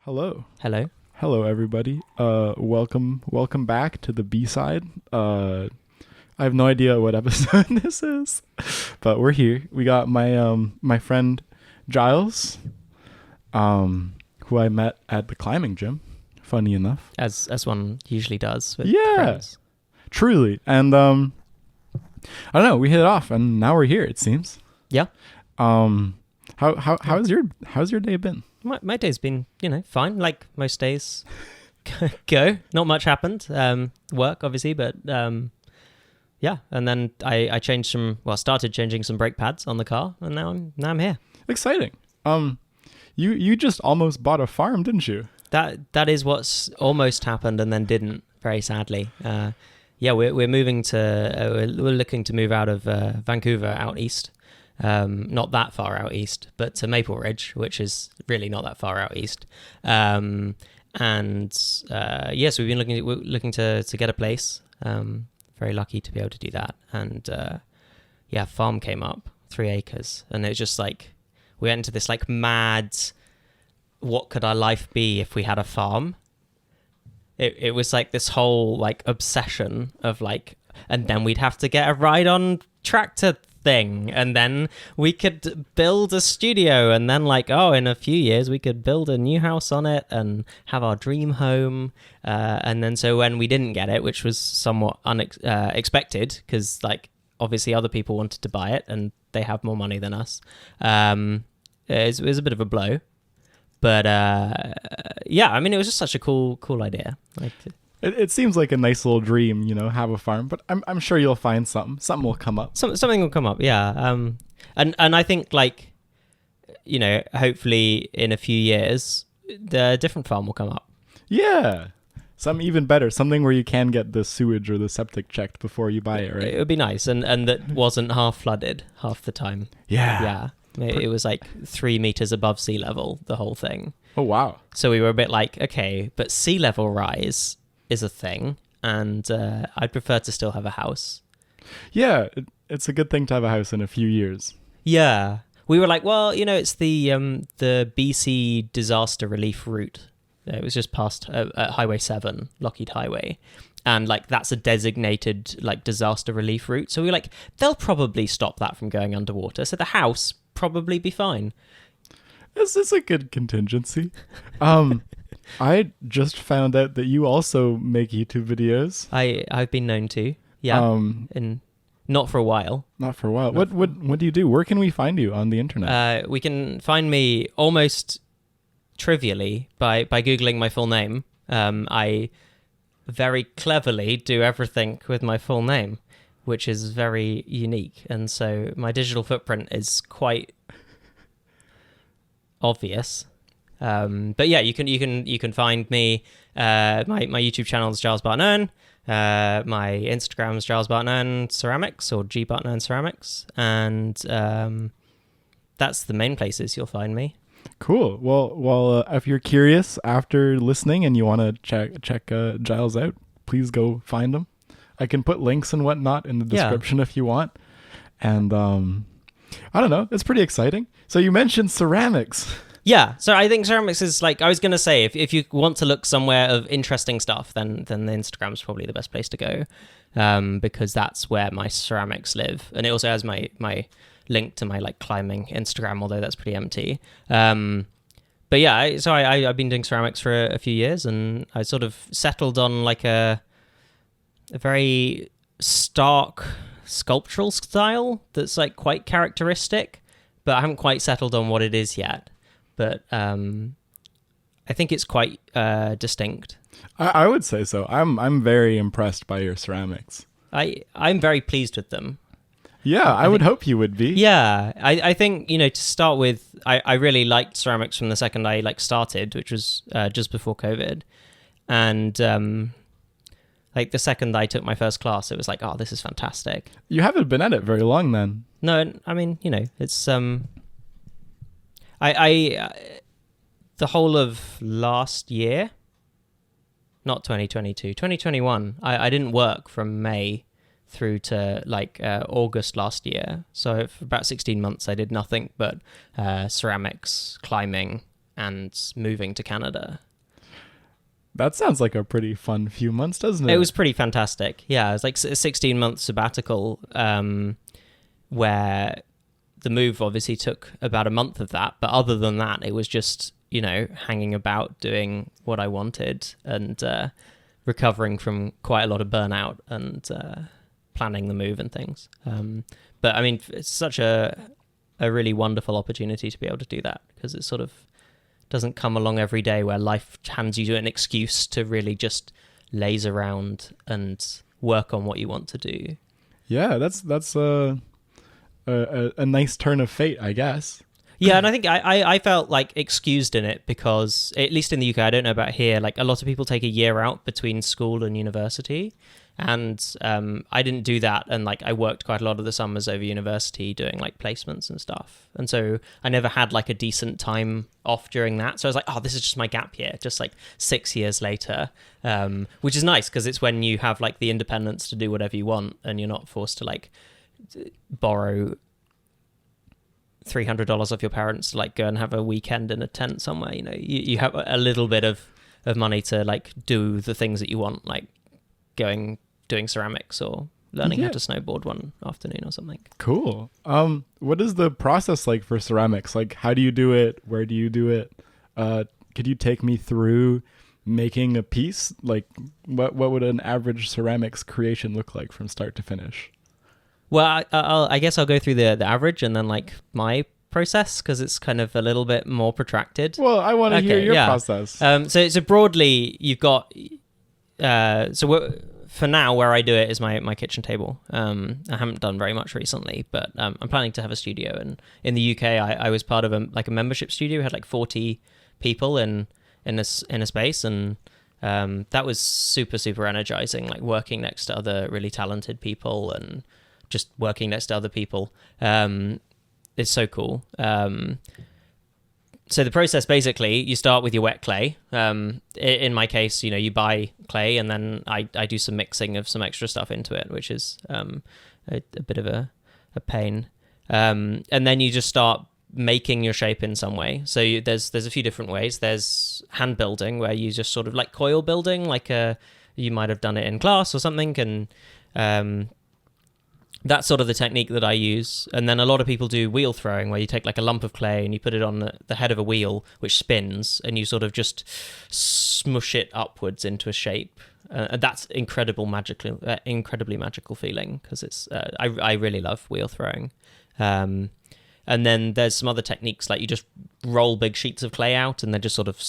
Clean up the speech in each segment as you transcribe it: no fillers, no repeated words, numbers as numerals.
Hello. Hello. Hello, everybody. Welcome back to the B-side. I have no idea what episode this is, but we're here. We got my friend Giles, who I met at the climbing gym. Funny enough. As one usually does with Yeah. friends. Truly. And I don't know, we hit it off and now we're here, it seems. Yeah. How's your day been? My day's been, fine, like most days go. Not much happened. Work, obviously, but yeah. And then I started changing some brake pads on the car, and now I'm here. Exciting. You just almost bought a farm, didn't you? That is what's almost happened and then didn't, very sadly. Yeah, we're moving to, we're looking to move out of Vancouver out east. Not that far out east, but to Maple Ridge, which is really not that far out east. So we've been looking to get a place. Very lucky to be able to do that. And farm came up, 3 acres, and it was just like we went into this like mad, what could our life be if we had a farm? It was like this whole like obsession of like, and then we'd have to get a ride on tractor thing, and then we could build a studio, and then like, in a few years we could build a new house on it and have our dream home. And then so when we didn't get it, which was somewhat unexpected, because like obviously other people wanted to buy it and they have more money than us, it was a bit of a blow. But it was just such a cool idea. Like, It seems like a nice little dream, have a farm, but I'm sure you'll find something. Something will come up. Something will come up, yeah. And I think like, hopefully in a few years, the different farm will come up. Yeah. Something even better. Something where you can get the sewage or the septic checked before you buy it, right? It would be nice. And that wasn't half flooded half the time. Yeah. Yeah. It was like 3 meters above sea level, the whole thing. Oh, wow. So we were a bit like, okay, but sea level rise is a thing, and I'd prefer to still have a house. Yeah, it's a good thing to have a house in a few years. Yeah. We were like, well, it's the BC disaster relief route. It was just past at Highway 7, Lockheed Highway. And like that's a designated like disaster relief route. So we were like, they'll probably stop that from going underwater. So the house probably be fine. This is a good contingency. I just found out that you also make YouTube videos. I've been known to. Yeah. And not for a while. Not for a while. What do you do? Where can we find you on the internet? We can find me almost trivially by Googling my full name. I very cleverly do everything with my full name, which is very unique. And so my digital footprint is quite obvious. But yeah, you can find me. My YouTube channel is Giles Barton-Owen. My Instagram is Giles Barton-Owen Ceramics or G Barton-Owen Ceramics, and that's the main places you'll find me. Cool. Well, if you're curious after listening and you want to check Giles out, please go find him. I can put links and whatnot in the description if you want. And I don't know, it's pretty exciting. So you mentioned ceramics. Yeah, so I think ceramics is like, I was going to say, if you want to look somewhere of interesting stuff, then the Instagram's probably the best place to go, because that's where my ceramics live. And it also has my link to my like climbing Instagram, although that's pretty empty. But yeah, I've been doing ceramics for a few years, and I sort of settled on like a very stark sculptural style that's like quite characteristic, but I haven't quite settled on what it is yet. But I think it's quite distinct. I would say so. I'm very impressed by your ceramics. I'm very pleased with them. Yeah, I would hope you would be. Yeah, I think, to start with, I really liked ceramics from the second I like started, which was just before COVID. And like the second I took my first class, it was like, oh, this is fantastic. You haven't been at it very long then. No, I mean, it's I the whole of last year, not 2022, 2021, I didn't work from May through to like August last year. So for about 16 months, I did nothing but ceramics, climbing, and moving to Canada. That sounds like a pretty fun few months, doesn't it? It was pretty fantastic. Yeah, it was like a 16-month sabbatical, where the move obviously took about a month of that. But other than that, it was just, hanging about, doing what I wanted, and recovering from quite a lot of burnout, and planning the move and things. But I mean, it's such a really wonderful opportunity to be able to do that, because it sort of doesn't come along every day where life hands you an excuse to really just laze around and work on what you want to do. Yeah, that's a nice turn of fate, I guess. Yeah, and I think I felt like excused in it because, at least in the UK, I don't know about here, like a lot of people take a year out between school and university. And I didn't do that. And like I worked quite a lot of the summers over university doing like placements and stuff. And so I never had like a decent time off during that. So I was like, oh, this is just my gap year, just like 6 years later, which is nice because it's when you have like the independence to do whatever you want and you're not forced to like borrow $300 off your parents to like go and have a weekend in a tent somewhere. You have a little bit of money to like do the things that you want, like doing ceramics or learning how to snowboard one afternoon or something. Cool. What is the process like for ceramics? Like, how do you do it? Where do you do it? Could you take me through making a piece? Like, what would an average ceramics creation look like from start to finish? Well, I guess I'll go through the average and then like my process, because it's kind of a little bit more protracted. Well, I want to hear your process. So broadly, you've got for now, where I do it is my kitchen table. I haven't done very much recently, but I'm planning to have a studio. And in the UK, I was part of a membership studio. We had like 40 people in a space, and that was super, super energizing. Like working next to other really talented people and just working next to other people. It's so cool. So the process, basically, you start with your wet clay. In my case, you buy clay, and then I do some mixing of some extra stuff into it, which is a bit of a pain. And then you just start making your shape in some way. So there's a few different ways. There's hand building, where you just sort of like coil building, like you might have done it in class or something, and that's sort of the technique that I use. And then a lot of people do wheel throwing, where you take like a lump of clay and you put it on the head of a wheel, which spins, and you sort of just smush it upwards into a shape. And that's incredibly magical feeling, because it's I really love wheel throwing. And then there's some other techniques, like you just roll big sheets of clay out and then just sort of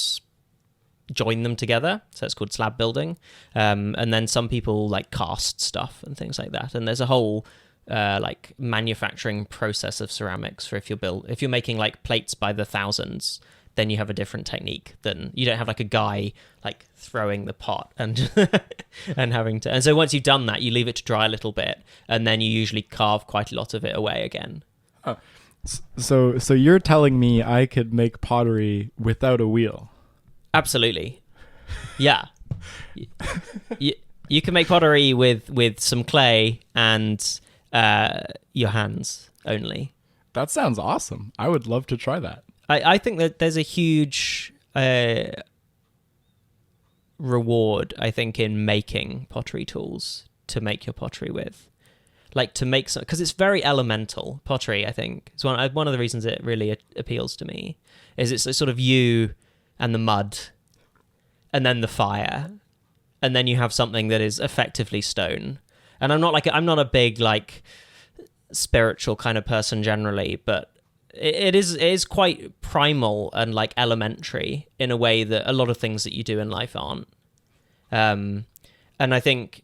join them together. So it's called slab building. And then some people like cast stuff and things like that. And there's a whole like manufacturing process of ceramics for if you're making like plates by the thousands, then you have a different technique. Then you don't have like a guy like throwing the pot and and having to. And so once you've done that, you leave it to dry a little bit, and then you usually carve quite a lot of it away again. So you're telling me I could make pottery without a wheel? Absolutely. Yeah. You can make pottery with some clay and your hands only. That sounds awesome. I would love to try that. I think that there's a huge reward, I think, in making pottery tools to make your pottery with. Like to make some, because it's very elemental. Pottery, I think, is one of the reasons it really appeals to me. Is it's sort of you and the mud, and then the fire, and then you have something that is effectively stone. And I'm not a big like spiritual kind of person generally, but it is quite primal and like elementary in a way that a lot of things that you do in life aren't. And I think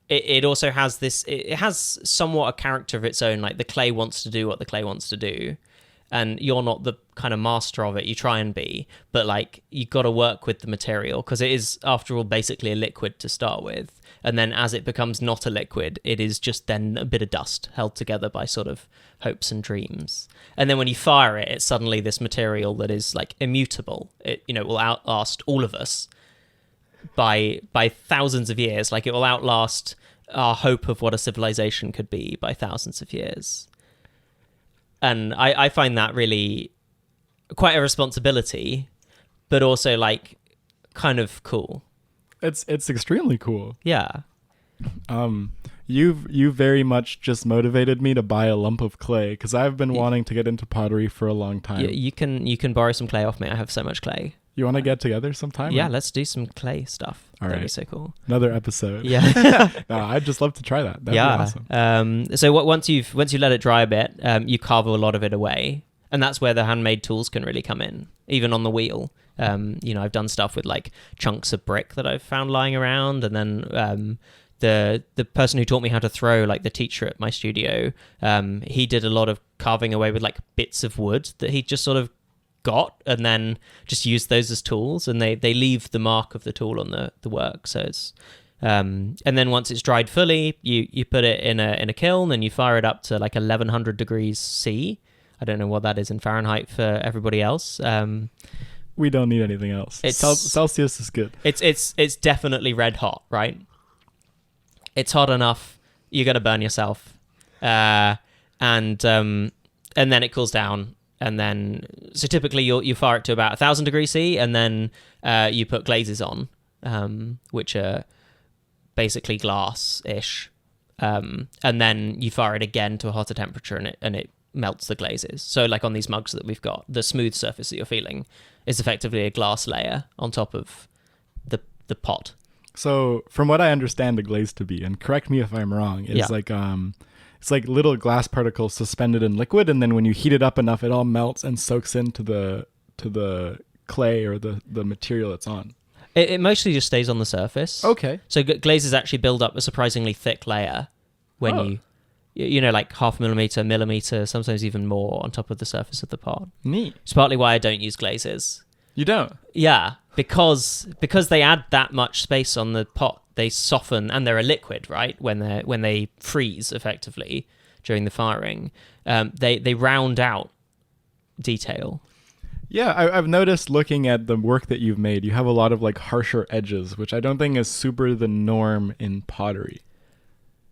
it also has this. It has somewhat a character of its own. Like the clay wants to do what the clay wants to do. And you're not the kind of master of it. You try and be, but like you got to work with the material, because it is, after all, basically a liquid to start with. And then as it becomes not a liquid, it is just then a bit of dust held together by sort of hopes and dreams. And then when you fire it, it's suddenly this material that is like immutable. It will outlast all of us by thousands of years. Like it will outlast our hope of what a civilization could be by thousands of years. And I find that really quite a responsibility, but also like kind of cool. It's extremely cool. Yeah. You very much just motivated me to buy a lump of clay because I've been wanting to get into pottery for a long time. You can borrow some clay off me. I have so much clay. You want to get together sometime? Yeah, let's do some clay stuff. That'd be so cool. Another episode. Yeah. No, I'd just love to try that. That'd be awesome. So once you let it dry a bit, you carve a lot of it away, and that's where the handmade tools can really come in, even on the wheel. I've done stuff with like chunks of brick that I've found lying around, and then the person who taught me how to throw, like the teacher at my studio, he did a lot of carving away with like bits of wood that he just sort of got and then just used those as tools, and they leave the mark of the tool on the work. So it's and then once it's dried fully, you put it in a kiln and you fire it up to like 1100 degrees C. I don't know what that is in Fahrenheit for everybody else. We don't need anything else. Celsius is good. It's definitely red hot, right? It's hot enough you're gonna burn yourself, and then it cools down. And then, so typically you fire it to about 1000 degrees C, and then you put glazes on, which are basically glass-ish. And then you fire it again to a hotter temperature, and it melts the glazes. So like on these mugs that we've got, the smooth surface that you're feeling is effectively a glass layer on top of the pot. So from what I understand the glaze to be, and correct me if I'm wrong, it's like little glass particles suspended in liquid, and then when you heat it up enough, it all melts and soaks into the clay or the material it's on. It mostly just stays on the surface. Okay. So glazes actually build up a surprisingly thick layer when you know, like 0.5 millimeter, sometimes even more on top of the surface of the pot. Neat. It's partly why I don't use glazes. You don't? Yeah, because they add that much space on the pot. They soften, and they're a liquid, right? When they freeze effectively during the firing, they round out detail. Yeah, I've noticed looking at the work that you've made, you have a lot of like harsher edges, which I don't think is super the norm in pottery.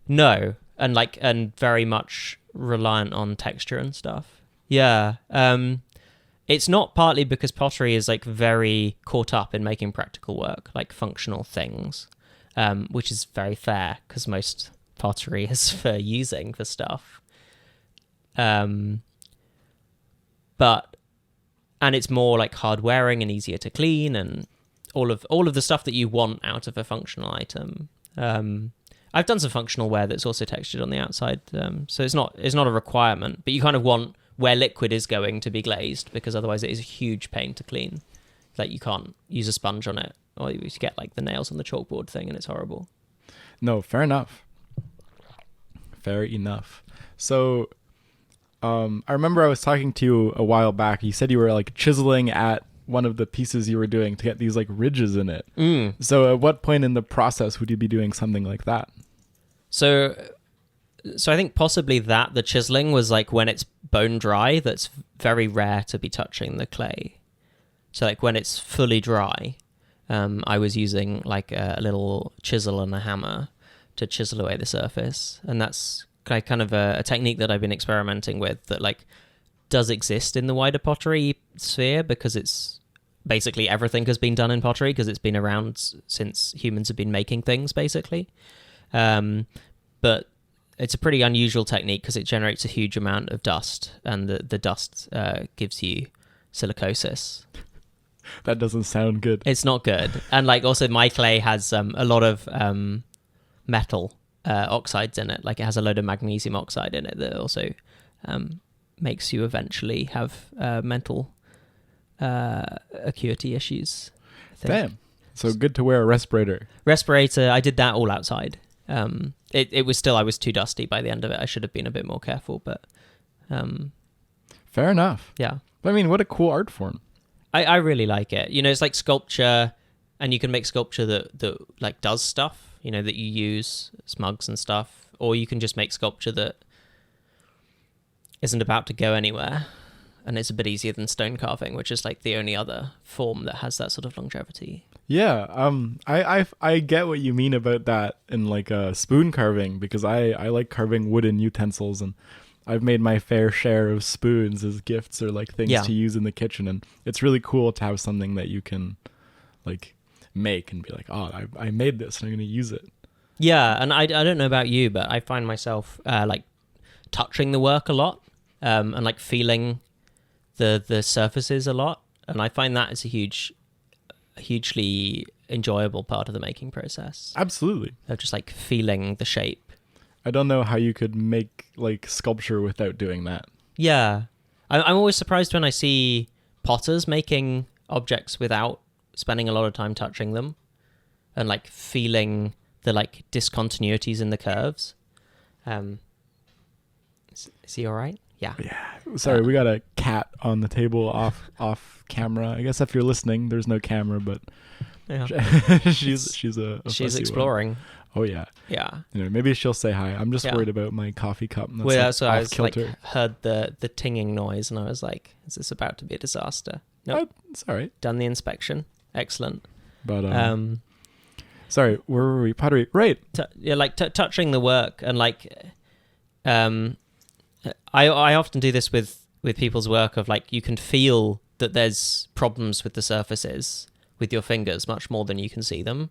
No, and very much reliant on texture and stuff. Yeah, it's not partly because pottery is like very caught up in making practical work, like functional things. Which is very fair because most pottery is for using for stuff. And it's more like hard wearing and easier to clean and all of the stuff that you want out of a functional item. I've done some functional wear that's also textured on the outside, so it's not a requirement, but you kind of want where liquid is going to be glazed because otherwise it is a huge pain to clean. Like you can't use a sponge on it, or you get like the nails on the chalkboard thing, and it's horrible. No, fair enough. Fair enough. So, I remember I was talking to you a while back. You said you were like chiseling at one of the pieces you were doing to get these like ridges in it. So, at what point in the process would you be doing something like that? So I think possibly that the chiseling was like when it's bone dry. That's very rare to be touching the clay. So like when it's fully dry, I was using like a little chisel and a hammer to chisel away the surface. And that's kind of a technique that I've been experimenting with that like does exist in the wider pottery sphere because it's basically everything has been done in pottery because it's been around since humans have been making things basically. But it's a pretty unusual technique because it generates a huge amount of dust, and the dust gives you silicosis. That doesn't sound good. It's not good. And like also my clay has a lot of metal oxides in it. Like it has a load of magnesium oxide in it that also makes you eventually have mental acuity issues. Damn. So good to wear a respirator. I did that all outside. It was still, I was too dusty by the end of it. I should have been a bit more careful, but fair enough. Yeah. I mean, what a cool art form. I really like it. You know, it's like sculpture, and you can make sculpture that like does stuff, you know, that you use, smugs and stuff, or you can just make sculpture that isn't about to go anywhere, and it's a bit easier than stone carving, which is like the only other form that has that sort of longevity. Yeah, I get what you mean about that in like spoon carving, because I like carving wooden utensils, and I've made my fair share of spoons as gifts or like things Yeah. to use in the kitchen, and it's really cool to have something that you can like make and be like, oh, I made this and I'm going to use it. Yeah, and I don't know about you, but I find myself like touching the work a lot, and like feeling the surfaces a lot, and I find that is a hugely enjoyable part of the making process. Absolutely. Of just like feeling the shape. I don't know how you could make like sculpture without doing that. Yeah, I'm always surprised when I see potters making objects without spending a lot of time touching them, and like feeling the like discontinuities in the curves. Is he all right? Yeah. Yeah. Sorry, we got a cat on the table off camera. I guess if you're listening, there's no camera, but Yeah. she's a She's fussy exploring. one. Oh yeah. Yeah. You know, maybe she'll say hi. I'm just Yeah. worried about my coffee cup. That's Well, like so I off was like kilter. heard the tinging noise, and I was like, "Is this about to be a disaster?" Nope. Oh, it's all right. Done the inspection. Excellent. But Um, sorry, where were we? Pottery. Right. touching the work, and like, I often do this with people's work of like, you can feel that there's problems with the surfaces with your fingers much more than you can see them.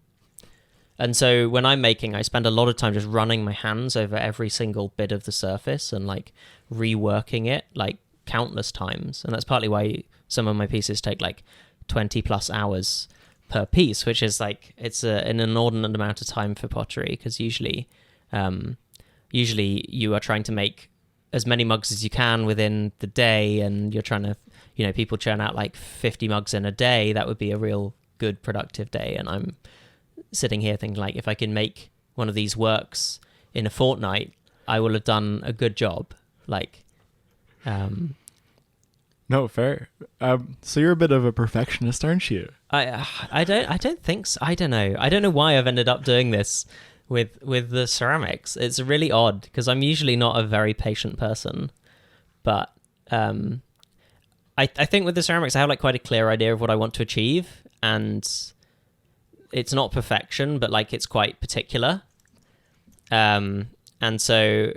And so when I'm making, I spend a lot of time just running my hands over every single bit of the surface and like reworking it like countless times. And that's partly why some of my pieces take like 20 plus hours per piece, which is like, it's an inordinate amount of time for pottery, because usually you are trying to make as many mugs as you can within the day, and you're trying to, you know, people churn out like 50 mugs in a day. That would be a real good productive day. And I'm sitting here thinking like, if I can make one of these works in a fortnight, I will have done a good job. Like, No, fair. So you're a bit of a perfectionist, aren't you? I don't think so. I don't know why I've ended up doing this with the ceramics. It's really odd, because I'm usually not a very patient person, but I think with the ceramics I have like quite a clear idea of what I want to achieve, and it's not perfection, but like it's quite particular, and so,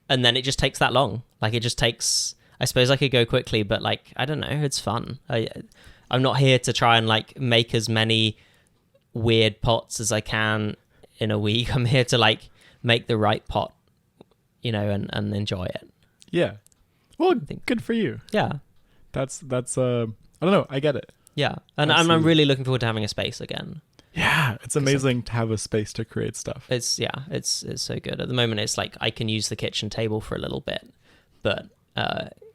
and then it just takes that long. Like it just takes, I suppose I could go quickly, but like, I don't know, it's fun. I'm not here to try and like make as many weird pots as I can in a week. I'm here to like make the right pot, you know, and enjoy it. Yeah. Well, good for you. Yeah. That's I don't know, I get it. Yeah. And Absolutely. I'm really looking forward to having a space again. Yeah, it's amazing to have a space to create stuff. It's so good. At the moment it's like I can use the kitchen table for a little bit, but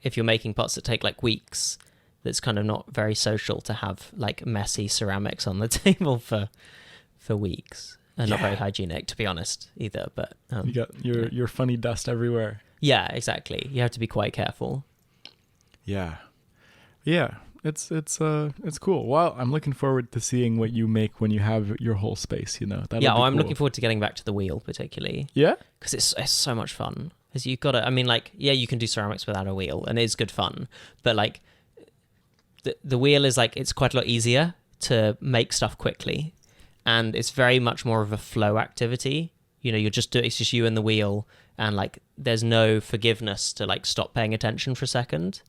if you're making pots that take like weeks, that's kind of not very social to have like messy ceramics on the table for weeks, and not very hygienic, to be honest, either. But you got your funny dust everywhere. Yeah, exactly. You have to be quite careful. Yeah. It's cool. Well, I'm looking forward to seeing what you make when you have your whole space. You know. I'm cool. looking forward to getting back to the wheel, particularly. Yeah. Because it's so much fun. Because you've got to. I mean, like, yeah, you can do ceramics without a wheel, and it is good fun. But like, the wheel is like, it's quite a lot easier to make stuff quickly, and it's very much more of a flow activity. You know, it's just you and the wheel, and like, there's no forgiveness to like stop paying attention for a second.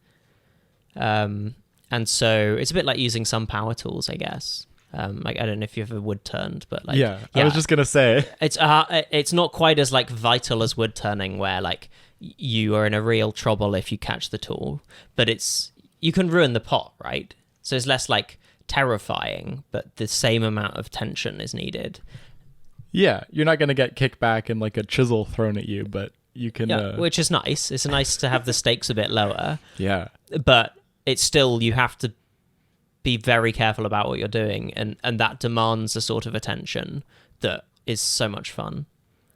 And so it's a bit like using some power tools, I guess. Like, I don't know if you've ever wood turned, but like, yeah, I was just gonna say it's not quite as like vital as wood turning, where like you are in a real trouble if you catch the tool, but you can ruin the pot, right? So it's less like terrifying, but the same amount of tension is needed. Yeah, you're not gonna get kicked back and like a chisel thrown at you, but you can. Which is nice. It's nice to have the stakes a bit lower. Yeah, but it's still, you have to be very careful about what you're doing, and that demands a sort of attention that is so much fun.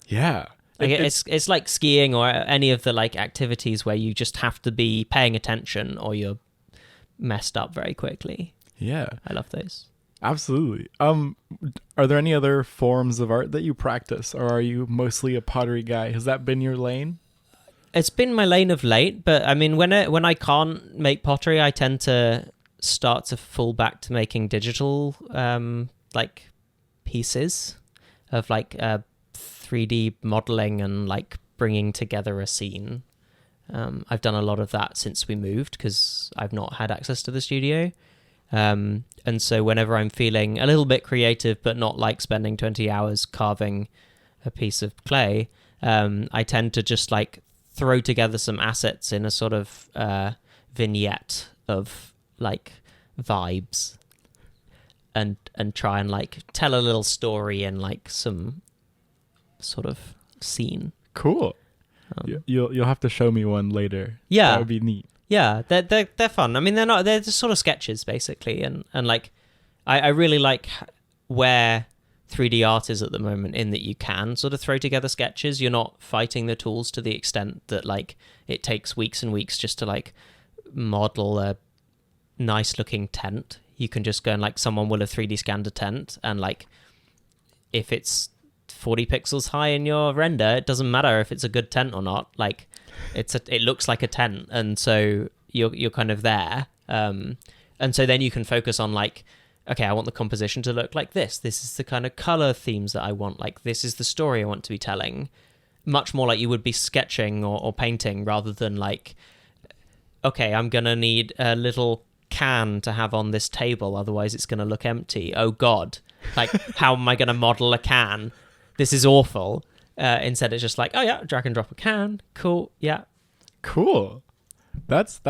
Yeah. Like it's like skiing or any of the like activities where you just have to be paying attention or you're messed up very quickly. Yeah. I love those. Absolutely. Are there any other forms of art that you practice, or are you mostly a pottery guy? Has that been your lane? It's been my lane of late, but I mean, when I can't make pottery, I tend to start to fall back to making digital like pieces of like 3D modeling and like bringing together a scene. I've done a lot of that since we moved because I've not had access to the studio. And so whenever I'm feeling a little bit creative, but not like spending 20 hours carving a piece of clay, I tend to just like throw together some assets in a sort of vignette of like vibes and try and like tell a little story in like some sort of scene. Cool. You'll have to show me one later. Yeah, that would be neat. Yeah, they're fun. I mean, they're just sort of sketches basically, and like I really like where 3D art is at the moment in that you can sort of throw together sketches. You're not fighting the tools to the extent that like it takes weeks and weeks just to like model a nice looking tent. You can just go and like someone will have 3D scanned a tent, and like if it's 40 pixels high in your render, it doesn't matter if it's a good tent or not. Like it looks like a tent, and so you're kind of there. And so then you can focus on like, okay, I want the composition to look like this. This is the kind of color themes that I want. Like this is the story I want to be telling. Much more like you would be sketching or painting rather than like, okay, I'm gonna need a little can to have on this table, otherwise it's gonna look empty. Oh God, like how am I gonna model a can? This is awful. Instead, it's just like, oh yeah, drag and drop a can. Cool, yeah. Cool. That's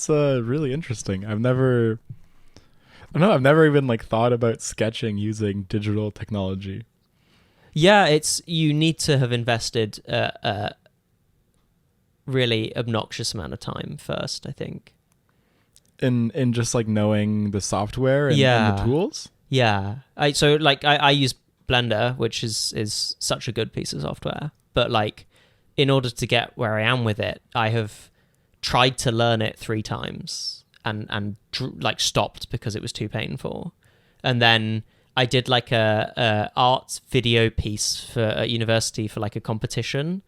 really interesting. I've never even like thought about sketching using digital technology. Yeah, you need to have invested a really obnoxious amount of time first, I think. In just like knowing the software and the tools. Yeah. I use Blender, which is such a good piece of software, but like in order to get where I am with it, I have tried to learn it 3 times and like stopped because it was too painful. And then I did like a art video piece at university for like a competition,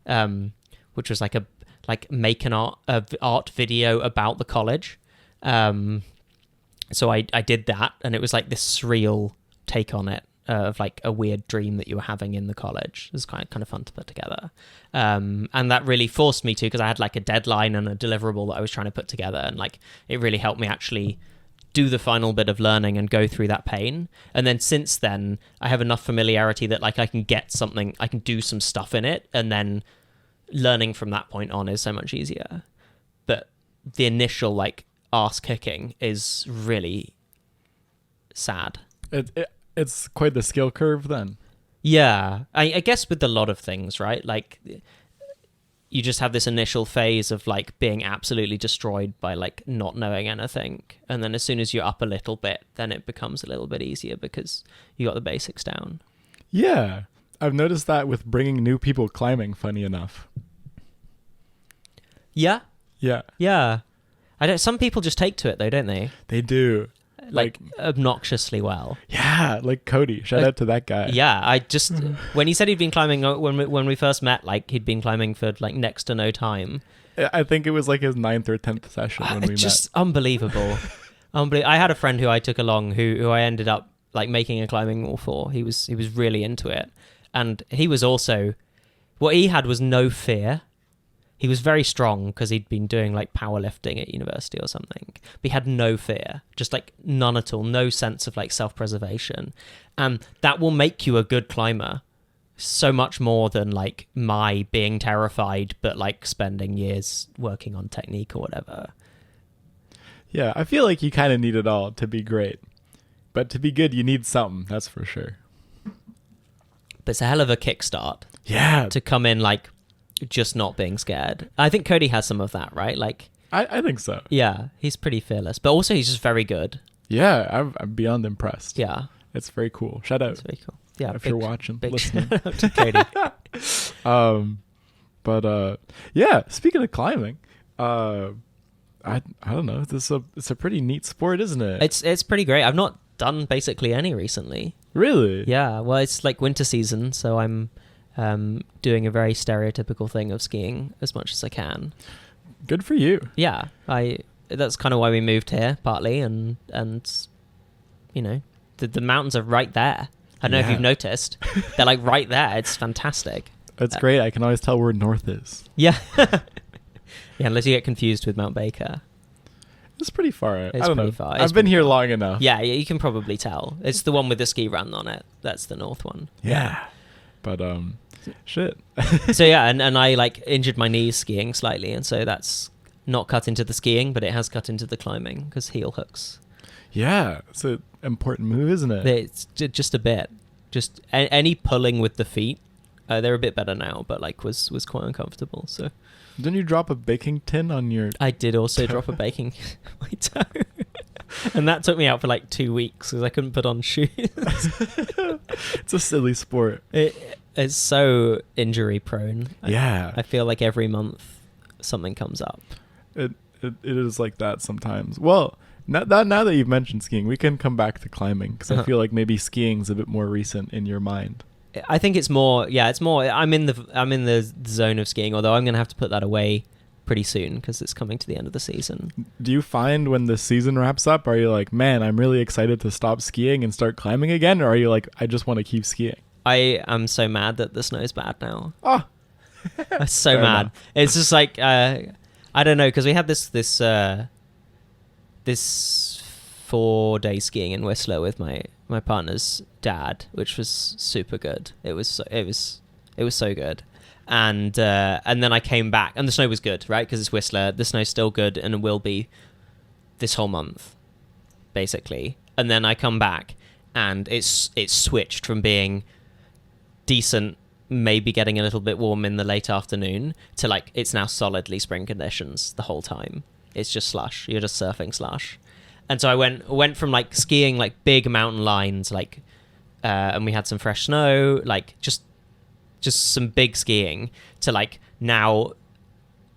which was like make an art video about the college. So I did that, and it was like this surreal take on it. Of like a weird dream that you were having in the college. It was kind of fun to put together. And that really forced me to, because I had like a deadline and a deliverable that I was trying to put together, and like it really helped me actually do the final bit of learning and go through that pain. And then since then, I have enough familiarity that like I can do some stuff in it, and then learning from that point on is so much easier. But the initial like arse kicking is really sad. It's quite the skill curve then. Yeah, I guess with a lot of things, right? Like you just have this initial phase of like being absolutely destroyed by like not knowing anything. And then as soon as you're up a little bit, then it becomes a little bit easier because you got the basics down. Yeah, I've noticed that with bringing new people climbing, funny enough. Yeah? Yeah. Yeah. Some people just take to it though, don't they? They do. Like obnoxiously well. Yeah, like Cody. Shout out to that guy. Yeah, I just when he said he'd been climbing when we first met, like he'd been climbing for like next to no time. I think it was like his 9th or 10th session when we met. Just unbelievable. I had a friend who I took along who I ended up like making a climbing wall for. He was really into it, and he was also what he had was no fear. He was very strong because he'd been doing like powerlifting at university or something. But he had no fear, just like none at all, no sense of like self-preservation. And that will make you a good climber so much more than like my being terrified, but like spending years working on technique or whatever. Yeah, I feel like you kind of need it all to be great. But to be good, you need something, that's for sure. But it's a hell of a kickstart. Yeah. To come in like just not being scared. I think Cody has some of that, right? Like I think so. Yeah, he's pretty fearless, but also he's just very good. Yeah, I'm beyond impressed. Yeah, it's very cool. Shout out. It's very cool. Yeah, if you're watching, listening. Shout out to Cody. Yeah. Speaking of climbing, I don't know. It's a pretty neat sport, isn't it? It's pretty great. I've not done basically any recently. Really? Yeah. Well, it's like winter season, so I'm doing a very stereotypical thing of skiing as much as I can. Good for you. Yeah, that's kind of why we moved here partly, and you know the mountains are right there. I don't know if you've noticed. They're like right there. It's fantastic. It's great. I can always tell where north is. Yeah. Yeah, unless you get confused with Mount Baker. It's pretty far out. It's I don't pretty know. far. It's I've been pretty here far. long enough. Yeah, you can probably tell. It's the one with the ski run on it. That's the north one. Yeah. But shit. So yeah, and I like injured my knees skiing slightly, and so that's not cut into the skiing, but it has cut into the climbing because heel hooks. Yeah, it's an important move, isn't it? It's just a bit. Just any pulling with the feet. They're a bit better now, but like was quite uncomfortable. So Didn't you drop a baking tin on your... I did also drop a baking my toe, and that took me out for like 2 weeks because I couldn't put on shoes. It's a silly sport. It's so injury prone. Yeah. I feel like every month something comes up. It is like that sometimes. Well, now that you've mentioned skiing, we can come back to climbing because I feel like maybe skiing's a bit more recent in your mind. I think it's more. Yeah, it's more. I'm in the zone of skiing, although I'm going to have to put that away pretty soon because it's coming to the end of the season. Do you find when the season wraps up, are you like, man, I'm really excited to stop skiing and start climbing again? Or are you like, I just want to keep skiing? I am so mad that the snow's bad now. Oh, I'm so Fair mad. enough. It's just like I don't know, because we had this 4-day skiing in Whistler with my partner's dad, which was super good. It was so good. And then I came back, and the snow was good, right? Because it's Whistler. The snow's still good, and it will be this whole month, basically. And then I come back, and it's switched from being decent, maybe getting a little bit warm in the late afternoon, to like it's now solidly spring conditions the whole time. It's just slush. You're just surfing slush. And so I went from like skiing like big mountain lines, like, and we had some fresh snow, like just some big skiing, to like now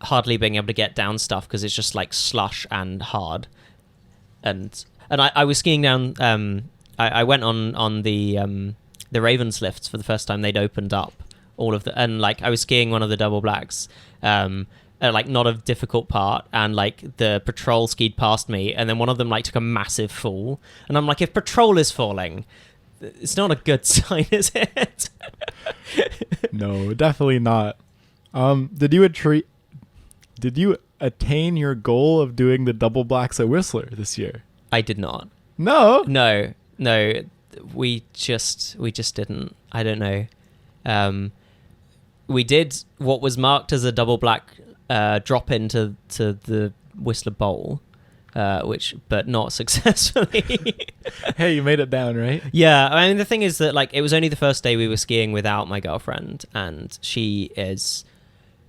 hardly being able to get down stuff because it's just like slush and hard. And I was skiing down. I went on the Ravens lifts for the first time. They'd opened up all of the, and like I was skiing one of the double blacks. Like not a difficult part, and like the patrol skied past me, and then one of them like took a massive fall, and I'm like, if patrol is falling, it's not a good sign, is it? no, definitely not. Did you attain your goal of doing the double blacks at Whistler this year? I did not. No. We just didn't. I don't know. We did what was marked as a double black drop into the Whistler Bowl, but not successfully. Hey, you made it down, right? Yeah, I mean the thing is that like it was only the first day we were skiing without my girlfriend, and she is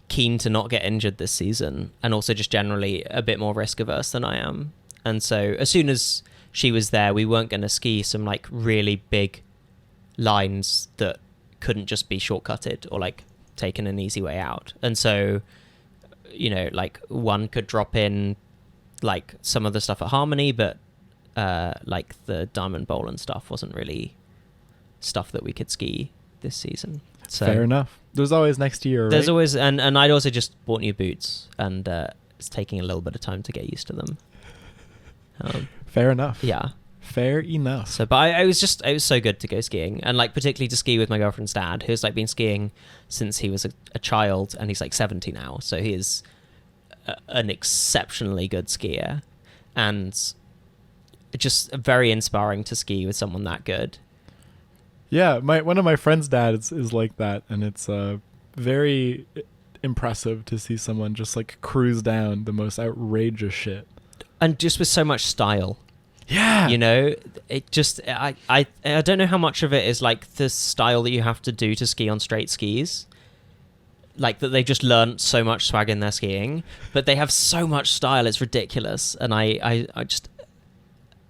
keen to not get injured this season, and also just generally a bit more risk averse than I am. And so as soon as she was there, we weren't going to ski some like really big lines that couldn't just be shortcutted or like taken an easy way out. And so, you know, like one could drop in like some of the stuff at Harmony, but like the Diamond Bowl and stuff wasn't really stuff that we could ski this season. So fair enough. There's always next year, right? There's always, and I'd also just bought new boots, and it's taking a little bit of time to get used to them. Fair enough. Yeah. Fair enough. So, but it was so good to go skiing, and like particularly to ski with my girlfriend's dad, who's like been skiing since he was a child, and he's like 70 now, so he is an exceptionally good skier, and just very inspiring to ski with someone that good. Yeah, one of my friends' dads is like that, and it's very impressive to see someone just like cruise down the most outrageous shit, and just with so much style. Yeah, you know, it just I don't know how much of it is like the style that you have to do to ski on straight skis, like that they've just learnt so much swag in their skiing, but they have so much style, it's ridiculous. And I just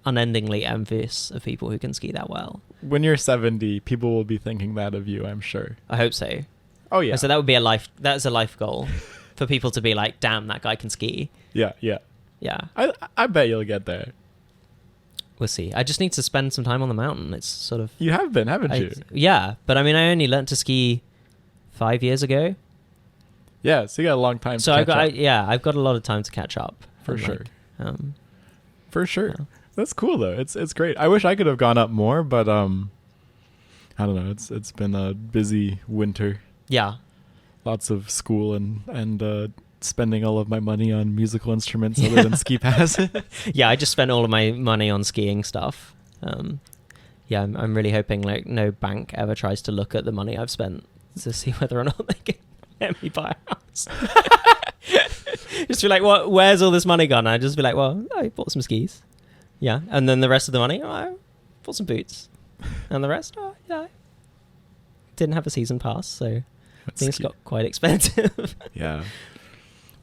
unendingly envious of people who can ski that well. When you're 70, people will be thinking that of you, I'm sure. I hope so. Oh yeah. So that would be that's a life goal for people to be like, damn, that guy can ski. Yeah. I bet you'll get there. We'll see. I just need to spend some time on the mountain. It's sort of... You have been, haven't you? Yeah, but I mean, I only learnt to ski 5 years ago. Yeah, so you got a long time so to catch up. I've got a lot of time to catch up. For sure. For sure. Yeah. That's cool, though. It's great. I wish I could have gone up more, but I don't know. It's been a busy winter. Yeah. Lots of school and spending all of my money on musical instruments other than ski passes. Yeah, I just spent all of my money on skiing stuff. Yeah, I'm really hoping like no bank ever tries to look at the money I've spent to see whether or not they can let me buy a house. Just be like, what? Where's all this money gone? I'd just be like, well, I bought some skis. Yeah, and then the rest of the money, I bought some boots. And the rest, yeah, I didn't have a season pass, so things got quite expensive. Yeah.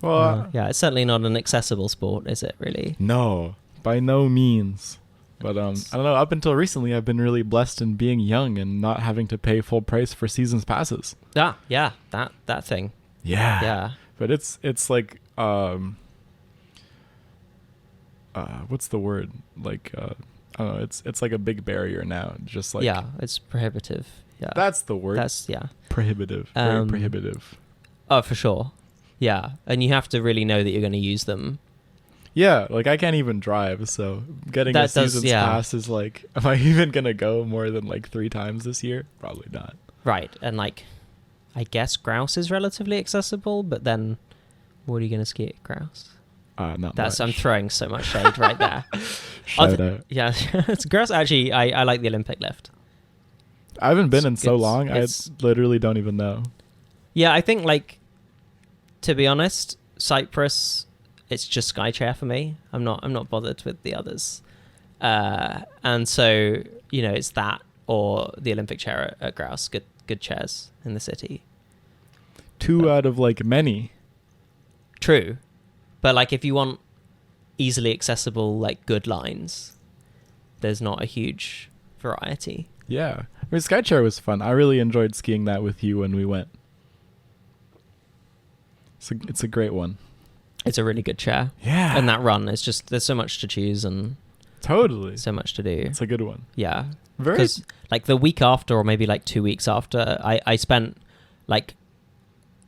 Well, yeah, it's certainly not an accessible sport, is it, really? No, by no means. But I don't know, up until recently, I've been really blessed in being young and not having to pay full price for seasons passes. Yeah, that thing. Yeah. Yeah. But it's like, what's the word? Like, I don't know, it's like a big barrier now. Just like, yeah, it's prohibitive. Yeah. That's the word. Yeah. Prohibitive. Very prohibitive. Oh, for sure. Yeah. And you have to really know that you're going to use them. Yeah, like I can't even drive, so getting a season's pass is like, am I even going to go more than like 3 times this year? Probably not. Right. And like, I guess grouse is relatively accessible, but then what are you going to ski at grouse? Not much. I'm throwing so much shade right there. Shout out. Yeah, it's grouse. Actually, I like the Olympic lift. I haven't been in so long. I literally don't even know. Yeah, I think like, to be honest, Cyprus, it's just Skychair for me. I'm not bothered with the others. And so, it's that or the Olympic chair at Grouse. Good chairs in the city. 2 out of like many. True. But like if you want easily accessible like good lines, there's not a huge variety. Yeah. I mean, Skychair was fun. I really enjoyed skiing that with you when we went. It's a great one. It's a really good chair. Yeah. And that run is just, there's so much to choose and totally so much to do. It's a good one. Yeah. Because like the week after, or maybe like 2 weeks after, I spent like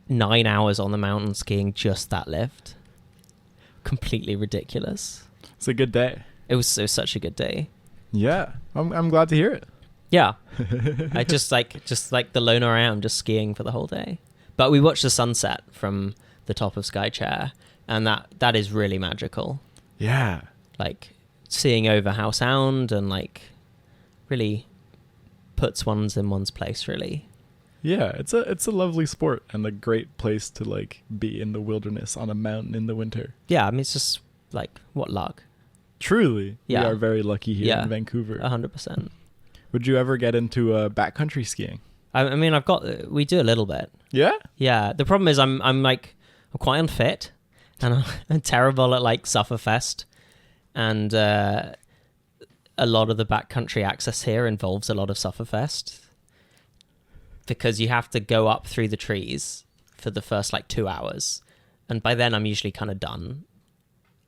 9 hours on the mountain skiing just that lift. Completely ridiculous. It's a good day. It was such a good day. Yeah. I'm glad to hear it. Yeah. I just like the loner I am, just skiing for the whole day. But we watched the sunset from the top of Skychair, and that is really magical. Yeah. Like seeing over Howe Sound and like really puts one's in one's place, really. Yeah, it's a lovely sport and a great place to like be in the wilderness on a mountain in the winter. Yeah, I mean it's just like what luck. Truly. Yeah. We are very lucky here in Vancouver. 100%. Would you ever get into backcountry skiing? I mean we do a little bit. Yeah? Yeah. The problem is I'm quite unfit and I'm terrible at like Sufferfest, and a lot of the backcountry access here involves a lot of Sufferfest because you have to go up through the trees for the first like 2 hours, and by then I'm usually kind of done,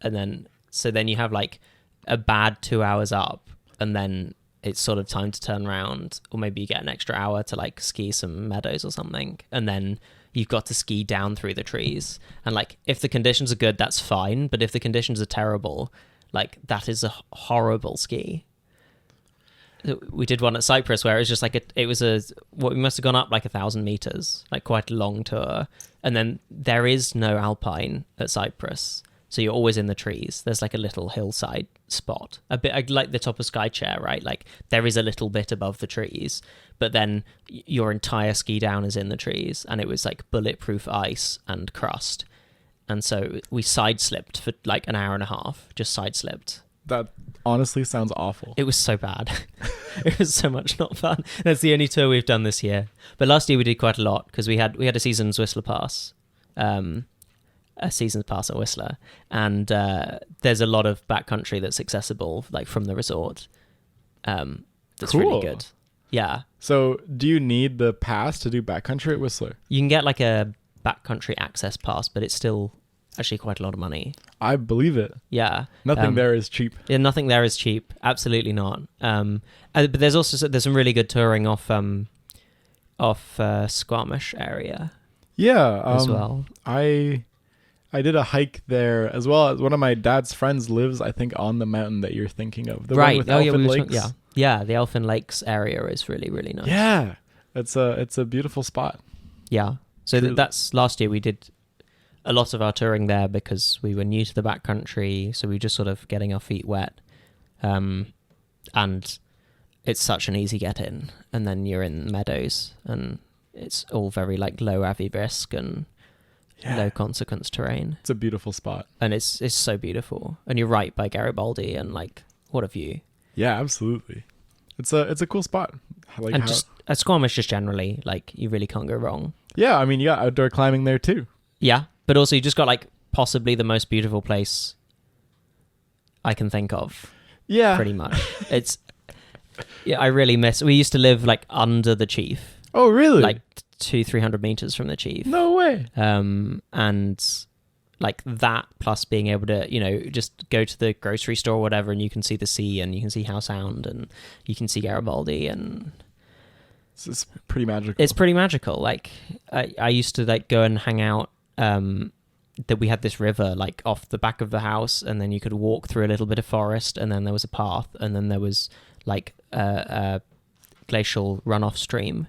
and then you have like a bad 2 hours up, and then it's sort of time to turn around, or maybe you get an extra hour to like ski some meadows or something, and then you've got to ski down through the trees. And like if the conditions are good, that's fine, but if the conditions are terrible, like that is a horrible ski. We did one at Cyprus where it was just like we must have gone up like 1,000 meters, like quite a long tour, and then there is no alpine at Cyprus. So you're always in the trees. There's like a little hillside spot, a bit like the top of Skychair, right? Like there is a little bit above the trees, but then your entire ski down is in the trees, and it was like bulletproof ice and crust. And so we side slipped for like an hour and a half, just side slipped. That honestly sounds awful. It was so bad. It was so much not fun. That's the only tour we've done this year. But last year we did quite a lot because we had a season's Whistler pass. A season's pass at Whistler, and there's a lot of backcountry that's accessible, like from the resort. That's really good. Yeah. So, do you need the pass to do backcountry at Whistler? You can get like a backcountry access pass, but it's still actually quite a lot of money. I believe it. Yeah. Nothing there is cheap. Yeah, nothing there is cheap. Absolutely not. But there's some really good touring off Squamish area. Yeah. As well. I did a hike there as well. As one of my dad's friends lives, I think, on the mountain that you're thinking of. The one with Elfin Lakes. Yeah, the Elfin Lakes area is really, really nice. Yeah, it's a beautiful spot. Yeah. So that's last year we did a lot of our touring there because we were new to the backcountry, so we were just sort of getting our feet wet. And it's such an easy get in, and then you're in meadows, and it's all very like low AVI risk and low consequence terrain. It's a beautiful spot, and it's so beautiful. And you're right by Garibaldi, and like what a view. Yeah, absolutely. It's a cool spot. Like and just at Squamish, just generally, like you really can't go wrong. Yeah, I mean, you got outdoor climbing there too. Yeah, but also you just got like possibly the most beautiful place I can think of. Yeah, pretty much. It's I really miss. We used to live like under the Chief. Oh, really? Like 200-300 meters from the Chief. No way. And like that plus being able to, just go to the grocery store or whatever, and you can see the sea, and you can see Howe Sound, and you can see Garibaldi, and it's pretty magical. It's pretty magical. Like I used to like go and hang out. That we had this river like off the back of the house, and then you could walk through a little bit of forest, and then there was a path, and then there was like a glacial runoff stream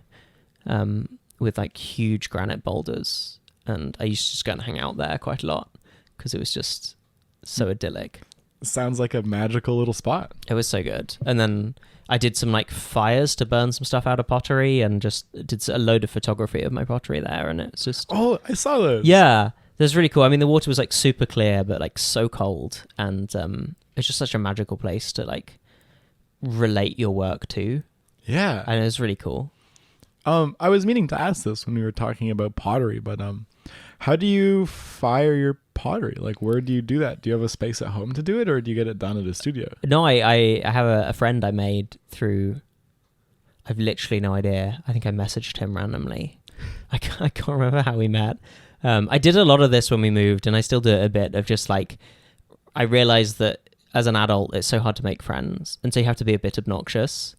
with like huge granite boulders, and I used to just go and hang out there quite a lot because it was just so idyllic. Sounds like a magical little spot. It was so good. And then I did some like fires to burn some stuff out of pottery, and just did a load of photography of my pottery there, and it's just I saw those. Yeah, that's really cool. I mean, the water was like super clear, but like so cold, and it's just such a magical place to like relate your work to. Yeah, and it was really cool. I was meaning to ask this when we were talking about pottery, but how do you fire your pottery? Like, where do you do that? Do you have a space at home to do it, or do you get it done at a studio? No, I have a friend I made through. I've literally no idea. I think I messaged him randomly. I can't remember how we met. I did a lot of this when we moved, and I still do it a bit of just like, I realized that as an adult, it's so hard to make friends. And so you have to be a bit obnoxious.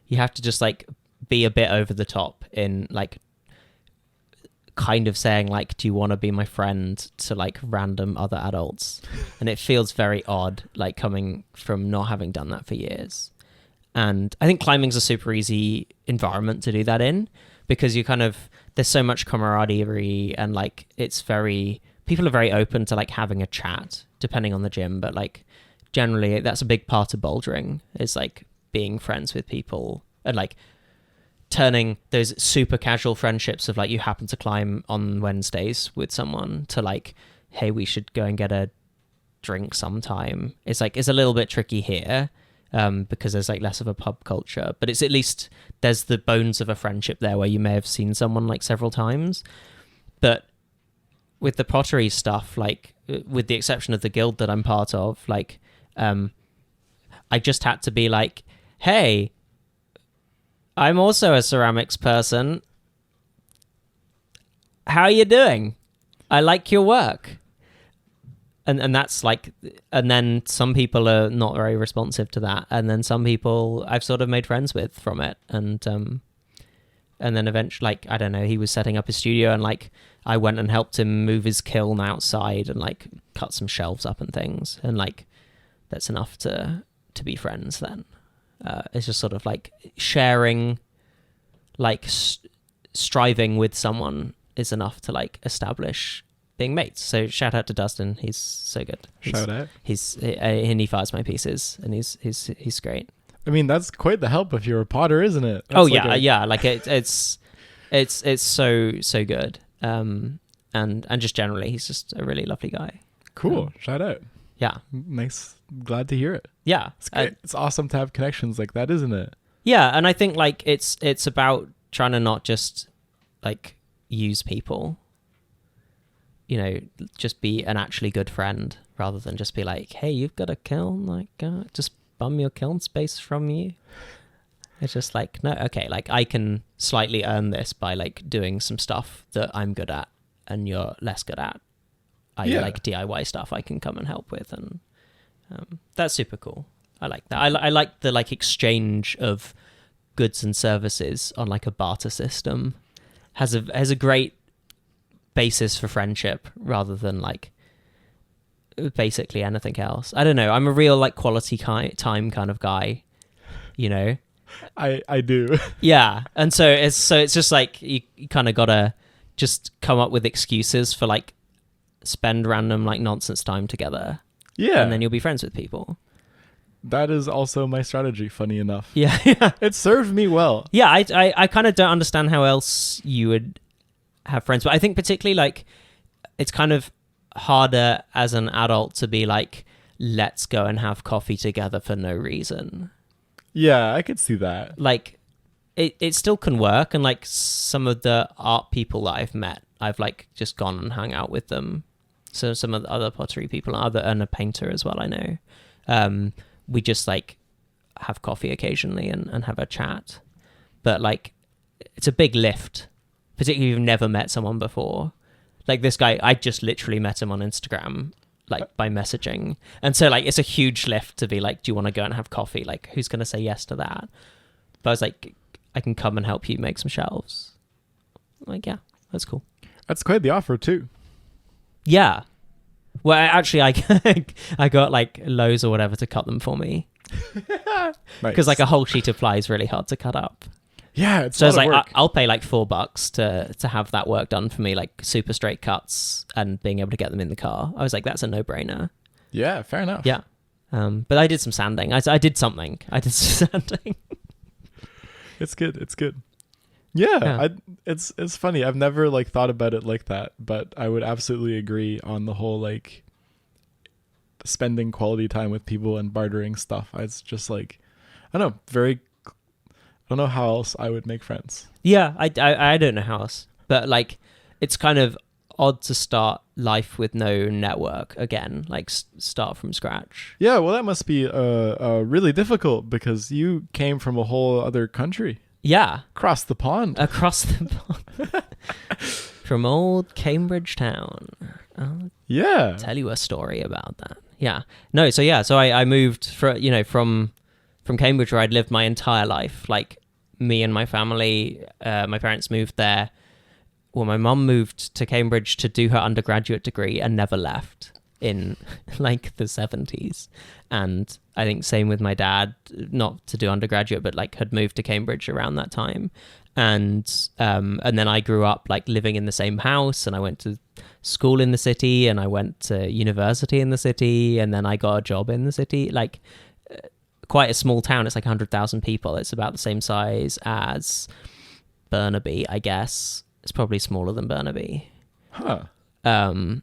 You have to just like be a bit over the top in like kind of saying like, do you want to be my friend, to like random other adults? And it feels very odd, like coming from not having done that for years. And I think climbing's a super easy environment to do that in, because you kind of, there's so much camaraderie, and like people are very open to like having a chat depending on the gym, but like generally that's a big part of bouldering, is like being friends with people, and like turning those super casual friendships of like you happen to climb on Wednesdays with someone to like, hey, we should go and get a drink sometime. It's like, it's a little bit tricky here because there's like less of a pub culture, but it's at least there's the bones of a friendship there where you may have seen someone like several times. But with the pottery stuff, like with the exception of the guild that I'm part of, like I just had to be like, hey, I'm also a ceramics person. How are you doing? I like your work. And that's like, and then some people are not very responsive to that. And then some people I've sort of made friends with from it. And then eventually, like, I don't know, he was setting up his studio, and like I went and helped him move his kiln outside and like cut some shelves up and things. And like, that's enough to be friends then. It's just sort of like sharing, like striving with someone is enough to like establish being mates. So shout out to Dustin. He's so good. Shout out. He fires my pieces, and he's great. I mean, that's quite the help if you're a potter, isn't it? That's Like it's so good. And just generally, he's just a really lovely guy. Cool. Shout out. Yeah. Nice. Glad to hear it. Yeah. It's awesome to have connections like that, isn't it? Yeah, and I think like it's about trying to not just like use people. Just be an actually good friend rather than just be like, hey, you've got a kiln, like just bum your kiln space from you. It's just like, no, okay, like I can slightly earn this by like doing some stuff that I'm good at and you're less good at. Like DIY stuff I can come and help with, and that's super cool. I like that. I like the like exchange of goods and services on like a barter system. Has a great basis for friendship rather than like basically anything else. I don't know. I'm a real like quality time kind of guy, I do. Yeah, and so it's just like you kind of gotta just come up with excuses for like spend random like nonsense time together. Yeah. And then you'll be friends with people. That is also my strategy, funny enough. Yeah. It served me well. Yeah, I kind of don't understand how else you would have friends. But I think particularly like it's kind of harder as an adult to be like, let's go and have coffee together for no reason. Yeah, I could see that. Like it still can work. And like some of the art people that I've met, I've like just gone and hung out with them. So some of the other pottery people and a painter as well, I know. We just like have coffee occasionally and have a chat. But like it's a big lift, particularly if you've never met someone before. Like this guy, I just literally met him on Instagram, like by messaging. And so like it's a huge lift to be like, do you want to go and have coffee? Like who's going to say yes to that? But I was like, I can come and help you make some shelves. I'm like, yeah, that's cool. That's quite the offer too. Yeah. Well, actually, I got like Lowe's or whatever to cut them for me. Because like a whole sheet of ply is really hard to cut up. Yeah, it's so I was like, work. I'll pay like $4 to have that work done for me, like super straight cuts and being able to get them in the car. I was like, that's a no-brainer. Yeah, fair enough. Yeah. But I did some sanding. I did something. I did some sanding. It's good. It's good. Yeah. It's funny. I've never like thought about it like that, but I would absolutely agree on the whole like spending quality time with people and bartering stuff. It's just like, I don't know, I don't know how else I would make friends. Yeah, I don't know how else, but like it's kind of odd to start life with no network again, like start from scratch. Yeah, well, that must be really difficult because you came from a whole other country. Yeah. Across the pond. From old Cambridge town. I'll tell you a story about that. Yeah. No, so I moved from Cambridge, where I'd lived my entire life. Like me and my family, my parents moved there. Well, my mum moved to Cambridge to do her undergraduate degree and never left in like the 70s. And I think same with my dad, not to do undergraduate, but like had moved to Cambridge around that time. And then I grew up like living in the same house, and I went to school in the city, and I went to university in the city, and then I got a job in the city. Like quite a small town. It's like 100,000 people. It's about the same size as Burnaby, I guess. It's probably smaller than Burnaby. Huh. And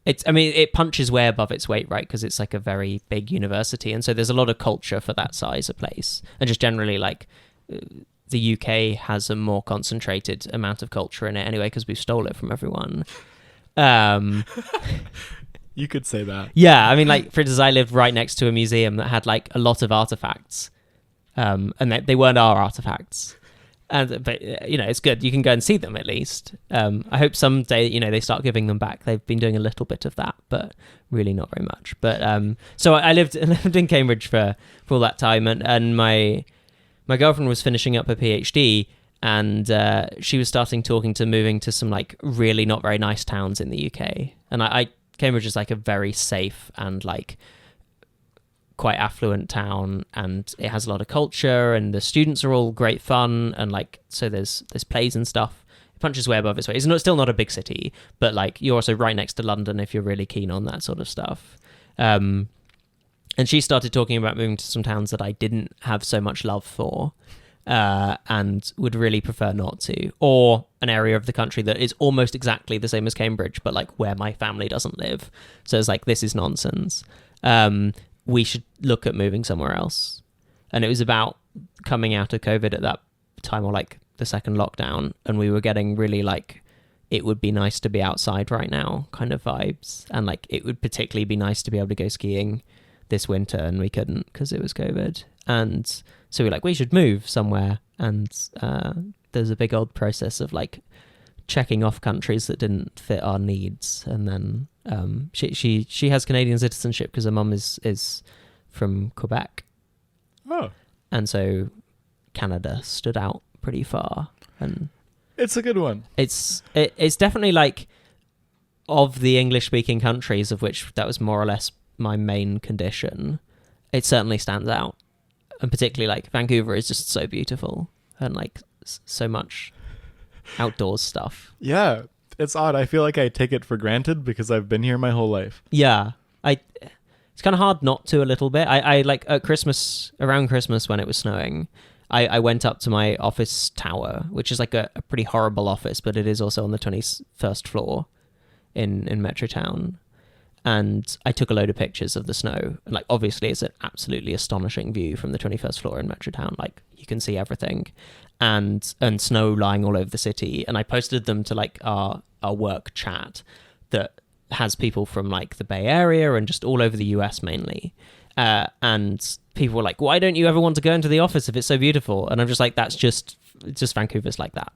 it punches way above its weight, right? Because it's like a very big university. And so there's a lot of culture for that size of place. And just generally like the UK has a more concentrated amount of culture in it anyway, because we stole it from everyone. You could say that. Yeah. I mean, like, for instance, I lived right next to a museum that had like a lot of artifacts. And they weren't our artifacts. But it's good. You can go and see them at least. I hope someday, they start giving them back. They've been doing a little bit of that, but really not very much. But so I lived in Cambridge for all that time, and my girlfriend was finishing up her PhD, and she was starting talking to moving to some like really not very nice towns in the UK. And Cambridge is like a very safe and like quite affluent town, and it has a lot of culture, and the students are all great fun, and like so there's plays and stuff. It punches way above its weight. It's still not a big city, but like you're also right next to London if you're really keen on that sort of stuff. And she started talking about moving to some towns that I didn't have so much love for, and would really prefer not to, or an area of the country that is almost exactly the same as Cambridge, but like where my family doesn't live. So it's like, this is nonsense. We should look at moving somewhere else. And it was about coming out of COVID at that time, or like the second lockdown, and we were getting really like, it would be nice to be outside right now kind of vibes. And like, it would particularly be nice to be able to go skiing this winter, and we couldn't because it was COVID. And so we're like, we should move somewhere. And there's a big old process of like checking off countries that didn't fit our needs. And then she has Canadian citizenship because her mum is from Quebec. Oh. And so Canada stood out pretty far. And it's a good one. It's definitely like, of the English speaking countries, of which that was more or less my main condition, it certainly stands out. And particularly like Vancouver is just so beautiful, and like so much outdoors stuff. Yeah. it's odd. I feel like I take it for granted because I've been here my whole life. Yeah, it's kind of hard not to a little bit. I like at Christmas, around Christmas when it was snowing, I went up to my office tower, which is like a pretty horrible office, but it is also on the 21st floor in Metrotown. And I took a load of pictures of the snow. And like, obviously, it's an absolutely astonishing view from the 21st floor in Metrotown. Like, you can see everything, and snow lying all over the city. And I posted them to like our work chat that has people from like the Bay Area and just all over the US mainly. And people were like, why don't you ever want to go into the office if it's so beautiful? And I'm just like, that's just Vancouver's like that.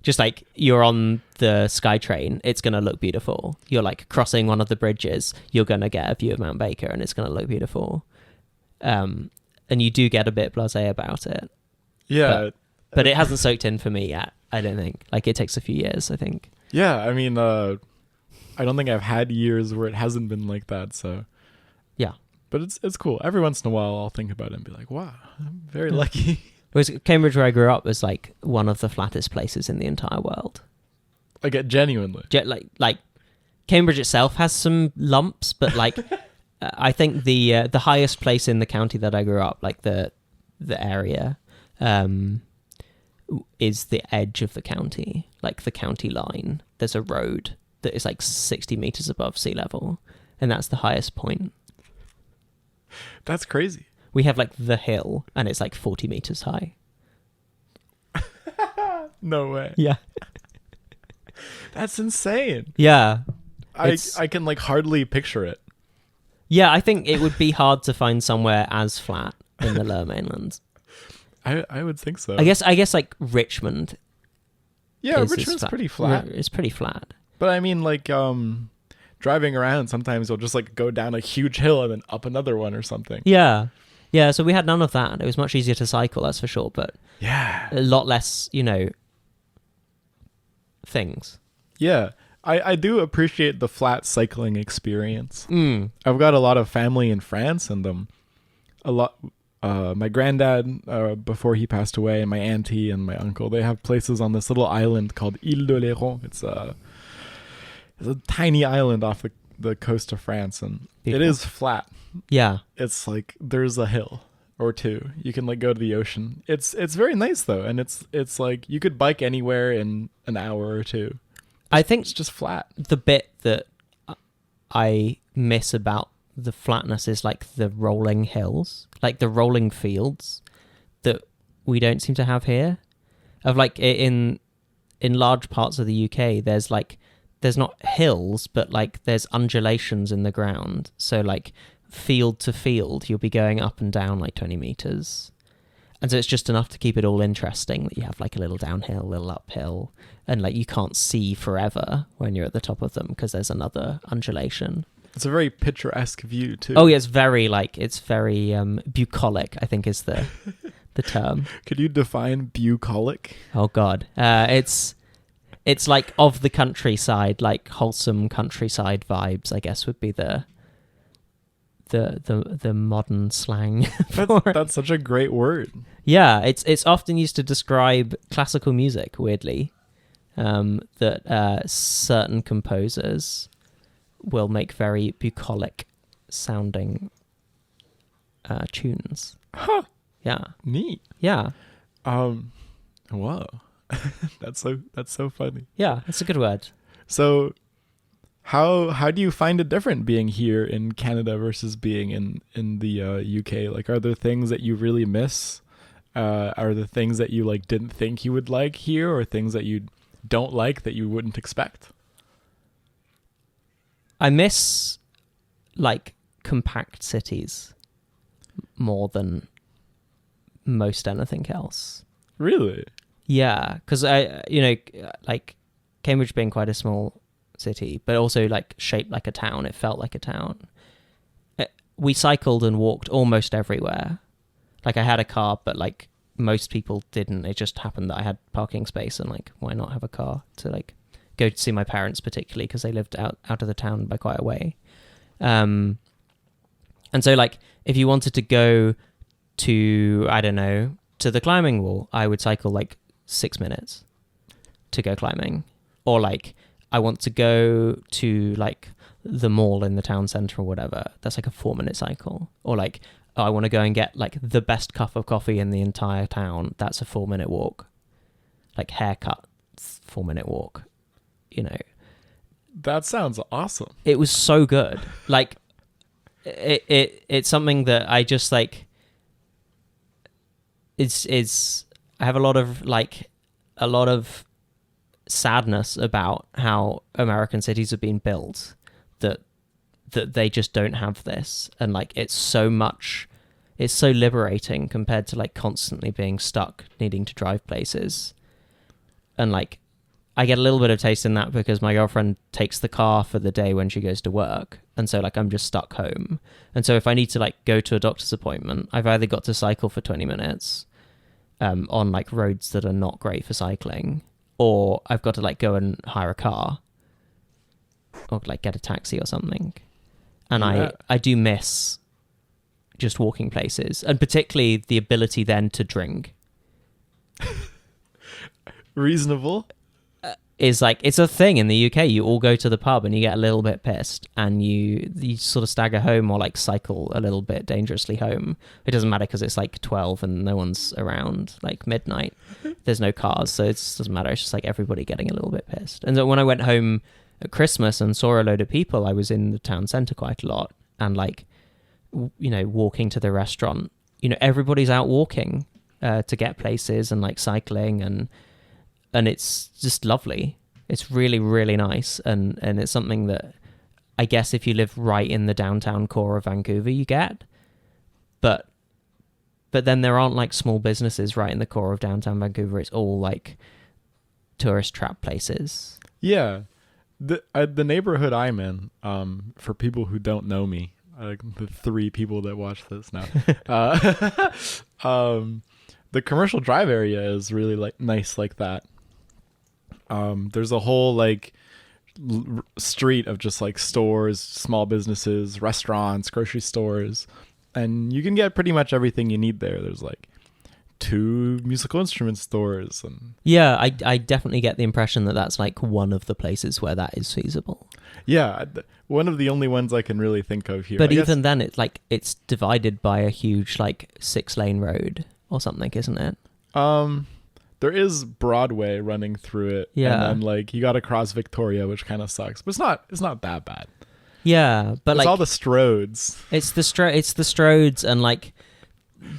Just like you're on the SkyTrain, it's going to look beautiful. You're like crossing one of the bridges, you're going to get a view of Mount Baker and it's going to look beautiful. And you do get a bit blasé about it. Yeah. But it hasn't soaked in for me yet, I don't think. Like it takes a few years, I think. Yeah, I mean, I don't think I've had years where it hasn't been like that, so. Yeah. But it's cool. Every once in a while I'll think about it and be like, wow, I'm very lucky. Whereas Cambridge, where I grew up, was like one of the flattest places in the entire world. Like genuinely. Like Cambridge itself has some lumps, but like I think the highest place in the county that I grew up, like the area, is the edge of the county, like the county line. There's a road that is like 60 meters above sea level, and that's the highest point. That's crazy. We have like the hill, and it's like 40 meters high. No way. Yeah. That's insane. Yeah. I can like hardly picture it. Yeah, I think it would be hard to find somewhere as flat in the Lower Mainland. I would think so. I guess like Richmond. Yeah, Richmond's pretty flat. It's pretty flat. But I mean, like, driving around, sometimes you'll just like go down a huge hill and then up another one or something. Yeah. Yeah, so we had none of that. It was much easier to cycle, that's for sure, but yeah, a lot less, things. Yeah, I do appreciate the flat cycling experience. Mm. I've got a lot of family in France, and my granddad, before he passed away, and my auntie and my uncle, they have places on this little island called Île de Léron. It's a tiny island off the coast of France, and Beautiful. It is flat. Yeah. It's like there's a hill or two. You can like go to the ocean. It's very nice though, and it's like you could bike anywhere in an hour or two. I think it's just flat. The bit that I miss about the flatness is like the rolling hills, like the rolling fields that we don't seem to have here. Of like in large parts of the UK, there's not hills, but like there's undulations in the ground. So like field to field, you'll be going up and down like 20 meters. And so it's just enough to keep it all interesting that you have like a little downhill, a little uphill, and like you can't see forever when you're at the top of them because there's another undulation. It's a very picturesque view too. Oh yeah, it's very bucolic, I think is the term. Could you define bucolic? Oh god. It's like of the countryside, like wholesome countryside vibes, I guess would be the modern slang. That's such a great word. Yeah, it's often used to describe classical music, weirdly. That certain composers will make very bucolic sounding tunes. Huh. Yeah. Neat. Yeah. Whoa. That's so funny. Yeah, it's a good word. So how do you find it different being here in Canada versus being in the UK? Like, are there things that you really miss? Are there things that you like didn't think you would like here, or things that you don't like that you wouldn't expect? I miss like compact cities more than most anything else. Really? Yeah, because like Cambridge being quite a small city, but also like shaped like a town. It felt like a town. We cycled and walked almost everywhere. Like I had a car, but like most people didn't. It just happened that I had parking space, and like why not have a car to like go to see my parents, particularly because they lived out of the town by quite a way. And so like if you wanted to go to, I don't know, to the climbing wall, I would cycle like 6 minutes to go climbing. Or like I want to go to like the mall in the town centre or whatever, that's like a 4-minute cycle. Or like, oh, I want to go and get like the best cup of coffee in the entire town, that's a 4-minute walk. Like haircut, 4-minute walk, you know. That sounds awesome. It was so good. Like it's something that I just like, it's I have a lot of sadness about how American cities have been built, that they just don't have this. And like it's so liberating compared to like constantly being stuck needing to drive places. And like I get a little bit of taste in that because my girlfriend takes the car for the day when she goes to work, and so like I'm just stuck home. And so if I need to like go to a doctor's appointment, I've either got to cycle for 20 minutes on like roads that are not great for cycling, or I've got to like go and hire a car or like get a taxi or something. And Yeah. I do miss just walking places, and particularly the ability then to drink. Reasonable. Is like, it's a thing in the UK. You all go to the pub and you get a little bit pissed, and you sort of stagger home or like cycle a little bit dangerously home. It doesn't matter because it's like 12 and no one's around, like midnight. There's no cars, so it doesn't matter. It's just like everybody getting a little bit pissed. And so when I went home at Christmas and saw a load of people, I was in the town centre quite a lot, and like, you know, walking to the restaurant, you know, everybody's out walking to get places and like cycling, and it's just lovely. It's really, really nice. And it's something that I guess if you live right in the downtown core of Vancouver, you get. But then there aren't like small businesses right in the core of downtown Vancouver. It's all like tourist trap places. Yeah. The neighborhood I'm in, for people who don't know me, the 3 people that watch this now, the Commercial Drive area is really like nice like that. There's a whole like street of just like stores, small businesses, restaurants, grocery stores, and you can get pretty much everything you need there. There's like 2 musical instrument stores, and Yeah, I definitely get the impression that that's like one of the places where that is feasible. yeah, one of the only ones I can really think of here. But I even guess, then, it's like it's divided by a huge like 6-lane road or something, isn't it? there is Broadway running through it, Yeah. and then like you got to cross Victoria, which kind of sucks, but it's not that bad. Yeah, but It's like all the Stroads. it's the Stroads and like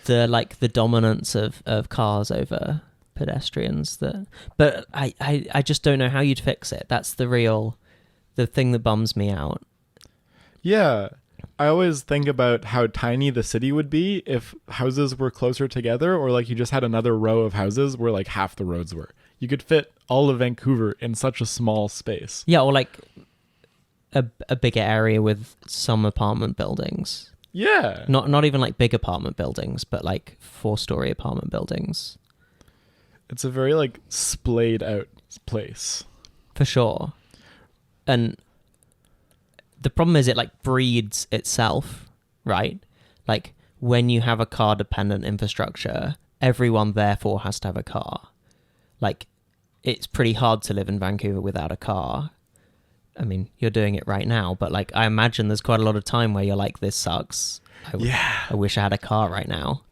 the dominance of cars over pedestrians. But I just don't know how you'd fix it. That's the thing that bums me out. Yeah. I always think about how tiny the city would be if houses were closer together, or like you just had another row of houses where like half the roads were. You could fit all of Vancouver in such a small space. Yeah, or like a bigger area with some apartment buildings. Yeah. Not even like big apartment buildings, but like 4-story apartment buildings. It's a very like splayed out place. For sure. And the problem is it like breeds itself, right? Like when you have a car dependent infrastructure, everyone therefore has to have a car. Like it's pretty hard to live in Vancouver without a car. I mean, you're doing it right now, but like I imagine there's quite a lot of time where you're like, this sucks. I wish I had a car right now.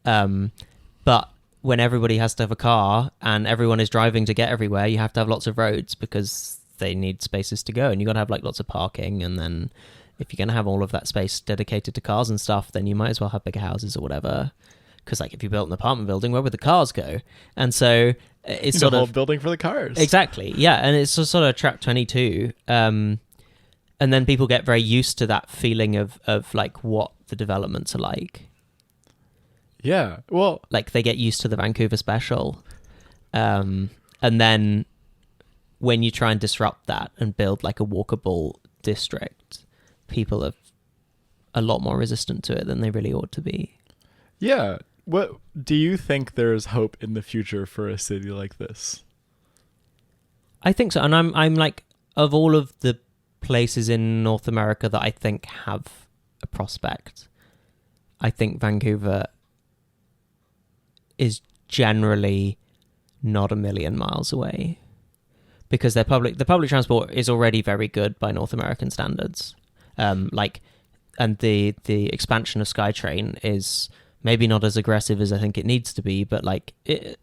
But when everybody has to have a car and everyone is driving to get everywhere, you have to have lots of roads because they need spaces to go, and you got to have like lots of parking. And then if you're going to have all of that space dedicated to cars and stuff, then you might as well have bigger houses or whatever. Because like if you built an apartment building, where would the cars go? And so it's sort a whole of building for the cars. Exactly. Yeah. And it's sort of trap 22. And then people get very used to that feeling of like what the developments are like. Yeah. Well, Like they get used to the Vancouver special. And then when you try and disrupt that and build like a walkable district, people are a lot more resistant to it than they really ought to be. yeah. What do you think there's hope in the future for a city like this? I think so. And I'm like, of all of the places in North America that I think have a prospect, I think Vancouver is generally not a million miles away. because the public transport is already very good by North American standards. Like, and the expansion of SkyTrain is maybe not as aggressive as I think it needs to be, but like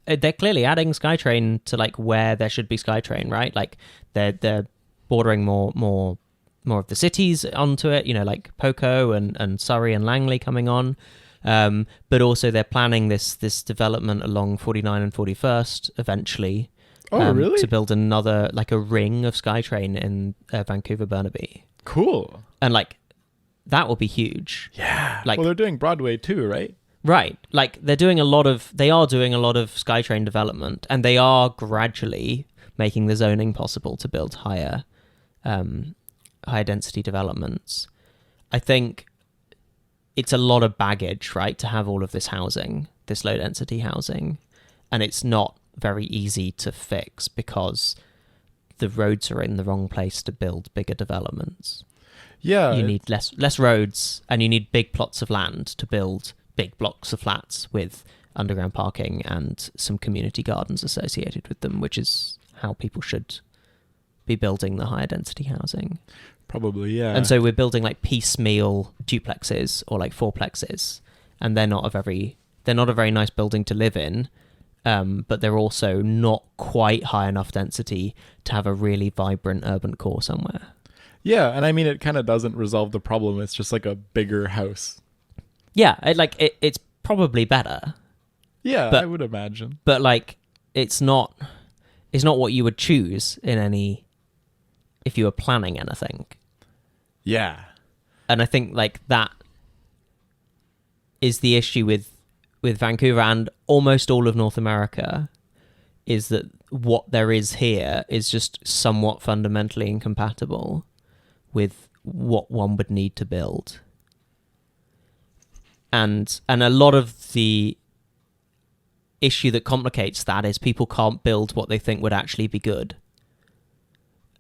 they're clearly adding SkyTrain to like where there should be SkyTrain, right? Like they're bordering more of the cities onto it, you know, like Poco and Surrey and Langley coming on. But also they're planning this development along 49 and 41st eventually. Really? To build another, like a ring of SkyTrain in Vancouver Burnaby. Cool. And like that will be huge. Yeah. Like, well, they're doing Broadway too, right? Right. Like they are doing a lot of SkyTrain development, and they are gradually making the zoning possible to build higher density developments. I think it's a lot of baggage, right, to have all of this housing, this low density housing, and it's not very easy to fix because the roads are in the wrong place to build bigger developments. Yeah. You need less roads, and you need big plots of land to build big blocks of flats with underground parking and some community gardens associated with them, which is how people should be building the higher density housing. Probably, yeah. And so we're building like piecemeal duplexes or like fourplexes, and they're not a very nice building to live in, but they're also not quite high enough density to have a really vibrant urban core somewhere. Yeah, and I mean, it kind of doesn't resolve the problem. It's just like a bigger house. Yeah, it's probably better. Yeah, but, I would imagine. But like, it's not what you would choose if you were planning anything. Yeah. And I think like that is the issue with Vancouver and almost all of North America, is that what there is here is just somewhat fundamentally incompatible with what one would need to build. And a lot of the issue that complicates that is people can't build what they think would actually be good.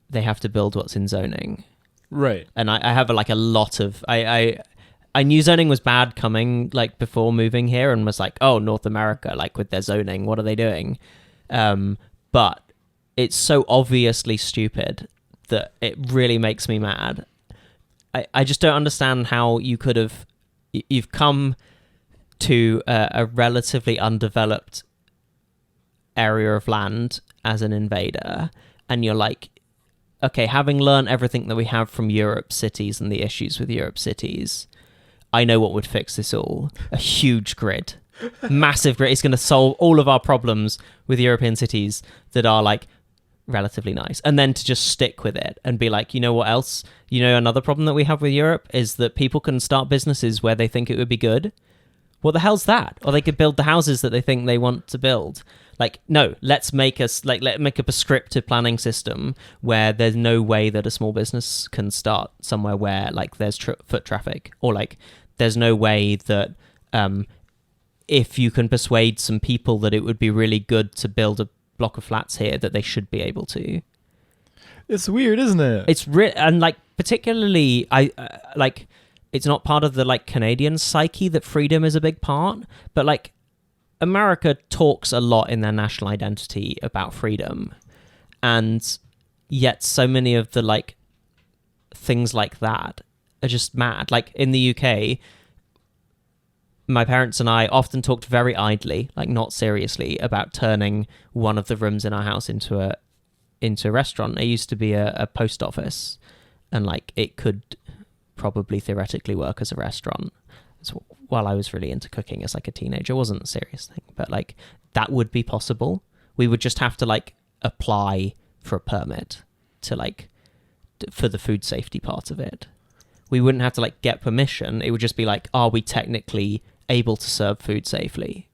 They have to build what's in zoning. Right. And I have a lot of... I knew zoning was bad coming like before moving here, and was like, oh, North America, like with their zoning, what are they doing? But it's so obviously stupid that it really makes me mad. I just don't understand how you could have... You've come to a relatively undeveloped area of land as an invader, and you're like, okay, having learned everything that we have from Europe's cities and the issues with Europe's cities, I know what would fix this all. A huge grid. Massive grid. It's going to solve all of our problems with European cities that are like relatively nice. And then to just stick with it and be like, you know what else? You know, another problem that we have with Europe is that people can start businesses where they think it would be good. What the hell's that? Or they could build the houses that they think they want to build. Like, no, let's make a prescriptive planning system where there's no way that a small business can start somewhere where like there's foot traffic, or like there's no way that if you can persuade some people that it would be really good to build a block of flats here, that they should be able to. It's weird, isn't it? It's and like particularly like it's not part of the like Canadian psyche that freedom is a big part, but like America talks a lot in their national identity about freedom, and yet so many of the like things like that are just mad. Like in the UK, my parents and I often talked very idly, like not seriously, about turning one of the rooms in our house into a restaurant. It used to be a post office, and like it could probably theoretically work as a restaurant. So while I was really into cooking as like a teenager, it wasn't a serious thing, but like that would be possible. We would just have to like apply for a permit to like for the food safety part of it. We wouldn't have to like get permission. It would just be like, are we technically able to serve food safely?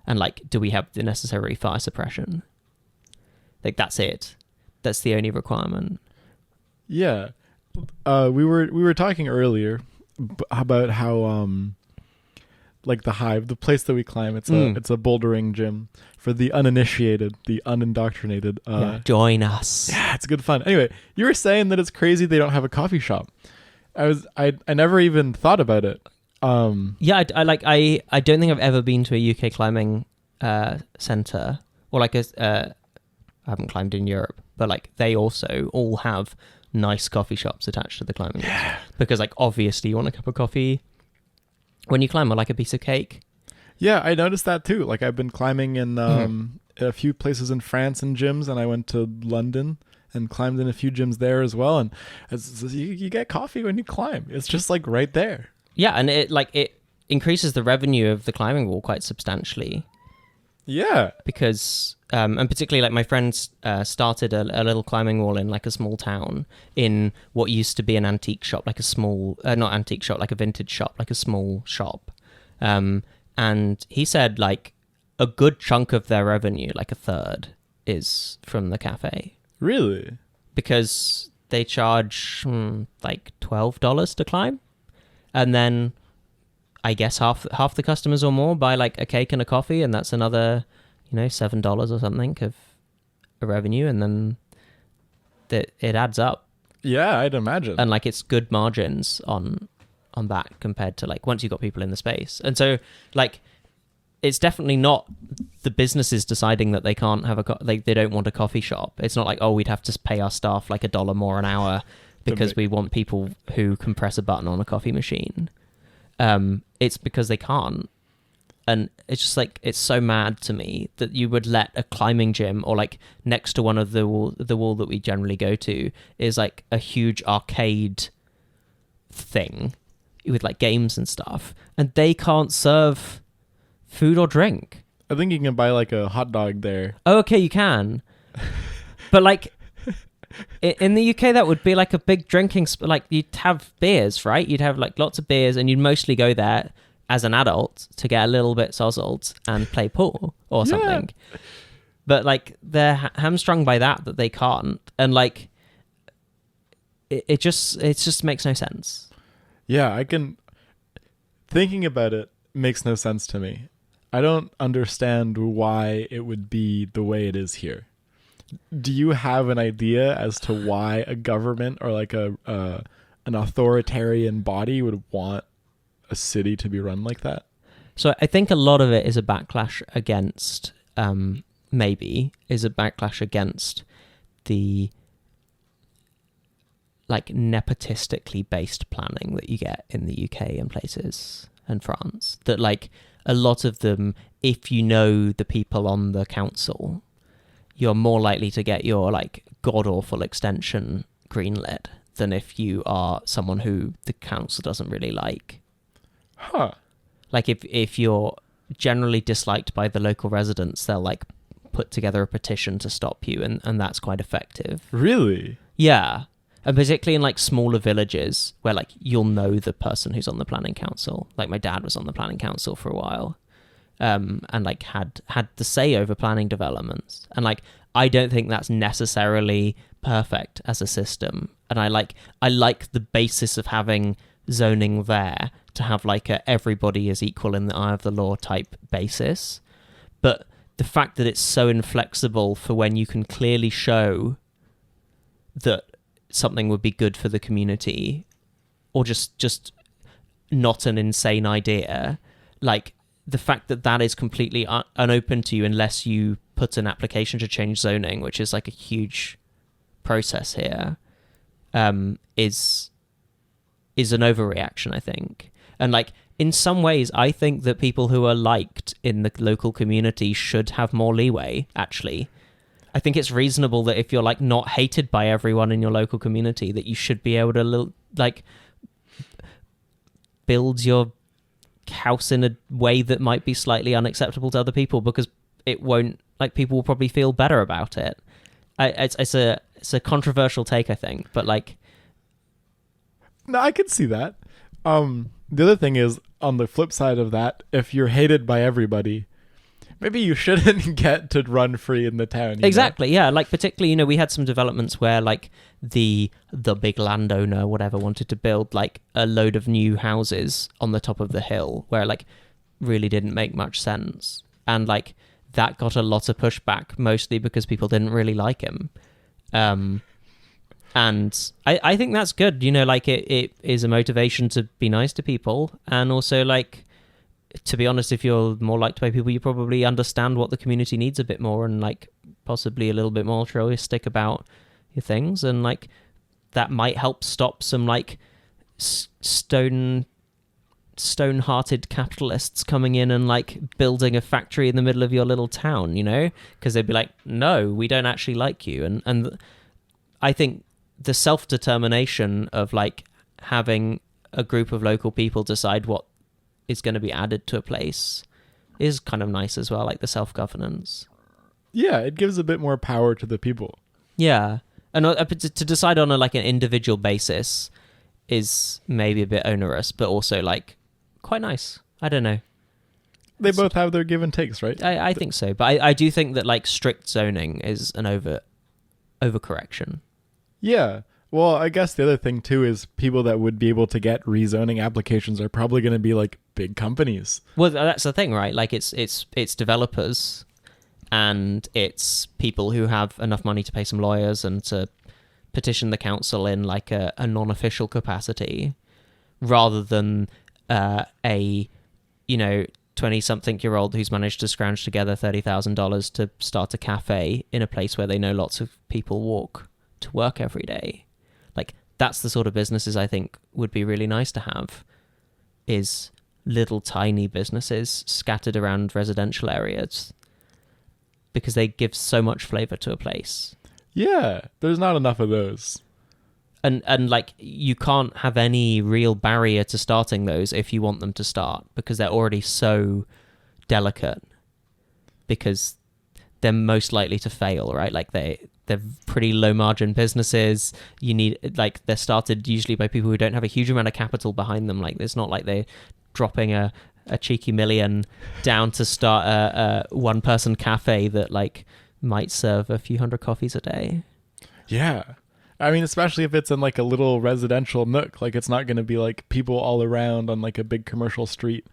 And like, do we have the necessary fire suppression? Like that's it. That's the only requirement. Yeah. We were talking earlier about how like the Hive, the place that we climb, it's a bouldering gym for the uninitiated, the unindoctrinated. Join us. Yeah, it's good fun. Anyway, you were saying that it's crazy they don't have a coffee shop. I never even thought about it. Yeah, I don't think I've ever been to a UK climbing center, or like I haven't climbed in Europe, but like they also all have nice coffee shops attached to the climbing walls. Because like obviously you want a cup of coffee when you climb, or like a piece of cake. Yeah, I noticed that too. Like I've been climbing in a few places in France and gyms, and I went to London and climbed in a few gyms there as well. And you get coffee when you climb. It's just like right there. Yeah, and it increases the revenue of the climbing wall quite substantially. Yeah. Because, and particularly like my friends started a little climbing wall in like a small town in what used to be an antique shop, like a small, not antique shop, like a vintage shop, like a small shop. And he said like a good chunk of their revenue, like a third, is from the cafe. Really? Because they charge like $12 to climb. And then I guess half the customers or more buy like a cake and a coffee, and that's another, $7 or something of a revenue, and then it adds up. Yeah, I'd imagine. And like it's good margins on that compared to like once you've got people in the space. And so like it's definitely not the businesses deciding that they can't have they don't want a coffee shop. It's not like, oh, we'd have to pay our staff like $1 more an hour because we want people who can press a button on a coffee machine. It's because they can't. And it's just like, it's so mad to me that you would let a climbing gym, or like next to one of the wall that we generally go to is like a huge arcade thing with like games and stuff, and they can't serve food or drink. I think you can buy like a hot dog there. Oh, okay, you can. But like in the UK, that would be like a big drinking like you'd have beers, right? You'd have like lots of beers, and you'd mostly go there as an adult to get a little bit sozzled and play pool or something. But like they're hamstrung by that they can't, and like it just makes no sense. Yeah, thinking about it makes no sense to me. I don't understand why it would be the way it is here. Do you have an idea as to why a government or like an authoritarian body would want a city to be run like that? So I think a lot of it is a backlash against, the like nepotistically based planning that you get in the UK and places and France. That like a lot of them, if you know the people on the council, you're more likely to get your like god-awful extension greenlit than if you are someone who the council doesn't really like. Huh. Like if you're generally disliked by the local residents, they'll like put together a petition to stop you, and that's quite effective. Really? Yeah. And particularly in like smaller villages where like you'll know the person who's on the planning council. Like my dad was on the planning council for a while, and like had the say over planning developments. And like I don't think that's necessarily perfect as a system. And I like the basis of having zoning there to have like a everybody is equal in the eye of the law type basis. But the fact that it's so inflexible for when you can clearly show that something would be good for the community, or just not an insane idea, like the fact that is completely unopen to you unless you put an application to change zoning, which is like a huge process here, is an overreaction, I think. And like in some ways, I think that people who are liked in the local community should have more leeway, actually. I think it's reasonable that if you're like not hated by everyone in your local community, that you should be able to like build your house in a way that might be slightly unacceptable to other people, because it won't, like, people will probably feel better about it. It's a controversial take, I think, but like, no, I can see that. The other thing is, on the flip side of that, if you're hated by everybody, maybe you shouldn't get to run free in the town. Exactly, yeah. Like, particularly, we had some developments where, like, the big landowner, whatever, wanted to build, like, a load of new houses on the top of the hill where, like, really didn't make much sense. And, like, that got a lot of pushback, mostly because people didn't really like him. And I think that's good, like, it is a motivation to be nice to people, and also, like, to be honest, if you're more liked by people, you probably understand what the community needs a bit more, and like possibly a little bit more altruistic about your things, and like that might help stop some like stone-hearted capitalists coming in and like building a factory in the middle of your little town, you know, because they'd be like, no, we don't actually like you. And I think the self-determination of like having a group of local people decide what is going to be added to a place is kind of nice as well, like the self-governance. Yeah, it gives a bit more power to the people. Yeah, and to decide on like an individual basis is maybe a bit onerous, but also like quite nice. I don't know. They both have their give and takes, right? I think so, but I do think that like strict zoning is an overcorrection. Yeah. Well, I guess the other thing too is people that would be able to get rezoning applications are probably going to be like big companies. Well, that's the thing, right? Like it's developers, and it's people who have enough money to pay some lawyers and to petition the council in like a non-official capacity, rather than a 20-something-year-old who's managed to scrounge together $30,000 to start a cafe in a place where they know lots of people walk to work every day. Like that's the sort of businesses I think would be really nice to have, is little tiny businesses scattered around residential areas, because they give so much flavor to a place. Yeah, there's not enough of those. And like you can't have any real barrier to starting those if you want them to start, because they're already so delicate, because they're most likely to fail, right? Like they're pretty low margin businesses. You need, like, they're started usually by people who don't have a huge amount of capital behind them. Like it's not like they're dropping a cheeky million down to start a one person cafe that like might serve a few hundred coffees a day. Yeah. I mean, especially if it's in like a little residential nook, like it's not going to be like people all around on like a big commercial street.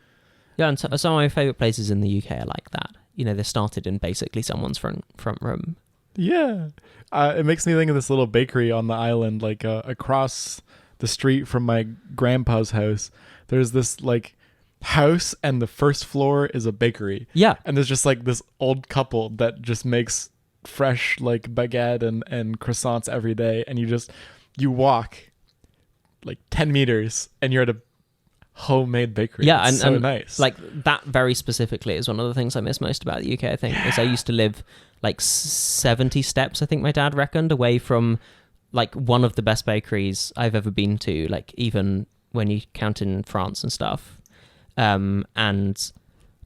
Yeah, and some of my favorite places in the UK are like that. You know, they started in basically someone's front room. Yeah. It makes me think of this little bakery on the island, like across the street from my grandpa's house. There's this like house, and the first floor is a bakery. Yeah. And there's just like this old couple that just makes fresh like baguette and croissants every day, and you walk like 10 meters and you're at a homemade bakery. Yeah, it's so nice. Like that very specifically is one of the things I miss most about the UK, I think. Is I used to live like 70 steps, I think my dad reckoned, away from like one of the best bakeries I've ever been to, like even when you count in France and stuff. And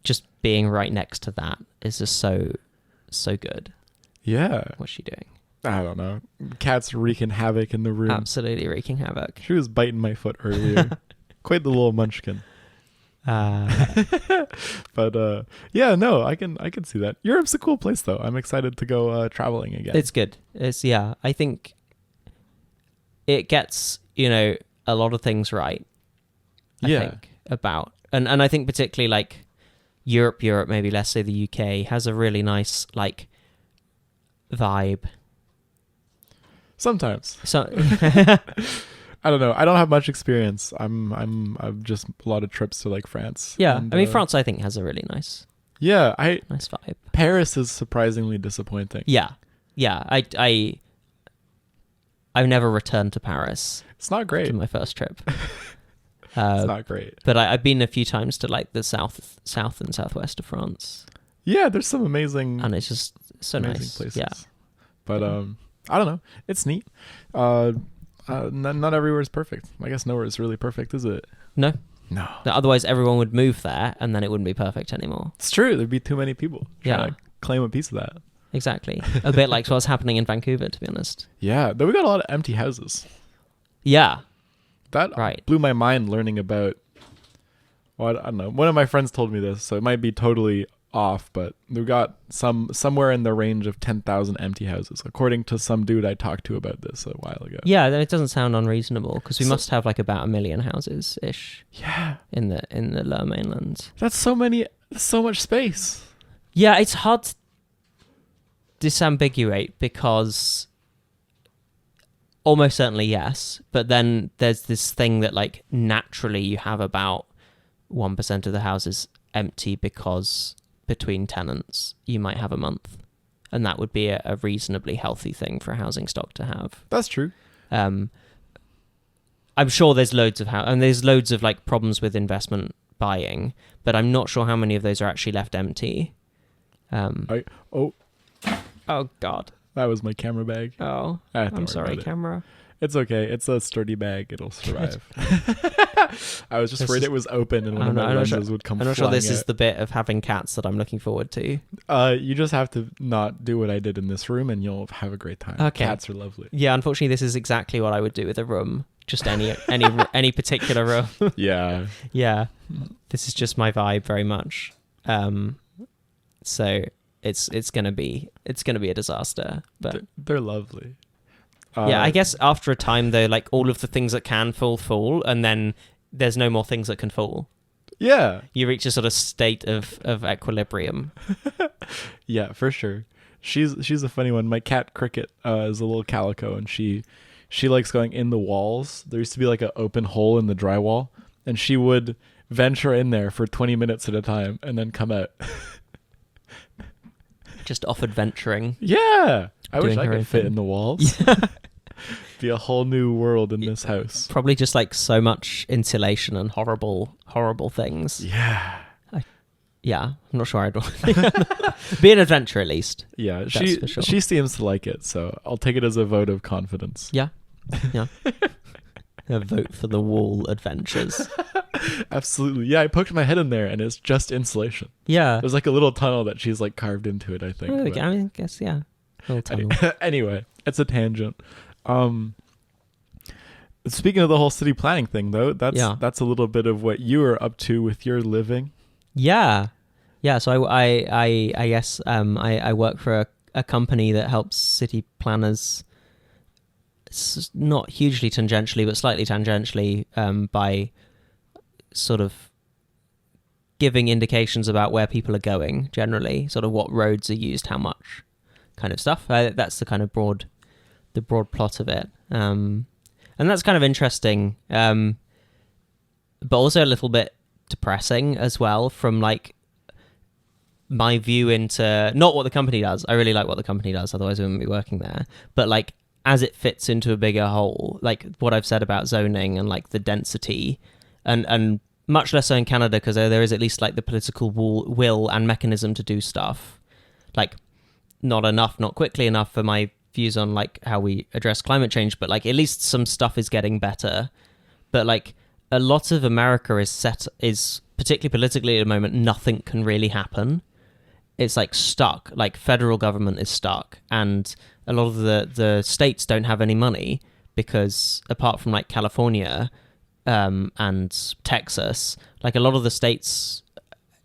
just being right next to that is just so good. Yeah. What's she doing? I don't know. Cat's wreaking havoc in the room. Absolutely wreaking havoc. She was biting my foot earlier. Quite the little munchkin. But yeah, no, I can see that. Europe's a cool place though. I'm excited to go traveling again. It's good. I think it gets, a lot of things right. I think about, and I think particularly like Europe, maybe let's say the UK, has a really nice like vibe. Sometimes. So I don't know. I don't have much experience. I've just a lot of trips to like France. Yeah, and, I mean France I think has a really nice vibe. Paris is surprisingly disappointing. Yeah. I've never returned to Paris. It's not great. To my first trip. It's not great. But I've been a few times to like the south and southwest of France. Yeah, there's some amazing, and it's just so nice places. Yeah, but I don't know. It's neat. Not everywhere is perfect. I guess nowhere is really perfect, is it? No. No. Otherwise, everyone would move there, and then it wouldn't be perfect anymore. It's true. There'd be too many people trying to claim a piece of that. Exactly. A bit like what's happening in Vancouver, to be honest. Yeah, though we got a lot of empty houses. Yeah. That blew my mind learning about, well, I don't know. One of my friends told me this, so it might be totally off, but we got somewhere in the range of 10,000 empty houses, according to some dude I talked to about this a while ago. Yeah, it doesn't sound unreasonable, because we must have like about 1 million houses-ish. Yeah. In the Lower Mainland. That's so much space. Yeah, it's hard to disambiguate, because almost certainly yes, but then there's this thing that like naturally you have about 1% of the houses empty because between tenants you might have a month, and that would be a reasonably healthy thing for a housing stock to have. That's true. I'm sure there's loads of and there's loads of like problems with investment buying, but I'm not sure how many of those are actually left empty. Oh God, that was my camera bag. Oh, I'm sorry, camera. It's okay. It's a sturdy bag. It'll survive. I was just worried it was open and one of my lenses would come flying. I'm not sure this is the bit of having cats that I'm looking forward to. You just have to not do what I did in this room and you'll have a great time. Okay. Cats are lovely. Yeah, unfortunately, this is exactly what I would do with a room. Just any particular room. Yeah. Yeah. This is just my vibe very much. So it's gonna be a disaster. But they're lovely. Yeah, I guess after a time though, like all of the things that can fall, and then there's no more things that can fall. Yeah. You reach a sort of state of equilibrium. Yeah, for sure. She's a funny one. My cat Cricket is a little calico, and she likes going in the walls. There used to be like an open hole in the drywall, and she would venture in there for 20 minutes at a time and then come out. Just off adventuring. Yeah. I wish I could fit in the walls. Be a whole new world in this house. Probably just like so much insulation and horrible things. Yeah. I'm not sure I'd be an adventure at least. Yeah, she seems to like it, so I'll take it as a vote of confidence. Yeah. A vote for the wall adventures. Absolutely. Yeah, I poked my head in there and it's just insulation. Yeah. There's like a little tunnel that she's like carved into it, I think. I guess, yeah. Anyway, it's a tangent. Speaking of the whole city planning thing, though, that's a little bit of what you were up to with your living. Yeah. So I guess I work for a company that helps city planners, not hugely tangentially, but slightly tangentially, by sort of giving indications about where people are going. Generally, sort of what roads are used, how much, kind of stuff. That's the kind of broad plot of it, and that's kind of interesting, but also a little bit depressing as well, from like my view into not what the company does. I really like what the company does, otherwise I wouldn't be working there, but like as it fits into a bigger whole, like what I've said about zoning and like the density, and much less so in Canada, because there is at least like the political will and mechanism to do stuff, like not quickly enough for my views on like how we address climate change, but like at least some stuff is getting better. But like a lot of America is particularly politically at the moment, nothing can really happen. It's like stuck, like federal government is stuck, and a lot of the states don't have any money, because apart from like California and Texas, like a lot of the states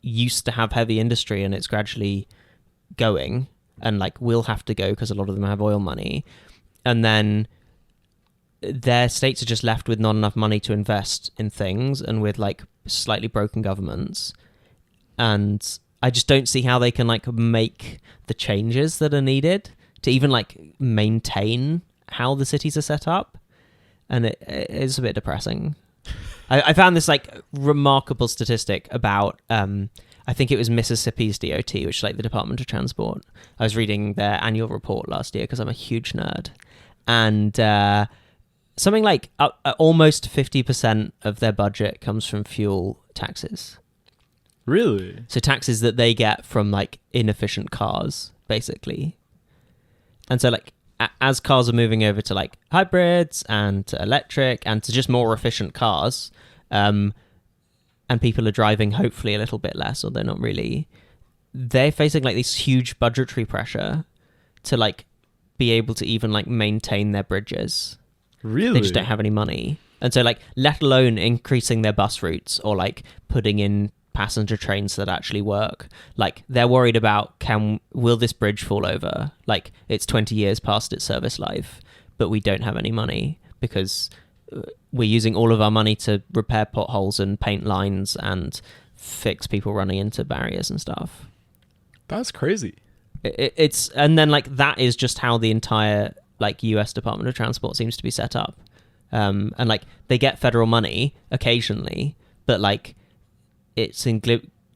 used to have heavy industry and it's gradually going, and like will have to go because a lot of them have oil money, and then their states are just left with not enough money to invest in things, and with like slightly broken governments, and I just don't see how they can like make the changes that are needed to even like maintain how the cities are set up, and it is a bit depressing. I found this like remarkable statistic about I think it was Mississippi's DOT, which is like the Department of Transport. I was reading their annual report last year because I'm a huge nerd, and something like almost 50% of their budget comes from fuel taxes. Really? So taxes that they get from like inefficient cars, basically. And so like as cars are moving over to like hybrids and to electric and to just more efficient cars, and people are driving hopefully a little bit less, or they're not really, they're facing like this huge budgetary pressure to like be able to even like maintain their bridges. Really? They just don't have any money. And so like, let alone increasing their bus routes or like putting in passenger trains that actually work. Like they're worried about, will this bridge fall over? Like it's 20 years past its service life, but we don't have any money because we're using all of our money to repair potholes and paint lines and fix people running into barriers and stuff. That's crazy. It's and then like that is just how the entire like US Department of Transport seems to be set up, and like they get federal money occasionally, but like it's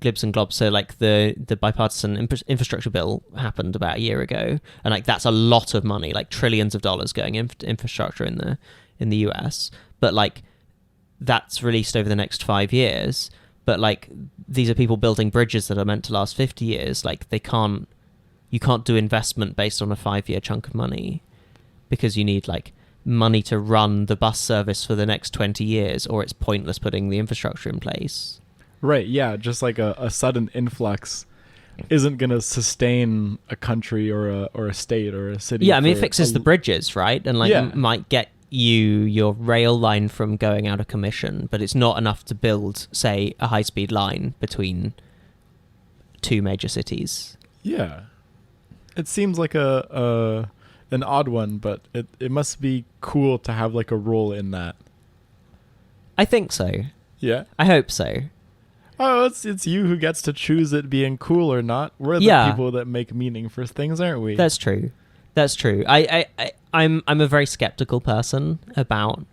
glibs and globs. So like the bipartisan infrastructure bill happened about a year ago, and like that's a lot of money, like trillions of dollars going into infrastructure in the US. But like that's released over the next 5 years. But like these are people building bridges that are meant to last 50 years. Like you can't do investment based on a 5-year chunk of money, because you need like money to run the bus service for the next 20 years, or it's pointless putting the infrastructure in place. Right, yeah, just like a sudden influx isn't going to sustain a country or a state or a city. Yeah, I mean, it fixes the bridges, right? And like might get your rail line from going out of commission, but it's not enough to build, say, a high-speed line between two major cities. Yeah. It seems like an odd one, but it must be cool to have like a role in that. I think so. Yeah? I hope so. Oh, it's you who gets to choose it being cool or not. We're the people that make meaning for things, aren't we? That's true. I'm a very skeptical person about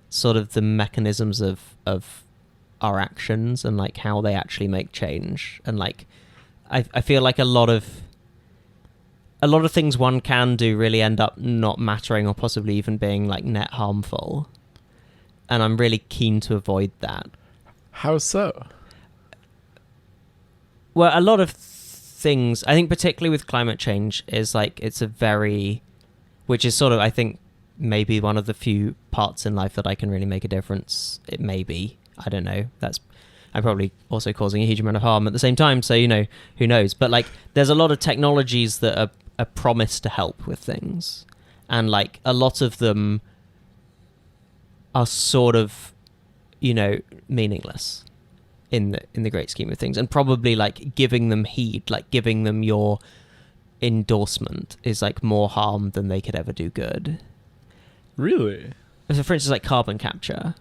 sort of the mechanisms of our actions and like how they actually make change. And like I feel like a lot of things one can do really end up not mattering, or possibly even being like net harmful. And I'm really keen to avoid that. How so? Well, a lot of things, I think particularly with climate change, is like which is sort of, I think, maybe one of the few parts in life that I can really make a difference. It may be. I don't know. I'm probably also causing a huge amount of harm at the same time, so, who knows. But like there's a lot of technologies that are promised to help with things. And like a lot of them are sort of, meaningless in the great scheme of things, and probably like giving them heed, like giving them your endorsement, is like more harm than they could ever do good. Really? So for instance, like carbon capture.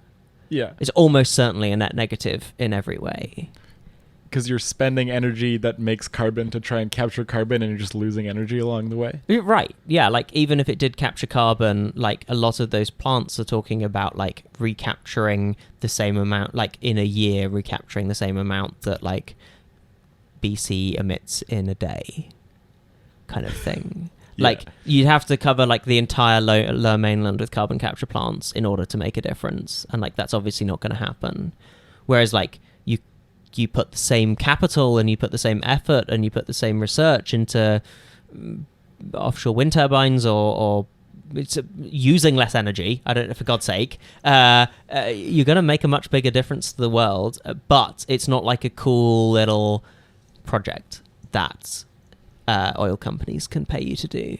Yeah. It's almost certainly a net negative in every way. Because you're spending energy that makes carbon to try and capture carbon, and you're just losing energy along the way. Right. Yeah. Like even if it did capture carbon, like a lot of those plants are talking about like recapturing the same amount, like in a year, recapturing the same amount that like BC emits in a day, kind of thing. Yeah. Like you'd have to cover like the entire lower mainland with carbon capture plants in order to make a difference. And like that's obviously not going to happen. Whereas like you put the same capital and you put the same effort and you put the same research into offshore wind turbines or it's using less energy, I don't know, for God's sake, you're going to make a much bigger difference to the world, but it's not like a cool little project that oil companies can pay you to do,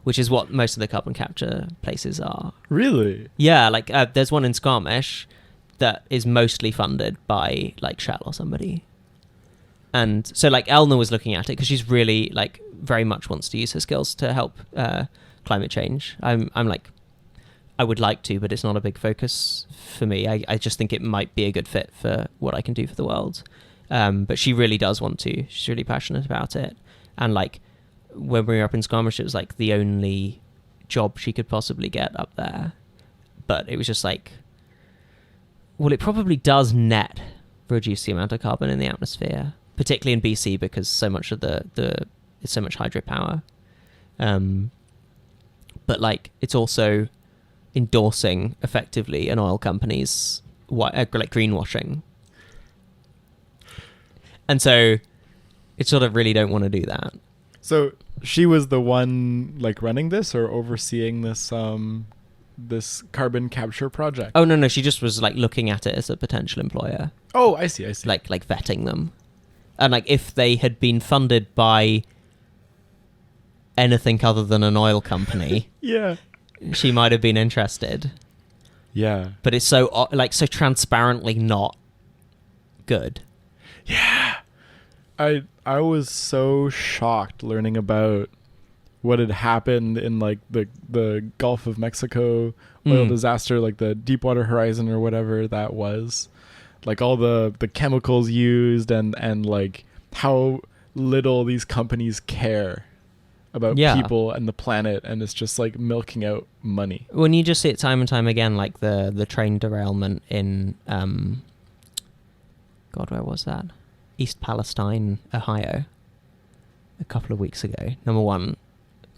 which is what most of the carbon capture places are. Really? Yeah, like there's one in Squamish that is mostly funded by like Shell or somebody. And so like Elna was looking at it because she's really like very much wants to use her skills to help climate change. I'm like, I would like to, but it's not a big focus for me. I just think it might be a good fit for what I can do for the world. But she really does want to. She's really passionate about it. And like when we were up in Squamish, it was like the only job she could possibly get up there. But it was just like, well, it probably does net reduce the amount of carbon in the atmosphere, particularly in BC because so much of it's so much hydropower. But like it's also endorsing effectively an oil company's like greenwashing. And so it sort of really don't want to do that. So she was the one like running this or overseeing this carbon capture project? Oh no, she just was like looking at it as a potential employer. Oh, I see. Like vetting them. And like if they had been funded by anything other than an oil company, yeah, she might have been interested. Yeah. But it's so transparently not good. Yeah. I was so shocked learning about what had happened in like the Gulf of Mexico oil disaster, like the Deepwater Horizon or whatever that was, like all the chemicals used and like how little these companies care about people and the planet, and it's just like milking out money. When you just see it time and time again, like the train derailment in God, where was that? East Palestine, Ohio, a couple of weeks ago. Number one,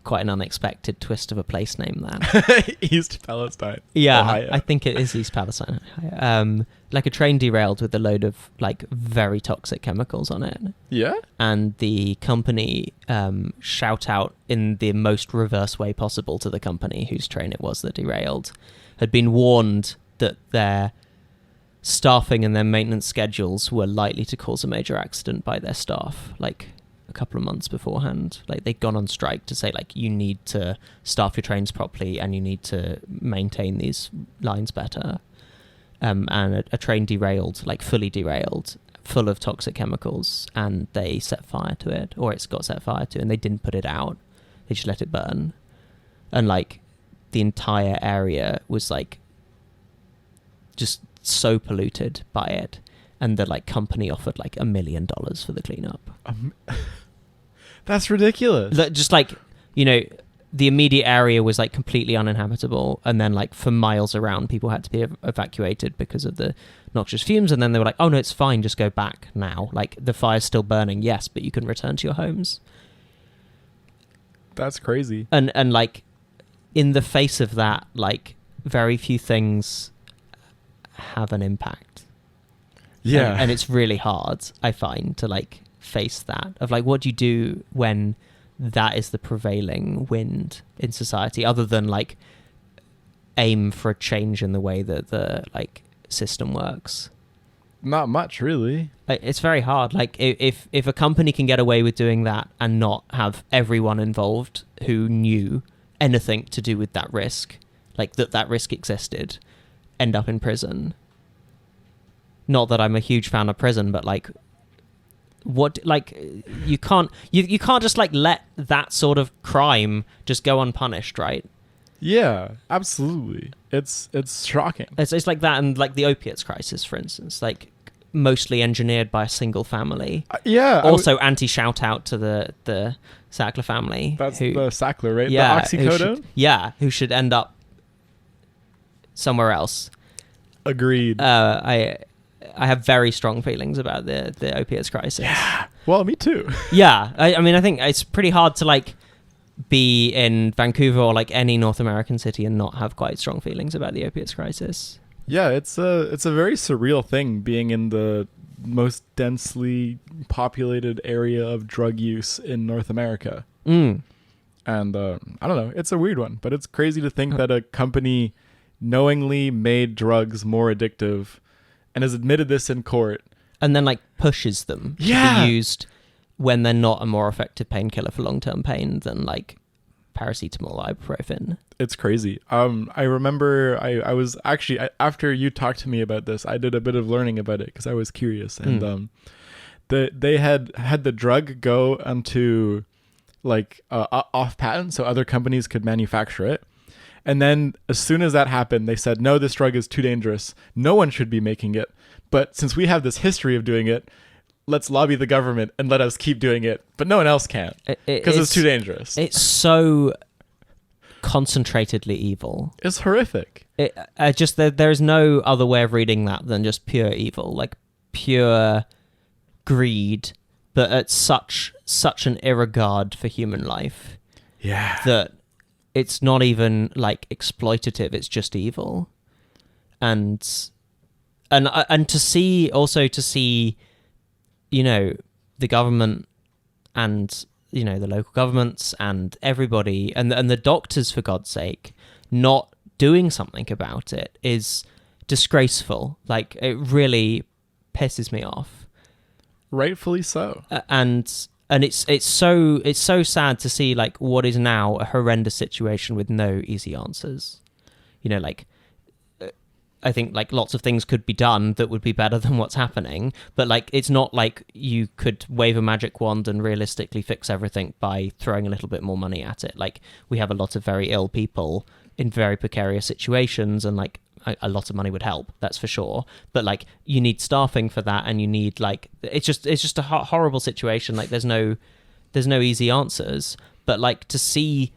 quite an unexpected twist of a place name there. East Palestine. Yeah, Ohio. I think it is East Palestine. Like a train derailed with a load of like very toxic chemicals on it. Yeah? And the company shout out in the most reverse way possible to the company whose train it was that derailed, had been warned that their staffing and their maintenance schedules were likely to cause a major accident by their staff, like a couple of months beforehand. Like they'd gone on strike to say like you need to staff your trains properly and you need to maintain these lines better. And a train derailed, like fully derailed, full of toxic chemicals, and they set fire to it, or it's got set fire to, and they didn't put it out. They just let it burn. And like the entire area was like just so polluted by it, and the like company offered like $1 million for the cleanup. That's ridiculous. Just like, you know, the immediate area was like completely uninhabitable, and then like for miles around people had to be evacuated because of the noxious fumes, and then they were like, oh no, it's fine, just go back now. Like the fire's still burning, yes, but you can return to your homes. That's crazy. And like in the face of that, like very few things have an impact. Yeah. And it's really hard, I find, to like face that of like, what do you do when that is the prevailing wind in society, other than like aim for a change in the way that the like system works? Not much, really. It's very hard. Like if a company can get away with doing that and not have everyone involved who knew anything to do with that risk, like that risk existed, end up in prison. Not that I'm a huge fan of prison, but like what, like you can't just like let that sort of crime just go unpunished, right? Yeah, absolutely. It's shocking. It's like that, and like the opiates crisis, for instance, like mostly engineered by a single family. Yeah. Also, anti-shout out to the Sackler family. That's the Sackler, right? Yeah, the oxycodone? Who should end up somewhere else. Agreed. I have very strong feelings about the opiates crisis. Yeah. Well, me too. Yeah. I mean, I think it's pretty hard to like be in Vancouver or like any North American city and not have quite strong feelings about the opiates crisis. Yeah, it's a very surreal thing being in the most densely populated area of drug use in North America. And I don't know, it's a weird one, but it's crazy to think that a company knowingly made drugs more addictive and has admitted this in court. And then like pushes them to be used when they're not a more effective painkiller for long-term pain than like paracetamol, ibuprofen. It's crazy. I remember I was actually, after you talked to me about this, I did a bit of learning about it because I was curious. And they had the drug go onto like off patent so other companies could manufacture it. And then as soon as that happened, they said, no, this drug is too dangerous. No one should be making it. But since we have this history of doing it, let's lobby the government and let us keep doing it. But no one else can because it's too dangerous. It's so concentratedly evil. It's horrific. There's no other way of reading that than just pure evil, like pure greed, but at such an irregard for human life. Yeah. That it's not even like exploitative, it's just evil. And to see, you know, the government and, you know, the local governments and everybody and the doctors, for God's sake, not doing something about it is disgraceful. Like, it really pisses me off. Rightfully so. And it's so sad to see like what is now a horrendous situation with no easy answers. You know, like I think like lots of things could be done that would be better than what's happening, but like it's not like you could wave a magic wand and realistically fix everything by throwing a little bit more money at it. Like we have a lot of very ill people in very precarious situations, and like a lot of money would help, that's for sure, but like you need staffing for that, and you need like it's just a horrible situation. Like there's no easy answers, but like to see,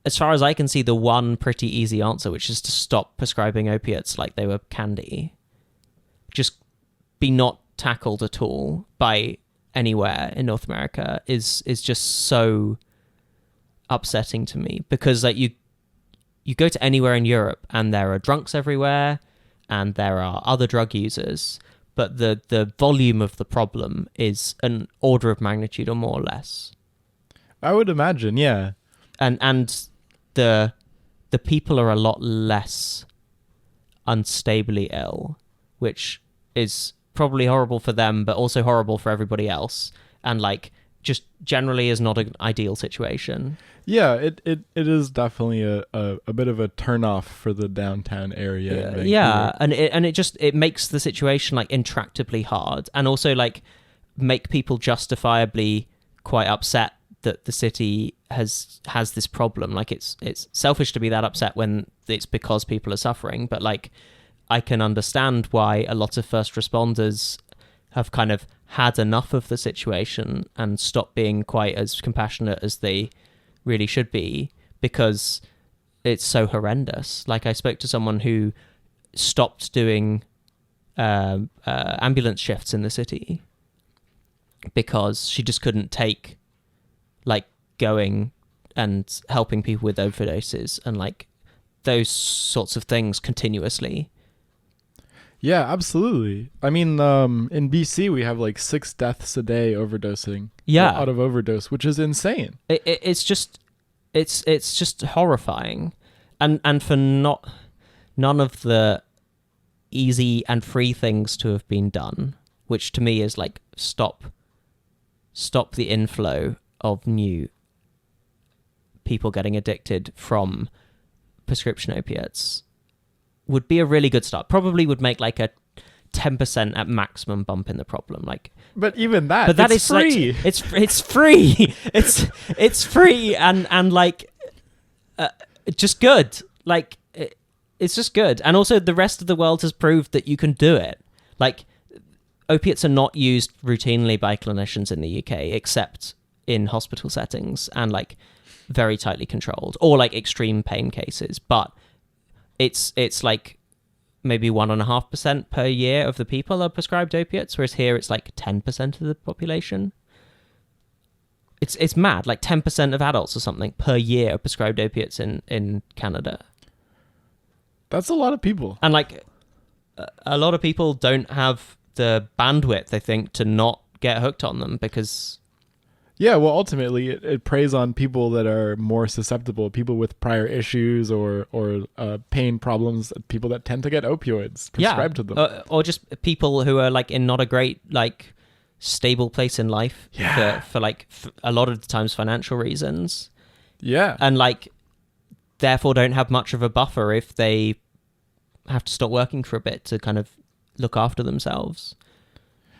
as far as I can see, the one pretty easy answer, which is to stop prescribing opiates like they were candy. Just be not tackled at all by anywhere in North America is just so upsetting to me, because like you go to anywhere in Europe and there are drunks everywhere and there are other drug users, but the volume of the problem is an order of magnitude or more or less. I would imagine, yeah. And the people are a lot less unstably ill, which is probably horrible for them, but also horrible for everybody else. And like just generally is not an ideal situation. Yeah, it is definitely a bit of a turnoff for the downtown area. in Vancouver. Yeah, and it makes the situation like intractably hard, and also like make people justifiably quite upset that the city has this problem. Like it's selfish to be that upset when it's because people are suffering, but like I can understand why a lot of first responders have kind of had enough of the situation and stopped being quite as compassionate as they really should be, because it's so horrendous. Like I spoke to someone who stopped doing ambulance shifts in the city because she just couldn't take like going and helping people with overdoses and like those sorts of things continuously. Yeah, absolutely. I mean, in BC, we have like 6 deaths a day overdosing. Yeah. Out of overdose, which is insane. It's just horrifying. And for none of the easy and free things to have been done, which to me is like stop the inflow of new people getting addicted from prescription opiates, would be a really good start. Probably would make like a 10% at maximum bump in the problem. Like, but even that, but that it's is free. Like, it's free. it's free and like just good. Like it's just good. And also the rest of the world has proved that you can do it. Like opiates are not used routinely by clinicians in the UK except in hospital settings and like very tightly controlled or like extreme pain cases, but it's like maybe 1.5% per year of the people are prescribed opiates, whereas here it's like 10% of the population. It's mad, like 10% of adults or something per year are prescribed opiates in Canada. That's a lot of people. And like a lot of people don't have the bandwidth, I think, to not get hooked on them because... Yeah, well, ultimately, it preys on people that are more susceptible, people with prior issues or pain problems, people that tend to get opioids prescribed to them. Or just people who are like in not a great like stable place in life for a lot of the times financial reasons. Yeah. And like therefore don't have much of a buffer if they have to stop working for a bit to kind of look after themselves.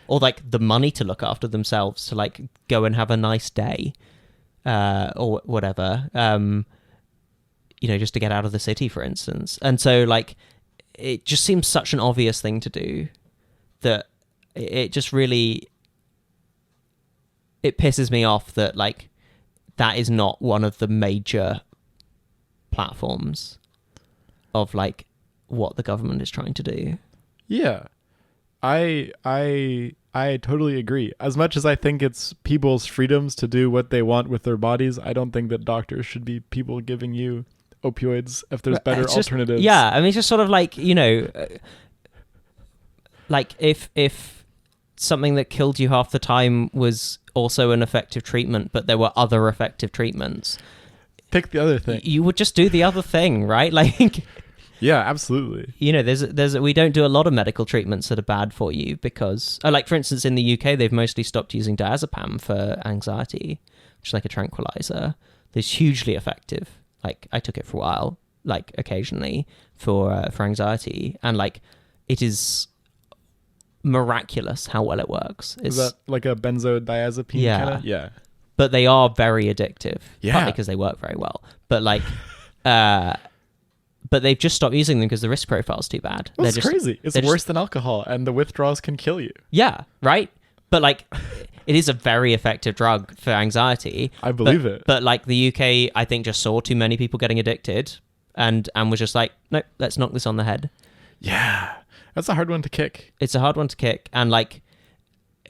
Or like the money to look after themselves to like go and have a nice day or whatever, just to get out of the city, for instance. And so like it just seems such an obvious thing to do that it just really, it pisses me off that like that is not one of the major platforms of like what the government is trying to do. Yeah. I totally agree. As much as I think it's people's freedoms to do what they want with their bodies, I don't think that doctors should be people giving you opioids if there's better alternatives. Yeah, I mean, it's just sort of like, like if something that killed you half the time was also an effective treatment, but there were other effective treatments. Pick the other thing. You would just do the other thing, right? Like... Yeah, absolutely. We don't do a lot of medical treatments that are bad for you because, like for instance, in the UK, they've mostly stopped using diazepam for anxiety, which is like a tranquilizer. It's hugely effective. Like I took it for a while, like occasionally for anxiety, and like it is miraculous how well it works. Is that like a benzodiazepine kind of? Yeah. But they are very addictive. Yeah. Partly because they work very well. But like, but they've just stopped using them because the risk profile is too bad. Well, it's crazy. It's worse than alcohol, and the withdrawals can kill you. Yeah, right? But like, it is a very effective drug for anxiety. I believe it. But like the UK, I think just saw too many people getting addicted and was just like, nope, let's knock this on the head. Yeah. That's a hard one to kick. It's a hard one to kick. And like,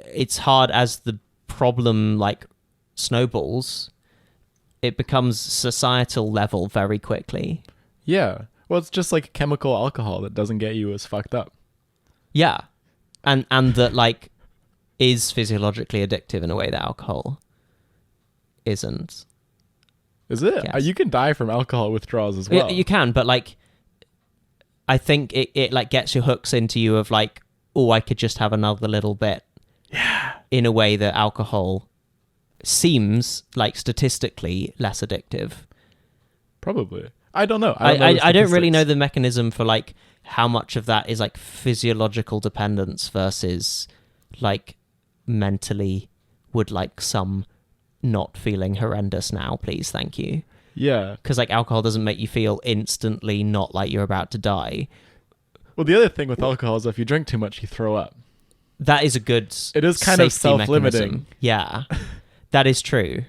it's hard as the problem like snowballs. It becomes societal level very quickly. Yeah. Well, it's just like chemical alcohol that doesn't get you as fucked up. Yeah. And that like is physiologically addictive in a way that alcohol isn't. Is it? Yes. You can die from alcohol withdrawals as well. You can, but like I think it like gets your hooks into you of like, oh, I could just have another little bit. Yeah. In a way that alcohol seems like statistically less addictive. Probably. I don't know. I don't really know the mechanism for like how much of that is like physiological dependence versus like mentally would like some not feeling horrendous now, please, thank you. Yeah. Because like alcohol doesn't make you feel instantly not like you're about to die. Well, the other thing with alcohol is if you drink too much, you throw up. That is a good. It is kind of self-limiting. Mechanism. Yeah, that is true.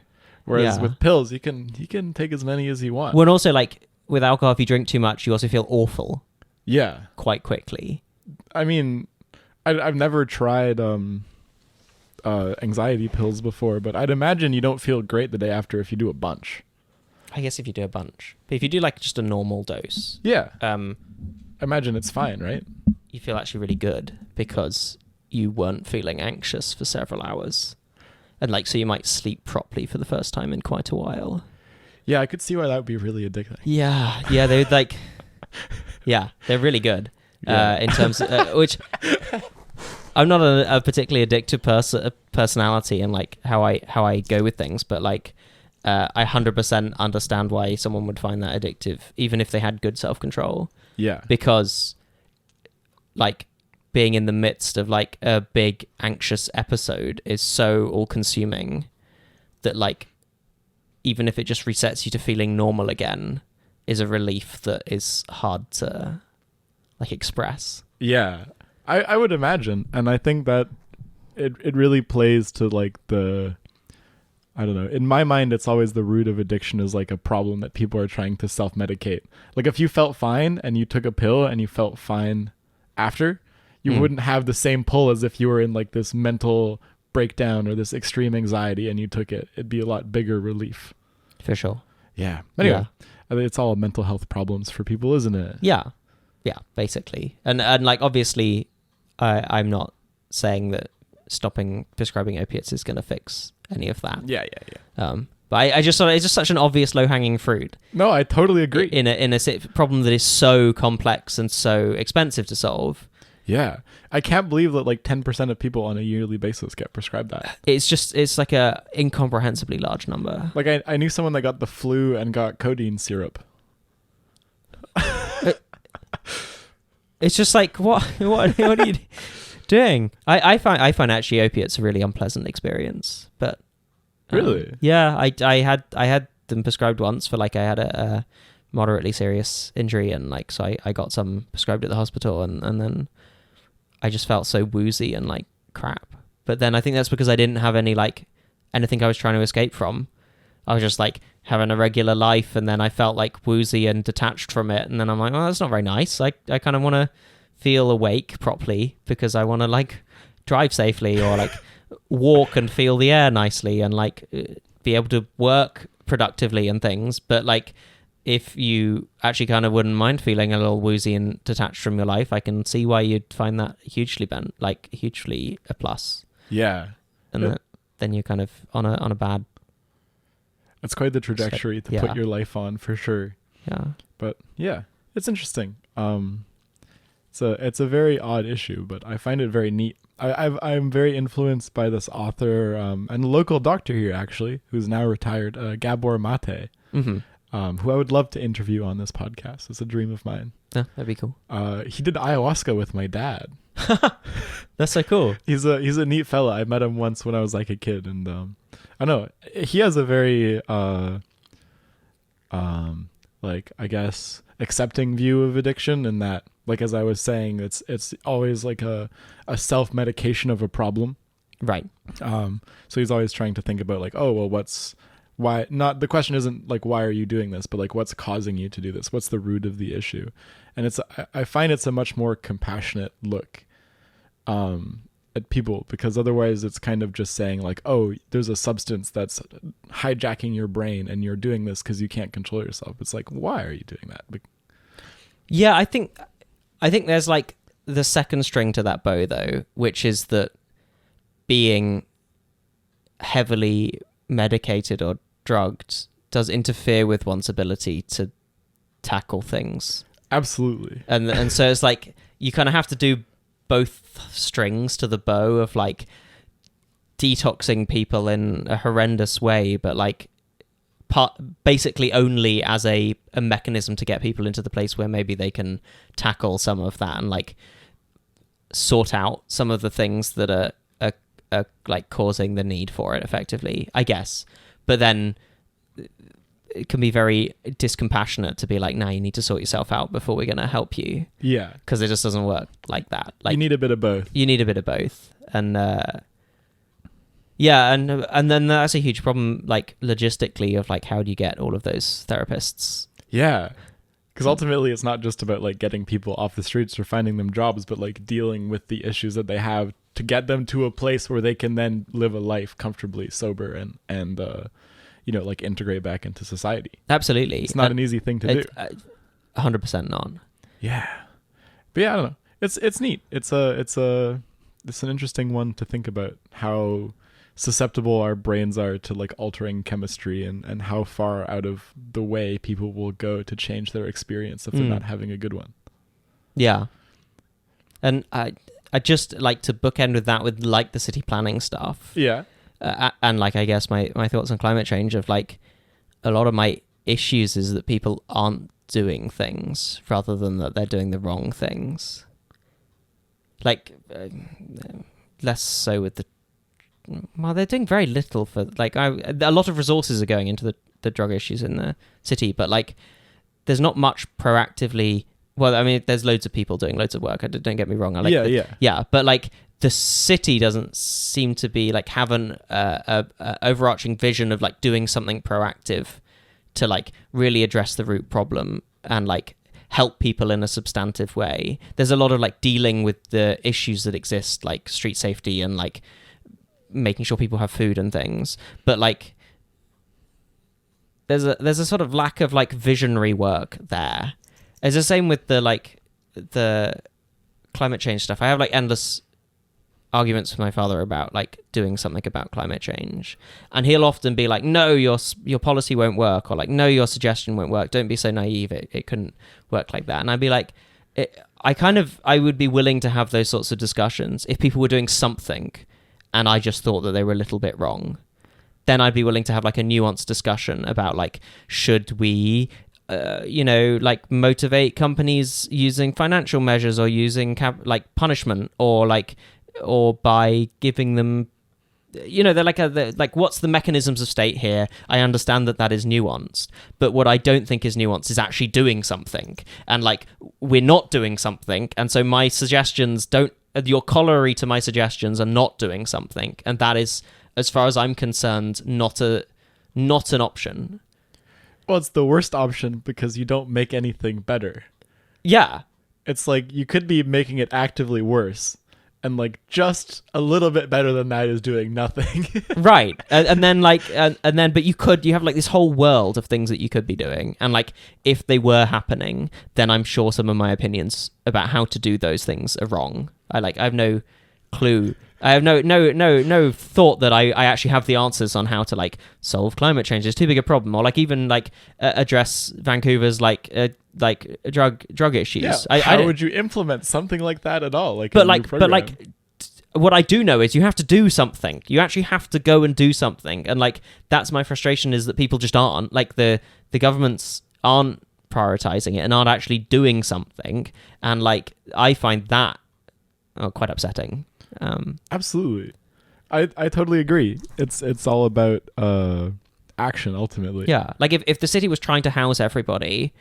Whereas with pills, you can take as many as you want. Well, and also like with alcohol, if you drink too much, you also feel awful. Yeah. Quite quickly. I mean, I've never tried anxiety pills before, but I'd imagine you don't feel great the day after if you do a bunch. I guess if you do a bunch, but if you do like just a normal dose, yeah, I imagine it's fine, right? You feel actually really good because you weren't feeling anxious for several hours, and like so you might sleep properly for the first time in quite a while. Yeah, I could see why that would be really addicting. Yeah, they would like. Yeah, they're really good in terms of which. I'm not a particularly addictive personality and like how I go with things, but like I 100% understand why someone would find that addictive, even if they had good self-control. Yeah, because like being in the midst of like a big anxious episode is so all-consuming that like even if it just resets you to feeling normal again is a relief that is hard to like express. Yeah, I would imagine, and I think that it really plays to like the, I don't know, in my mind it's always the root of addiction is like a problem that people are trying to self-medicate. Like if you felt fine and you took a pill and you felt fine after, you wouldn't have the same pull as if you were in like this mental breakdown or this extreme anxiety and you took it. It'd be a lot bigger relief. For sure. Yeah. Anyway, I mean, it's all mental health problems for people, isn't it? Yeah. Yeah, basically. And like obviously I'm not saying that stopping prescribing opiates is going to fix any of that. Yeah. But I just thought it's just such an obvious low-hanging fruit. No, I totally agree. In a problem that is so complex and so expensive to solve. Yeah. I can't believe that like 10% of people on a yearly basis get prescribed that. It's like a incomprehensibly large number. Like I knew someone that got the flu and got codeine syrup. It's just like what are you doing? I find actually opiates a really unpleasant experience. But really, yeah, I had them prescribed once for like I had a moderately serious injury and like so I got some prescribed at the hospital and then I just felt so woozy and like crap. But then I think that's because I didn't have any like anything I was trying to escape from. I was just like having a regular life and then I felt like woozy and detached from it. And then I'm like, well, that's not very nice. I kind of want to feel awake properly because I want to like drive safely or like walk and feel the air nicely and like be able to work productively and things. But like if you actually kind of wouldn't mind feeling a little woozy and detached from your life, I can see why you'd find that hugely a plus. Yeah. And then you're kind of on a bad. It's quite the trajectory to put your life on for sure. Yeah. But yeah, it's interesting. It's a very odd issue, but I find it very neat. I'm very influenced by this author and a local doctor here actually, who's now retired, Gabor Mate. Mm-hmm. Who I would love to interview on this podcast. It's a dream of mine. Yeah, that'd be cool. He did ayahuasca with my dad. That's so cool. He's a neat fella. I met him once when I was like a kid, and I know he has a very like I guess accepting view of addiction, and that like as I was saying, it's always like a self-medication of a problem. Right. So he's always trying to think about like, oh well, why not, the question isn't like why are you doing this, but like what's causing you to do this, what's the root of the issue. And I find it's a much more compassionate look at people, because otherwise it's kind of just saying like, oh, there's a substance that's hijacking your brain and you're doing this because you can't control yourself. It's like, why are you doing that? Yeah, I think there's like the second string to that bow though, which is that being heavily medicated or drugged does interfere with one's ability to tackle things. Absolutely. And so it's like you kind of have to do both strings to the bow of like detoxing people in a horrendous way, but like basically only as a mechanism to get people into the place where maybe they can tackle some of that and like sort out some of the things that are like causing the need for it effectively, I guess. But then it can be very discompassionate to be like, no, you need to sort yourself out before we're going to help you. Yeah. Because it just doesn't work like that. Like, you need a bit of both. And yeah, and then that's a huge problem, like logistically, of like, how do you get all of those therapists? Yeah. Because ultimately it's not just about like getting people off the streets or finding them jobs, but like dealing with the issues that they have to get them to a place where they can then live a life comfortably sober and like integrate back into society. Absolutely. It's not an easy thing to do. 100% not. Yeah. But yeah, I don't know. It's neat. It's an interesting one to think about, how susceptible our brains are to like altering chemistry and how far out of the way people will go to change their experience if they're not having a good one. Yeah. And I just like to bookend with that with like the city planning stuff. Yeah. And like, I guess my thoughts on climate change of like, a lot of my issues is that people aren't doing things rather than that they're doing the wrong things. Like, less so with they're doing very little for like, a lot of resources are going into the drug issues in the city, but like, there's not much proactively. Well, I mean, there's loads of people doing loads of work. Don't get me wrong. I like yeah, but like, the city doesn't seem to be like have an overarching vision of like doing something proactive to like really address the root problem and like help people in a substantive way. There's a lot of like dealing with the issues that exist, like street safety and like making sure people have food and things. But like, there's a sort of lack of like visionary work there. It's the same with the climate change stuff. I have like endless arguments with my father about like doing something about climate change, and he'll often be like, no, your policy won't work, or like, no, your suggestion won't work, don't be so naive, it couldn't work like that. And I'd be like, I would be willing to have those sorts of discussions if people were doing something and I just thought that they were a little bit wrong. Then I'd be willing to have like a nuanced discussion about like, should we like motivate companies using financial measures or using like punishment, or by giving them, they're like what's the mechanisms of state here? I understand that is nuanced, but what I don't think is nuanced is actually doing something. And like, we're not doing something, and so my suggestions your corollary to my suggestions are not doing something, and that is, as far as I'm concerned, not an option. Well, it's the worst option because you don't make anything better. Yeah. It's like you could be making it actively worse. And like just a little bit better than that is doing nothing. Right. And then but you have like this whole world of things that you could be doing. And like, if they were happening, then I'm sure some of my opinions about how to do those things are wrong. I have no clue. I have no thought that I actually have the answers on how to like solve climate change. It's too big a problem, or like even like address Vancouver's like drug issues. Yeah. How would you implement something like that at all? But what I do know is you have to do something. You actually have to go and do something, and like, that's my frustration, is that people just aren't. Like, the governments aren't prioritizing it and aren't actually doing something, and like, I find that quite upsetting. Absolutely. I totally agree. It's all about action ultimately. Yeah. Like, if the city was trying to house everybody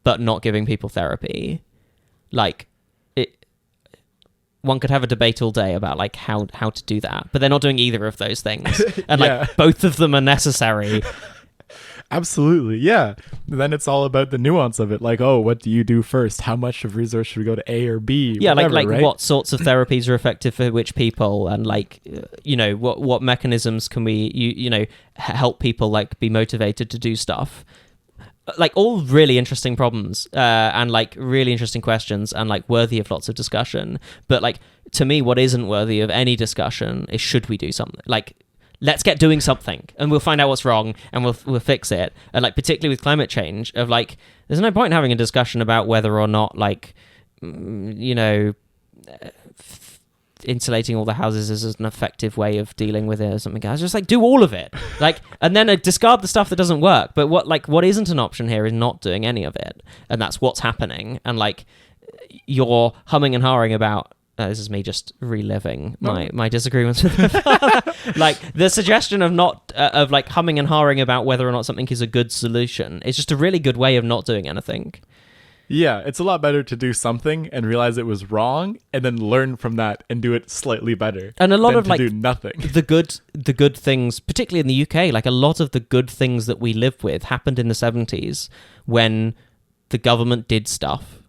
but not giving people therapy, like, one could have a debate all day about like how to do that, but they're not doing either of those things. And like, both of them are necessary. Absolutely, yeah. Then it's all about the nuance of it. Like, oh, what do you do first? How much of resource should we go to A or B? Yeah, Whatever, like right? what sorts of therapies are effective for which people, and like what mechanisms can we help people like be motivated to do stuff. Like all really interesting problems and like really interesting questions and like worthy of lots of discussion. But like to me, what isn't worthy of any discussion is should we do something? Like let's get doing something and we'll find out what's wrong and we'll fix it. And like particularly with climate change, of like there's no point in having a discussion about whether or not like insulating all the houses is an effective way of dealing with it or something. I was just like, do all of it, like, and then discard the stuff that doesn't work. But what isn't an option here is not doing any of it, and that's what's happening. And like, you're humming and hawing about. This is me just reliving my disagreements with my father. Like the suggestion of not of like humming and hawing about whether or not something is a good solution is just a really good way of not doing anything. Yeah, it's a lot better to do something and realize it was wrong and then learn from that and do it slightly better. And a lot than of to like do nothing. the good things, particularly in the UK, like a lot of the good things that we live with happened in the 70s when the government did stuff.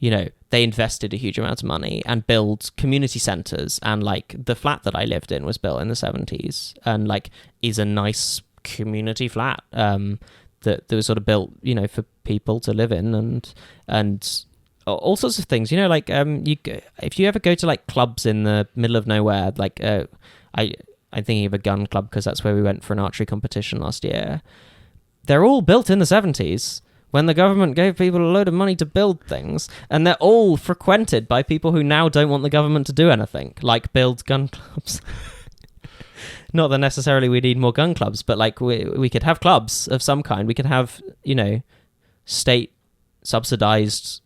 They invested a huge amount of money and built community centres, and like the flat that I lived in was built in the 70s and like is a nice community flat that was sort of built, for people to live in and all sorts of things. If you ever go to like clubs in the middle of nowhere, like I'm thinking of a gun club because that's where we went for an archery competition last year. They're all built in the 70s. When the government gave people a load of money to build things, and they're all frequented by people who now don't want the government to do anything, like build gun clubs. Not that necessarily we need more gun clubs, but like we could have clubs of some kind. We could have, state subsidized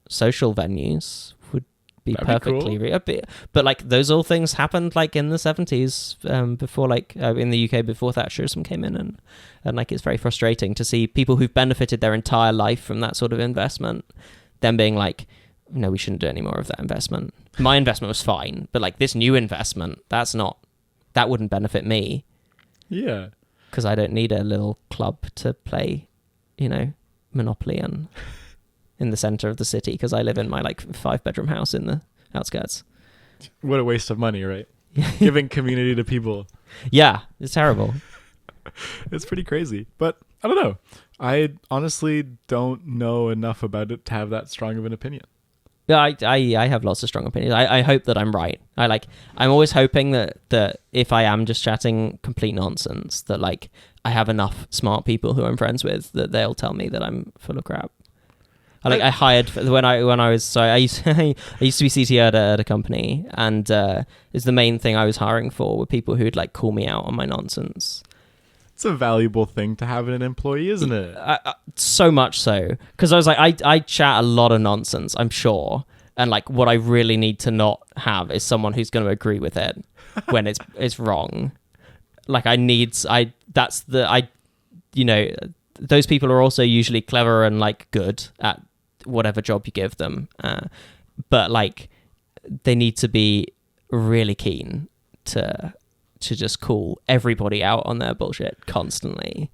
social venues would be That'd perfectly be cool. but like those all things happened like in the 70s before like in the UK before Thatcherism came in, and like it's very frustrating to see people who've benefited their entire life from that sort of investment then being like, no, we shouldn't do any more of that investment. My investment was fine, but like this new investment, that wouldn't benefit me. Yeah. Because I don't need a little club to play, Monopoly and in the center of the city because I live in my like 5-bedroom house in the outskirts. What a waste of money, right? Giving community to people. Yeah, it's terrible. It's pretty crazy. But I don't know. I honestly don't know enough about it to have that strong of an opinion. Yeah, I have lots of strong opinions. I hope that I'm right. I'm always hoping that if I am just chatting complete nonsense, that like I have enough smart people who I'm friends with that they'll tell me that I'm full of crap. I hired when I was sorry. I used to be CTO at a company, and is the main thing I was hiring for were people who'd like call me out on my nonsense. It's a valuable thing to have in an employee, isn't it? So much so, because I was like, I chat a lot of nonsense, I'm sure, and like what I really need to not have is someone who's going to agree with it when it's wrong. Like those people are also usually clever and like good at whatever job you give them, but like they need to be really keen to just call everybody out on their bullshit constantly.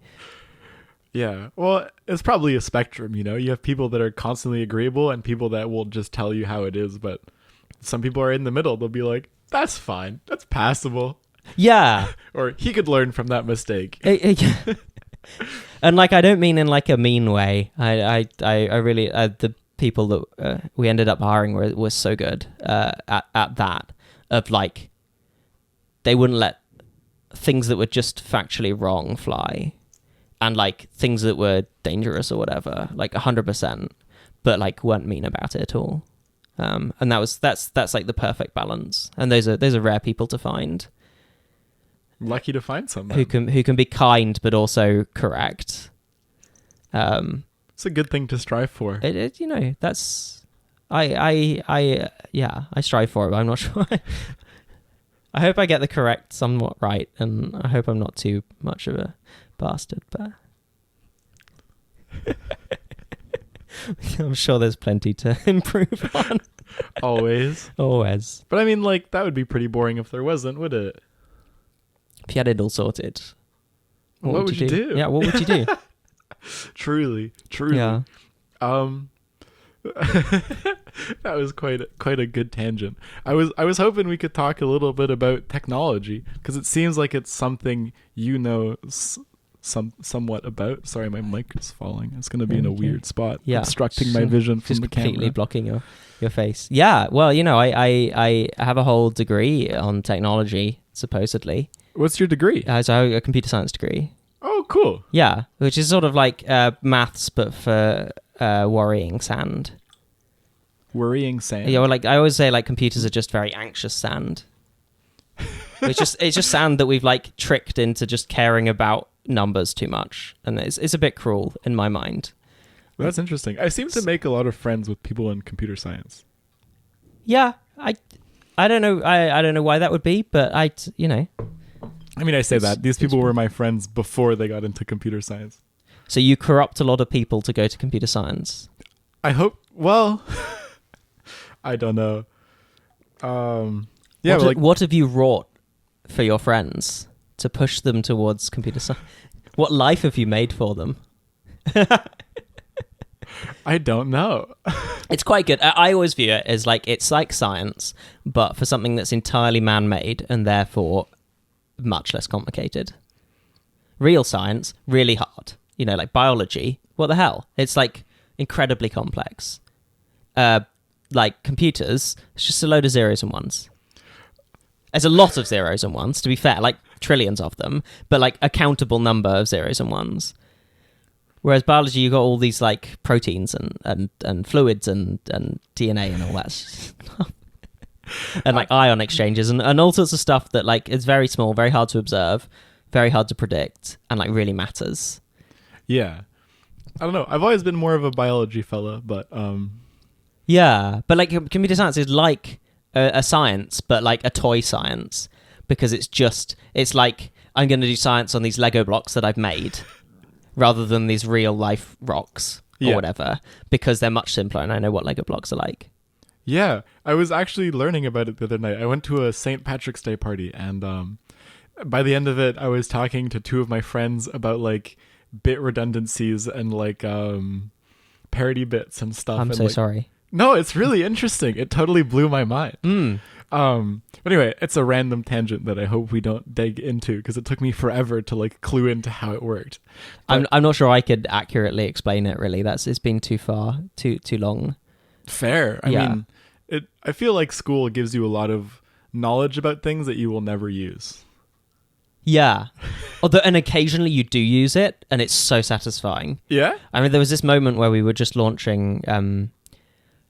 Yeah. Well, it's probably a spectrum, You have people that are constantly agreeable and people that will just tell you how it is, but some people are in the middle. They'll be like, that's fine. That's passable. Yeah. Or he could learn from that mistake. And like I don't mean in like a mean way. I really the people that we ended up hiring were so good at that, of like they wouldn't let things that were just factually wrong fly, and like things that were dangerous or whatever, like 100%, but like weren't mean about it at all. And that's like the perfect balance. And those are rare people to find. Lucky to find someone who can be kind but also correct. It's a good thing to strive for. That's I strive for it, but I'm not sure. I hope I get the correct somewhat right, and I hope I'm not too much of a bastard, but I'm sure there's plenty to improve on. Always. But I mean, like, that would be pretty boring if there wasn't, would it? If you had it all sorted. What would you do? Yeah, what would you do? Truly. Yeah. That was quite a good tangent. I was hoping we could talk a little bit about technology, because it seems like it's something you know somewhat about. Sorry, my mic is falling. It's going to be in a weird spot, obstructing my vision from the camera. Completely blocking your face. Yeah, well, I have a whole degree on technology, supposedly. What's your degree? So a computer science degree. Oh, cool. Yeah, which is sort of like maths, but for worrying sand. Worrying sand? Yeah, well, like I always say, like computers are just very anxious sand. it's just sand that we've like tricked into just caring about numbers too much, and it's a bit cruel in my mind. That's interesting. I seem to make a lot of friends with people in computer science. Yeah, I don't know. I don't know why that would be, but I mean, I say that these people were my friends before they got into computer science. So you corrupt a lot of people to go to computer science? I hope. Well, I don't know. Yeah, what have you wrought for your friends to push them towards computer science? What life have you made for them? I don't know. It's quite good. I always view it as like it's like science, but for something that's entirely man-made and therefore much less complicated. Real science, really hard. Like biology, what the hell? It's like incredibly complex. Like computers, it's just a load of zeros and ones. There's a lot of zeros and ones, to be fair, like trillions of them, but like a countable number of zeros and ones. Whereas biology, you got all these like proteins and fluids and DNA and all that stuff. And like ion exchanges and all sorts of stuff that like is very small, very hard to observe, very hard to predict, and like really matters. Yeah. I don't know. I've always been more of a biology fella, but yeah, but like computer science is like a science, but like a toy science, because it's like I'm going to do science on these Lego blocks that I've made rather than these real life rocks or whatever, because they're much simpler and I know what Lego blocks are like. Yeah, I was actually learning about it the other night. I went to a St. Patrick's Day party, and by the end of it, I was talking to two of my friends about like bit redundancies and like parity bits and stuff. I'm so sorry. No, it's really interesting. It totally blew my mind. But anyway, it's a random tangent that I hope we don't dig into, because it took me forever to like clue into how it worked. But I'm not sure I could accurately explain it. Really, it's been too long. Fair. I mean, I feel like school gives you a lot of knowledge about things that you will never use. Yeah. And occasionally you do use it, and it's so satisfying. Yeah? I mean, there was this moment where we were just launching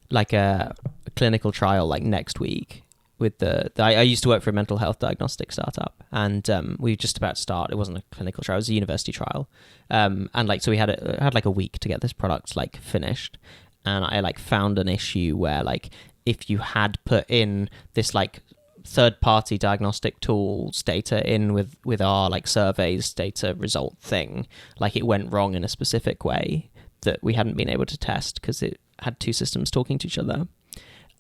like a clinical trial like next week with I used to work for a mental health diagnostic startup, and we were just about to start. It wasn't a clinical trial, it was a university trial. And like, so we had like a week to get this product like finished. And I like found an issue where like if you had put in this like third-party diagnostic tools data in with our like surveys data result thing, like it went wrong in a specific way that we hadn't been able to test because it had two systems talking to each other.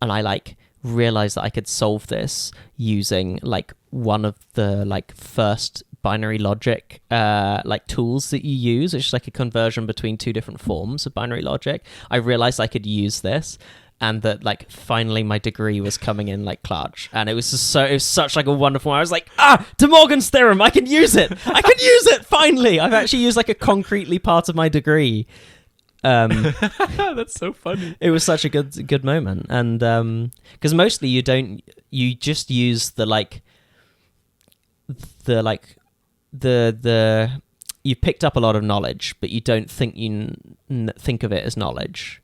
And I like realized that I could solve this using like one of the like first binary logic like tools that you use, which is like a conversion between two different forms of binary logic. I realized I could use this, and that like finally my degree was coming in like clutch, and it was such like a wonderful one. I was like, De Morgan's theorem, I can use it finally. I've actually used like a concretely part of my degree. That's so funny. It was such a good moment, and because mostly you just use you picked up a lot of knowledge, but you don't think think of it as knowledge.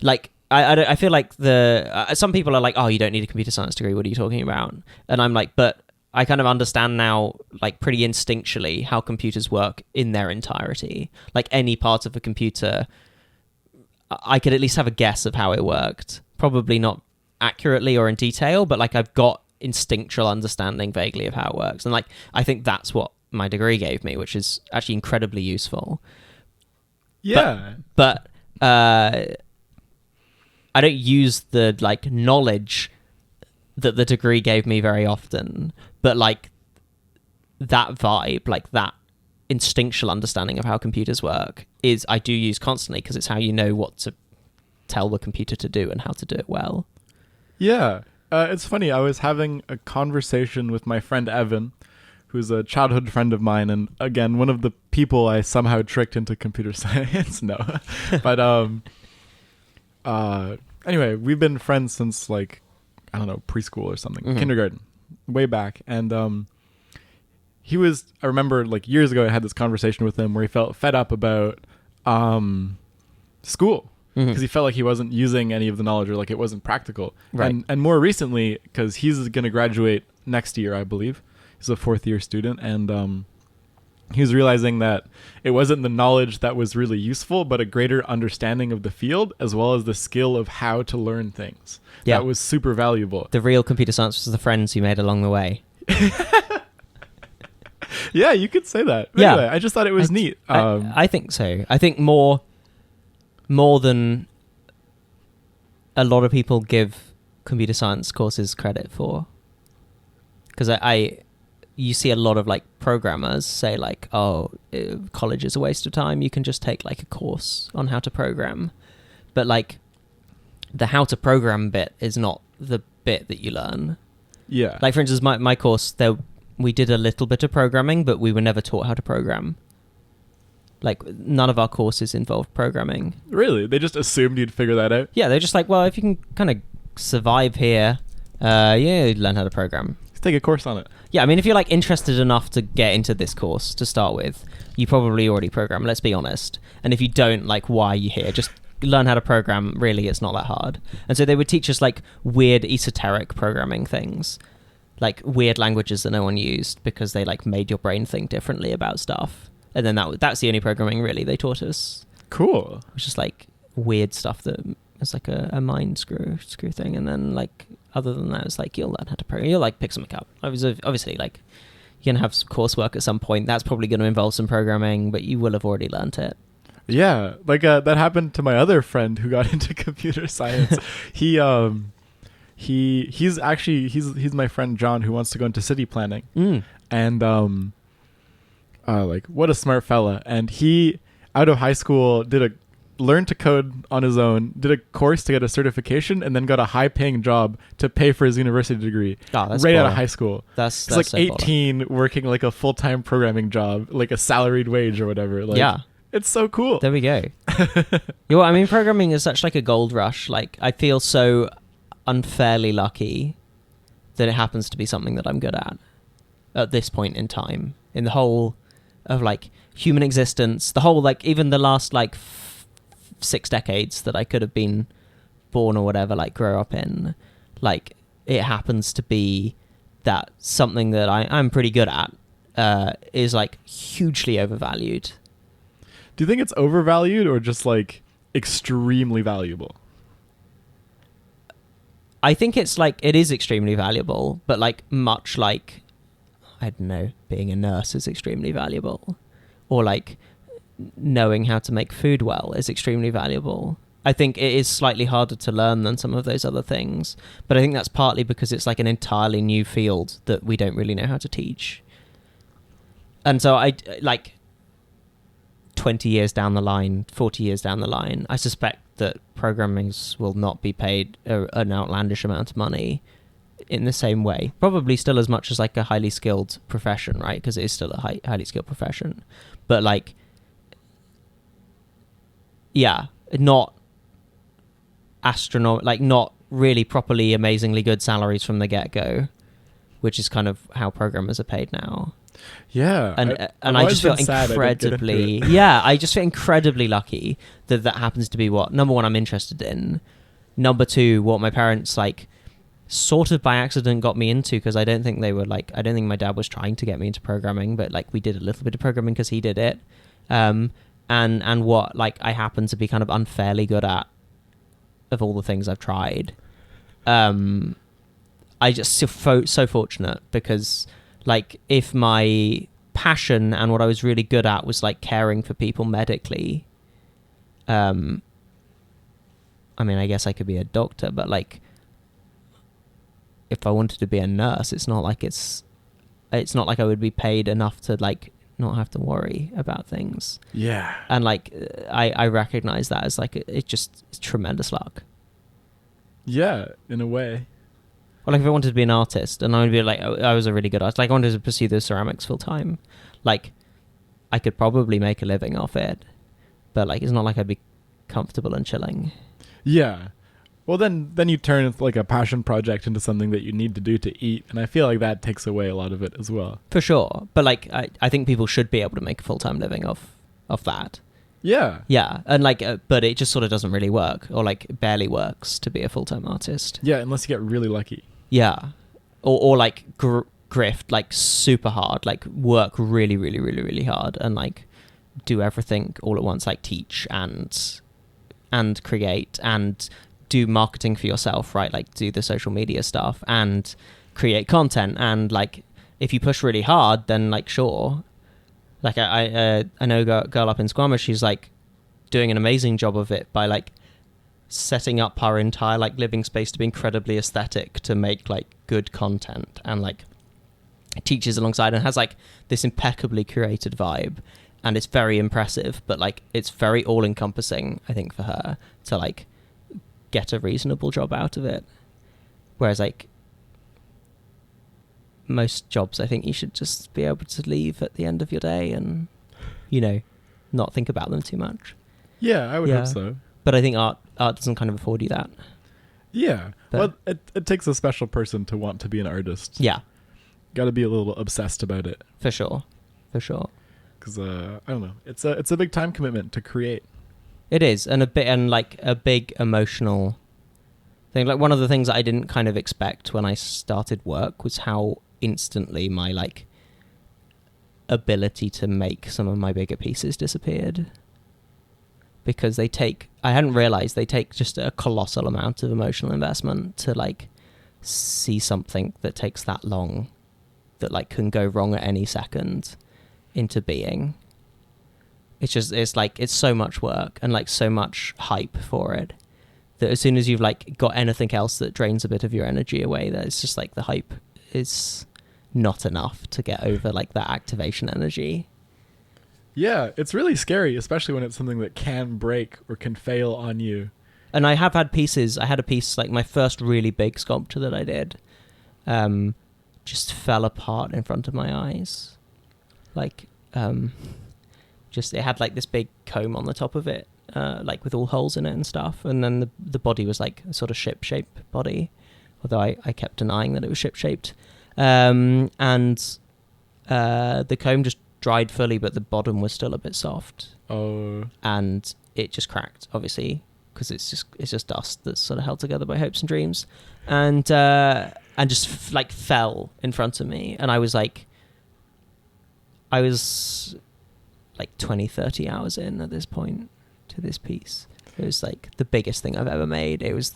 Like I feel like some people are like, oh, you don't need a computer science degree, what are you talking about? And I'm like, but I kind of understand now, like pretty instinctually, how computers work in their entirety. Like any part of a computer, I could at least have a guess of how it worked. Probably not accurately or in detail, but like I've got instinctual understanding vaguely of how it works. And like I think that's what my degree gave me, which is actually incredibly useful. Yeah. But I don't use the like knowledge that the degree gave me very often, but like that vibe, like that instinctual understanding of how computers work I do use constantly, because it's how you know what to tell the computer to do and how to do it well. Yeah. It's funny. I was having a conversation with my friend Evan, who's a childhood friend of mine, and again, one of the people I somehow tricked into computer science. No. But anyway, we've been friends since, like, I don't know, preschool or something, kindergarten, way back. And I remember, like, years ago I had this conversation with him where he felt fed up about school, because he felt like he wasn't using any of the knowledge, or like it wasn't practical. Right. And more recently, because he's going to graduate next year, I believe. He's a fourth year student, and he was realizing that it wasn't the knowledge that was really useful, but a greater understanding of the field, as well as the skill of how to learn things. Yeah. That was super valuable. The real computer science was the friends you made along the way. Yeah, you could say that. Yeah. Anyway, I just thought it was neat. I think so. I think more than a lot of people give computer science courses credit for. Because you see a lot of, like, programmers say, like, oh, college is a waste of time. You can just take, like, a course on how to program. But, like, the how to program bit is not the bit that you learn. Yeah. Like, for instance, my course, we did a little bit of programming, but we were never taught how to program. Like, none of our courses involved programming. Really? They just assumed you'd figure that out? Yeah, they're just like, well, if you can kind of survive here, you learn how to program. Let's take a course on it. Yeah, I mean, if you're, like, interested enough to get into this course to start with, you probably already program, let's be honest. And if you don't, like, why are you here? Just learn how to program. Really, it's not that hard. And so they would teach us, like, weird esoteric programming things, like weird languages that no one used, because they, like, made your brain think differently about stuff. And then that's the only programming really they taught us. Cool. It's just, like, weird stuff that is like a mind screw thing. And then, like, other than that, it's like, you'll learn how to program. You'll, like, pick something up. Obviously, like, you're going to have some coursework at some point. That's probably going to involve some programming, but you will have already learnt it. Yeah. Like, that happened to my other friend who got into computer science. He's my friend John, who wants to go into city planning. And like, what a smart fella. And he, out of high school, learned to code on his own, did a course to get a certification, and then got a high-paying job to pay for his university degree out of high school. That's like so 18, working like a full-time programming job, like a salaried wage or whatever. Like, yeah. It's so cool. There we go. Yeah, I mean, programming is such, like, a gold rush. Like, I feel so unfairly lucky that it happens to be something that I'm good at this point in time, in the whole of, like, human existence, the whole, like, even the last, like, 6 decades that I could have been born or whatever, like, grow up in. Like, it happens to be that something that I'm pretty good at is, like, hugely overvalued. Do you think it's overvalued or just, like, extremely valuable? I think it's, like, it is extremely valuable, but, like, much like, I don't know, being a nurse is extremely valuable, or, like, knowing how to make food well is extremely valuable. I think it is slightly harder to learn than some of those other things, but I think that's partly because it's, like, an entirely new field that we don't really know how to teach. And so I, like, 20 years down the line, 40 years down the line, I suspect that programmers will not be paid an outlandish amount of money in the same way. Probably still as much as, like, a highly skilled profession, right? Because it is still a highly skilled profession. But, like, yeah, not like, not really properly amazingly good salaries from the get-go, which is kind of how programmers are paid now. Yeah. And I just feel incredibly, I just feel incredibly lucky that happens to be what, number one, I'm interested in. Number two, what my parents, like, sort of by accident got me into, because I don't think they were, like, I don't think my dad was trying to get me into programming, but, like, we did a little bit of programming because he did it. And what, like, I happen to be kind of unfairly good at, of all the things I've tried. I just so fortunate, because, like, if my passion and what I was really good at was, like, caring for people medically, I mean, I guess I could be a doctor, but, like, if I wanted to be a nurse, it's not like I would be paid enough to, like, not have to worry about things. Yeah. And like I recognize that as like it's just tremendous luck. Yeah, in a way. Or like if I wanted to be an artist and I would be like, I was a really good artist, like I wanted to pursue the ceramics full time, like I could probably make a living off it, but like it's not like I'd be comfortable and chilling. Yeah. Well, then you turn like a passion project into something that you need to do to eat, and I feel like that takes away a lot of it as well. For sure. But like I think people should be able to make a full-time living off that. Yeah. Yeah, and like but it just sort of doesn't really work, or like barely works to be a full-time artist. Yeah, unless you get really lucky. Yeah. Or like grift like super hard, like work really really really really hard and like do everything all at once, like teach and create and do marketing for yourself, right? Like do the social media stuff and create content, and like if you push really hard, then like sure. Like I know a girl up in Squamish, she's like doing an amazing job of it by like setting up her entire like living space to be incredibly aesthetic to make like good content, and like teaches alongside and has like this impeccably curated vibe, and it's very impressive, but like it's very all encompassing, I think, for her to like get a reasonable job out of it. Whereas like most jobs, I think you should just be able to leave at the end of your day and, you know, not think about them too much. Yeah, I would hope so. But I think art doesn't kind of afford you that. Yeah. But well, it takes a special person to want to be an artist. Yeah. Got to be a little obsessed about it. For sure. Because I don't know, it's a big time commitment to create. It is, and a big emotional thing. Like one of the things that I didn't kind of expect when I started work was how instantly my like ability to make some of my bigger pieces disappeared, because I hadn't realized they take just a colossal amount of emotional investment to like see something that takes that long, that like can go wrong at any second, into being. It's like it's so much work and like so much hype for it that as soon as you've like got anything else that drains a bit of your energy away, that it's just like the hype is not enough to get over like that activation energy. Yeah, it's really scary, especially when it's something that can break or can fail on you. And I have had pieces. I had a piece, like my first really big sculpture that I did, just fell apart in front of my eyes. Like, just it had like this big comb on the top of it, like with all holes in it and stuff. And then the body was like a sort of ship-shaped body, although I kept denying that it was ship-shaped. And the comb just dried fully, but the bottom was still a bit soft. Oh. And it just cracked, obviously, because it's just dust that's sort of held together by hopes and dreams, and just like fell in front of me. And I was like 20, 30 hours in at this point to this piece. It was like the biggest thing I've ever made. It was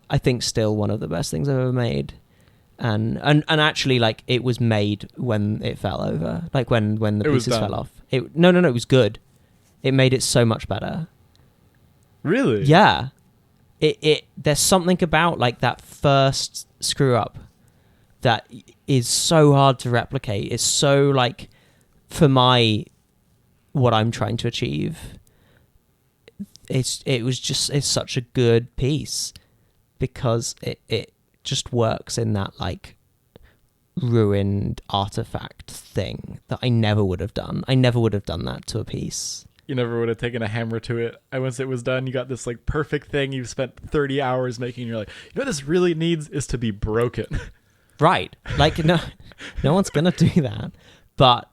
I think still one of the best things I've ever made. And actually, like, it was made when it fell over, like when the pieces fell off. No, it was good. It made it so much better. Really? Yeah. There's something about like that first screw up that is so hard to replicate. It's so like, for what I'm trying to achieve, it's such a good piece because it just works in that like ruined artifact thing that I never would have done. I never would have done that to a piece. You never would have taken a hammer to it. And once it was done, you got this like perfect thing you've spent 30 hours making. And you're like, you know what this really needs is to be broken. Right. Like no one's gonna do that. But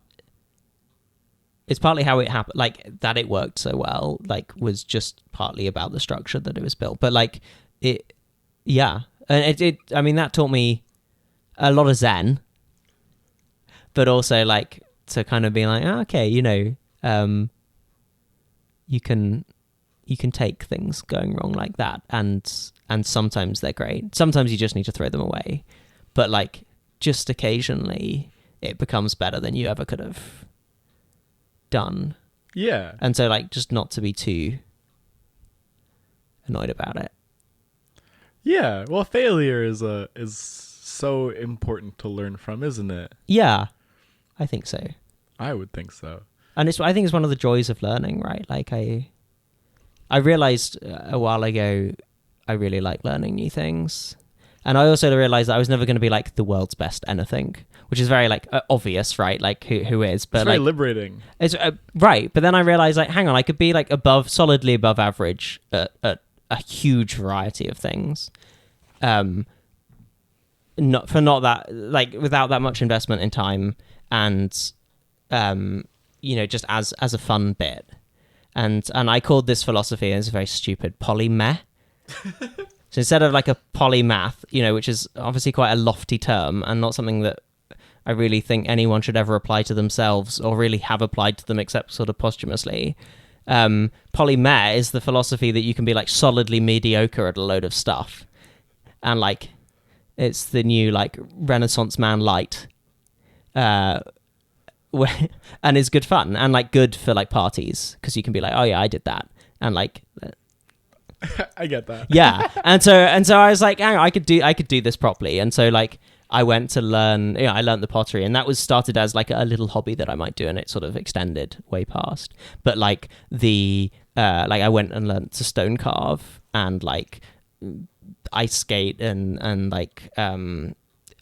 it's partly how it happened. Like that it worked so well, like was just partly about the structure that it was built. But like it, yeah. And I mean, that taught me a lot of Zen, but also like to kind of be like, oh, okay, you know, you can take things going wrong like that, and sometimes they're great. Sometimes you just need to throw them away, but like just occasionally it becomes better than you ever could have done. Yeah. And so like just not to be too annoyed about it. Yeah, well, failure is so important to learn from, isn't it? Yeah, I think so. I would think so. And I think it's one of the joys of learning, right? Like I realized a while ago I really like learning new things. And I also realized that I was never going to be like the world's best anything, which is very like obvious, right? Like who is? But It's very like liberating. it's right. But then I realized like, hang on, I could be like solidly above average at a huge variety of things. Not that like without that much investment in time and just as a fun bit. And I called this philosophy, and it's very stupid, polymeh. So instead of like a polymath, which is obviously quite a lofty term and not something that I really think anyone should ever apply to themselves or really have applied to them except sort of posthumously. Polymeh is the philosophy that you can be like solidly mediocre at a load of stuff. And like, it's the new like Renaissance man light. And it's good fun and like good for like parties because you can be like, oh yeah, I did that. And like... I get that. Yeah. And so I was like, hang on, I could do this properly. And so like I went to learn, I learned the pottery, and that was started as like a little hobby that I might do, and it sort of extended way past. But like I went and learned to stone carve and like ice skate and like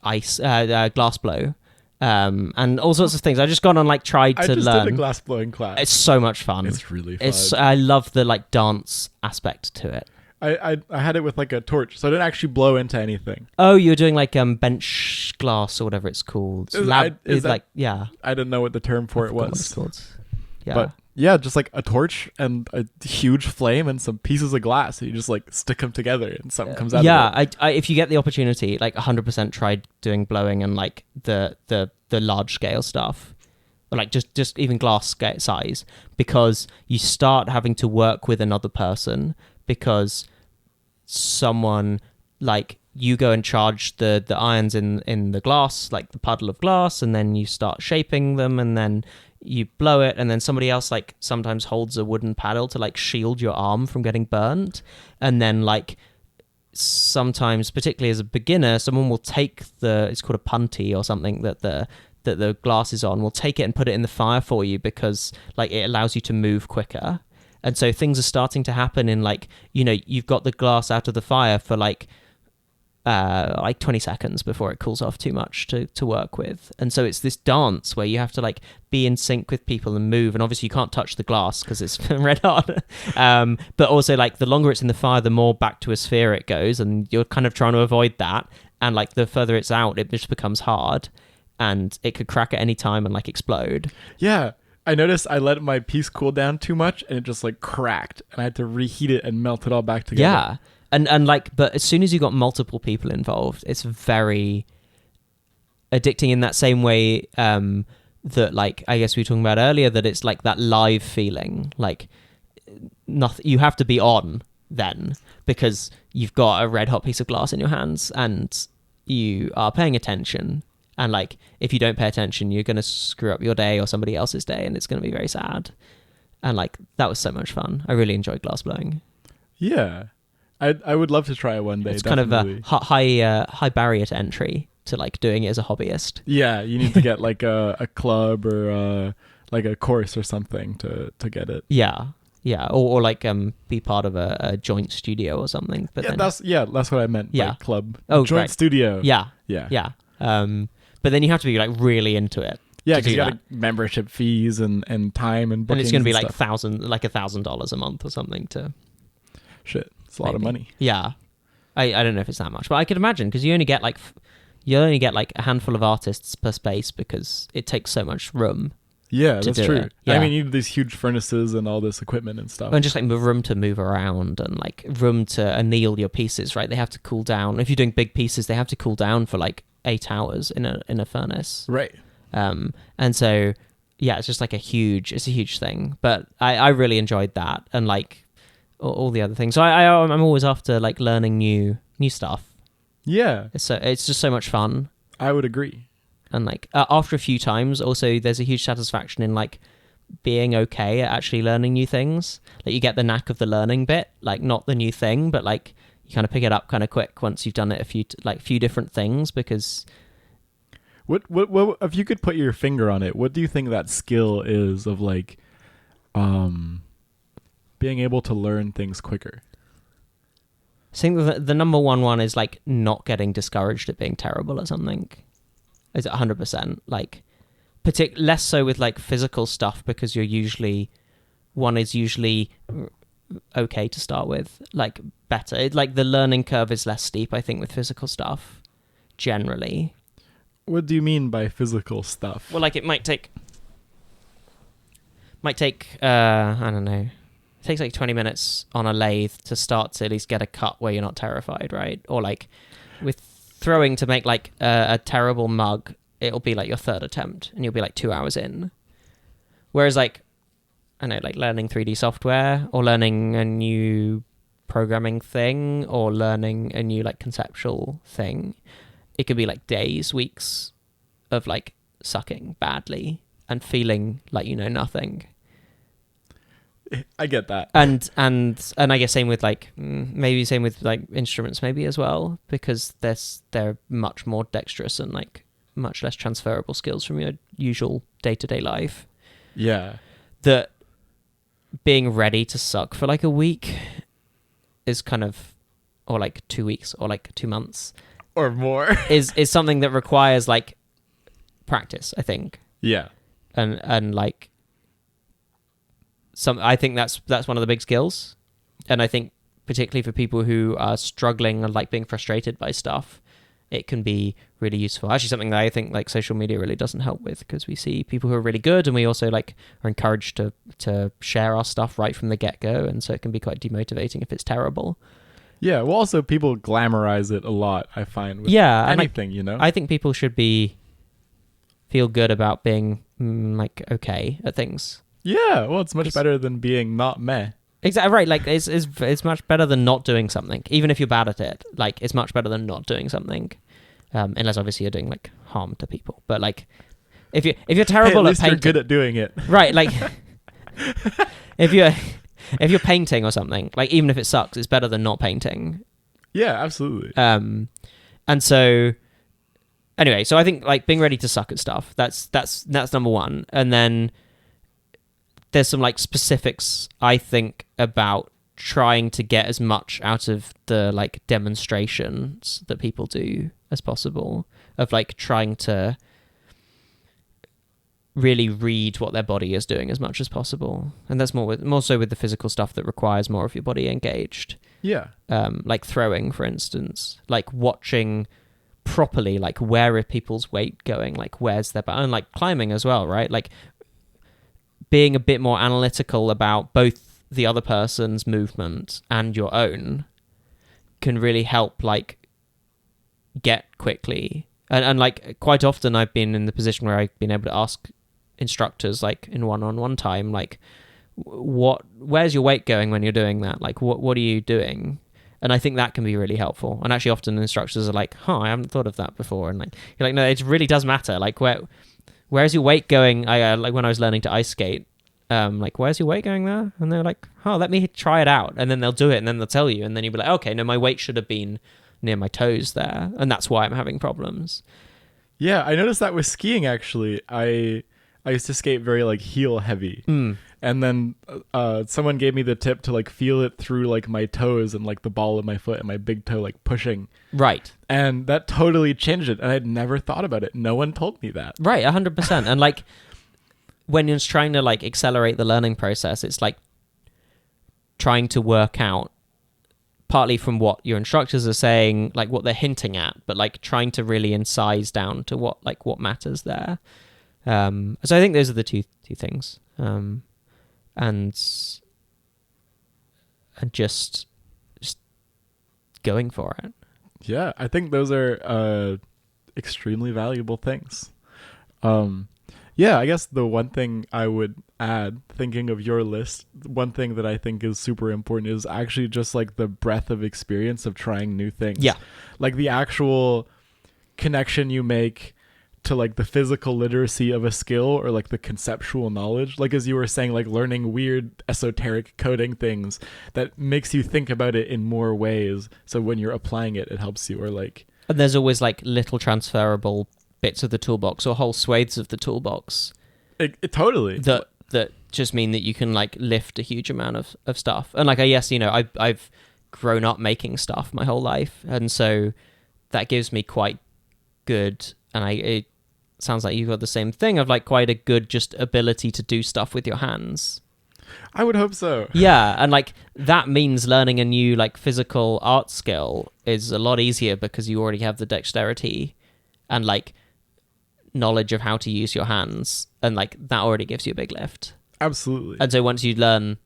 ice glass blow. And all sorts of things. I just gone and like tried to learn. I just did a glass blowing class. It's so much fun. It's really fun. I love the like dance aspect to it. I had it with like a torch, so I didn't actually blow into anything. Oh, you're doing like bench glass or whatever it's called. I didn't know what the term for it was. What it's called. Yeah. But yeah, just like a torch and a huge flame and some pieces of glass. And you just like stick them together and something comes out of it. Yeah, I if you get the opportunity, like 100% try doing blowing and like the large scale stuff. Or like just even glass size, because you start having to work with another person because someone like you go and charge the irons in the glass, like the puddle of glass, and then you start shaping them, and then you blow it, and then somebody else like sometimes holds a wooden paddle to like shield your arm from getting burnt, and then like sometimes, particularly as a beginner, someone will take it's called a punty or something that the glass is on, will take it and put it in the fire for you because like it allows you to move quicker. And so things are starting to happen in like, you've got the glass out of the fire for like 20 seconds before it cools off too much to work with. And so it's this dance where you have to like be in sync with people and move. And obviously you can't touch the glass because it's red hot. But also like the longer it's in the fire, the more back to a sphere it goes. And you're kind of trying to avoid that. And like the further it's out, it just becomes hard. And it could crack at any time and like explode. Yeah. I noticed I let my piece cool down too much and it just like cracked and I had to reheat it and melt it all back together. Yeah. And like, but as soon as you got multiple people involved, it's very addicting in that same way that like, I guess we were talking about earlier, that it's like that live feeling, like nothing, you have to be on then because you've got a red hot piece of glass in your hands and you are paying attention. And like, if you don't pay attention, you're going to screw up your day or somebody else's day, and it's going to be very sad. And like, that was so much fun. I really enjoyed glass blowing. Yeah. I would love to try it one day. It's definitely. Kind of a high barrier to entry to like doing it as a hobbyist. Yeah, you need to get like a club or like a course or something to get it. Yeah. Yeah, or like be part of a joint studio or something. But that's what I meant. Yeah, like club. Oh, joint right. studio. Yeah. But then you have to be like really into it. Yeah, because you got like membership fees and time and bookings. And it's going to be like stuff. $1,000 a month or something to. Shit, it's a lot of money. Yeah, I don't know if it's that much, but I could imagine because you only get like a handful of artists per space because it takes so much room. Yeah, that's true. Yeah. I mean, you need these huge furnaces and all this equipment and stuff. And just like room to move around and like room to anneal your pieces, right? They have to cool down. If you're doing big pieces, they have to cool down for like 8 hours in a furnace. Right. And so, yeah, it's just like a huge thing. But I really enjoyed that and like all the other things. So I'm always after like learning new stuff. Yeah. It's just so much fun. I would agree. And like after a few times, also there's a huge satisfaction in like being okay at actually learning new things. Like you get the knack of the learning bit, like not the new thing, but like you kind of pick it up kind of quick once you've done it a few different things because. What if you could put your finger on it, what do you think that skill is of like being able to learn things quicker? I think the number one is like not getting discouraged at being terrible at something. Is it 100%? Like, less so with like physical stuff because one is usually okay to start with, like better. Like the learning curve is less steep, I think, with physical stuff generally. What do you mean by physical stuff? Well, like it might take I don't know. It takes like 20 minutes on a lathe to start to at least get a cut where you're not terrified, right? Or like with throwing to make like a terrible mug, it'll be like your third attempt and you'll be like 2 hours in. Whereas like, I know, like learning 3D software or learning a new programming thing or learning a new like conceptual thing, it could be like days, weeks of like sucking badly and feeling like you know nothing. I get that. And I guess same with like maybe same with like instruments maybe as well, because they're much more dexterous and like much less transferable skills from your usual day-to-day life. Yeah. That being ready to suck for like a week is kind of, or like 2 weeks or like 2 months or more is something that requires like practice, I think. Yeah. And like I think that's one of the big skills. And I think particularly for people who are struggling and like being frustrated by stuff, it can be really useful. Actually, something that I think like social media really doesn't help with, because we see people who are really good and we also like are encouraged to share our stuff right from the get-go, and so it can be quite demotivating if it's terrible. Yeah, well, also people glamorize it a lot, I find, with anything, you know? I think people should feel good about being like okay at things. Yeah, well, it's much better than being not meh. Exactly right. Like it's much better than not doing something, even if you're bad at it. Like it's much better than not doing something, unless obviously you're doing like harm to people. But like if you're terrible at least at painting, you're good at doing it. Right? Like if you're painting or something, like even if it sucks, it's better than not painting. Yeah, absolutely. And so anyway, so I think like being ready to suck at stuff. That's number one, and then there's some like specifics I think about trying to get as much out of the like demonstrations that people do as possible, of like trying to really read what their body is doing as much as possible. And that's more so with the physical stuff that requires more of your body engaged. Yeah. Like throwing, for instance, like watching properly, like where are people's weight going, like where's their and like climbing as well, right? Like being a bit more analytical about both the other person's movement and your own can really help like get quickly. And like quite often I've been in the position where I've been able to ask instructors like in one-on-one time, like where's your weight going when you're doing that? Like what are you doing? And I think that can be really helpful. And actually often instructors are like, I haven't thought of that before. And like you're like, no, it really does matter. Like where's your weight going? I like when I was learning to ice skate, like where's your weight going there? And they're like, let me try it out. And then they'll do it and then they'll tell you, and then you'll be like, okay, no, my weight should have been near my toes there, and that's why I'm having problems. Yeah, I noticed that with skiing actually. I used to skate very like heel heavy. And then someone gave me the tip to like feel it through like my toes and like the ball of my foot and my big toe like pushing. Right. And that totally changed it. And I'd never thought about it. No one told me that. Right, 100%. And like when you're trying to like accelerate the learning process, it's like trying to work out partly from what your instructors are saying, like what they're hinting at, but like trying to really incise down to what matters there. So I think those are the two things. And just going for it. Yeah, I think those are extremely valuable things. Yeah, I guess the one thing I would add, thinking of your list, one thing that I think is super important is actually just like the breadth of experience of trying new things. Yeah. Like the actual connection you make to like the physical literacy of a skill or like the conceptual knowledge, like as you were saying, like learning weird esoteric coding things that makes you think about it in more ways, so when you're applying it, it helps you. Or like, and there's always like little transferable bits of the toolbox or whole swathes of the toolbox It totally. that just mean that you can like lift a huge amount of stuff. And like, yes, you know, I've grown up making stuff my whole life, and so that gives me quite good, and it sounds like you've got the same thing of like quite a good just ability to do stuff with your hands. I would hope so. Yeah, and like that means learning a new like physical art skill is a lot easier because you already have the dexterity and like knowledge of how to use your hands, and like that already gives you a big lift. Absolutely. And so once you learn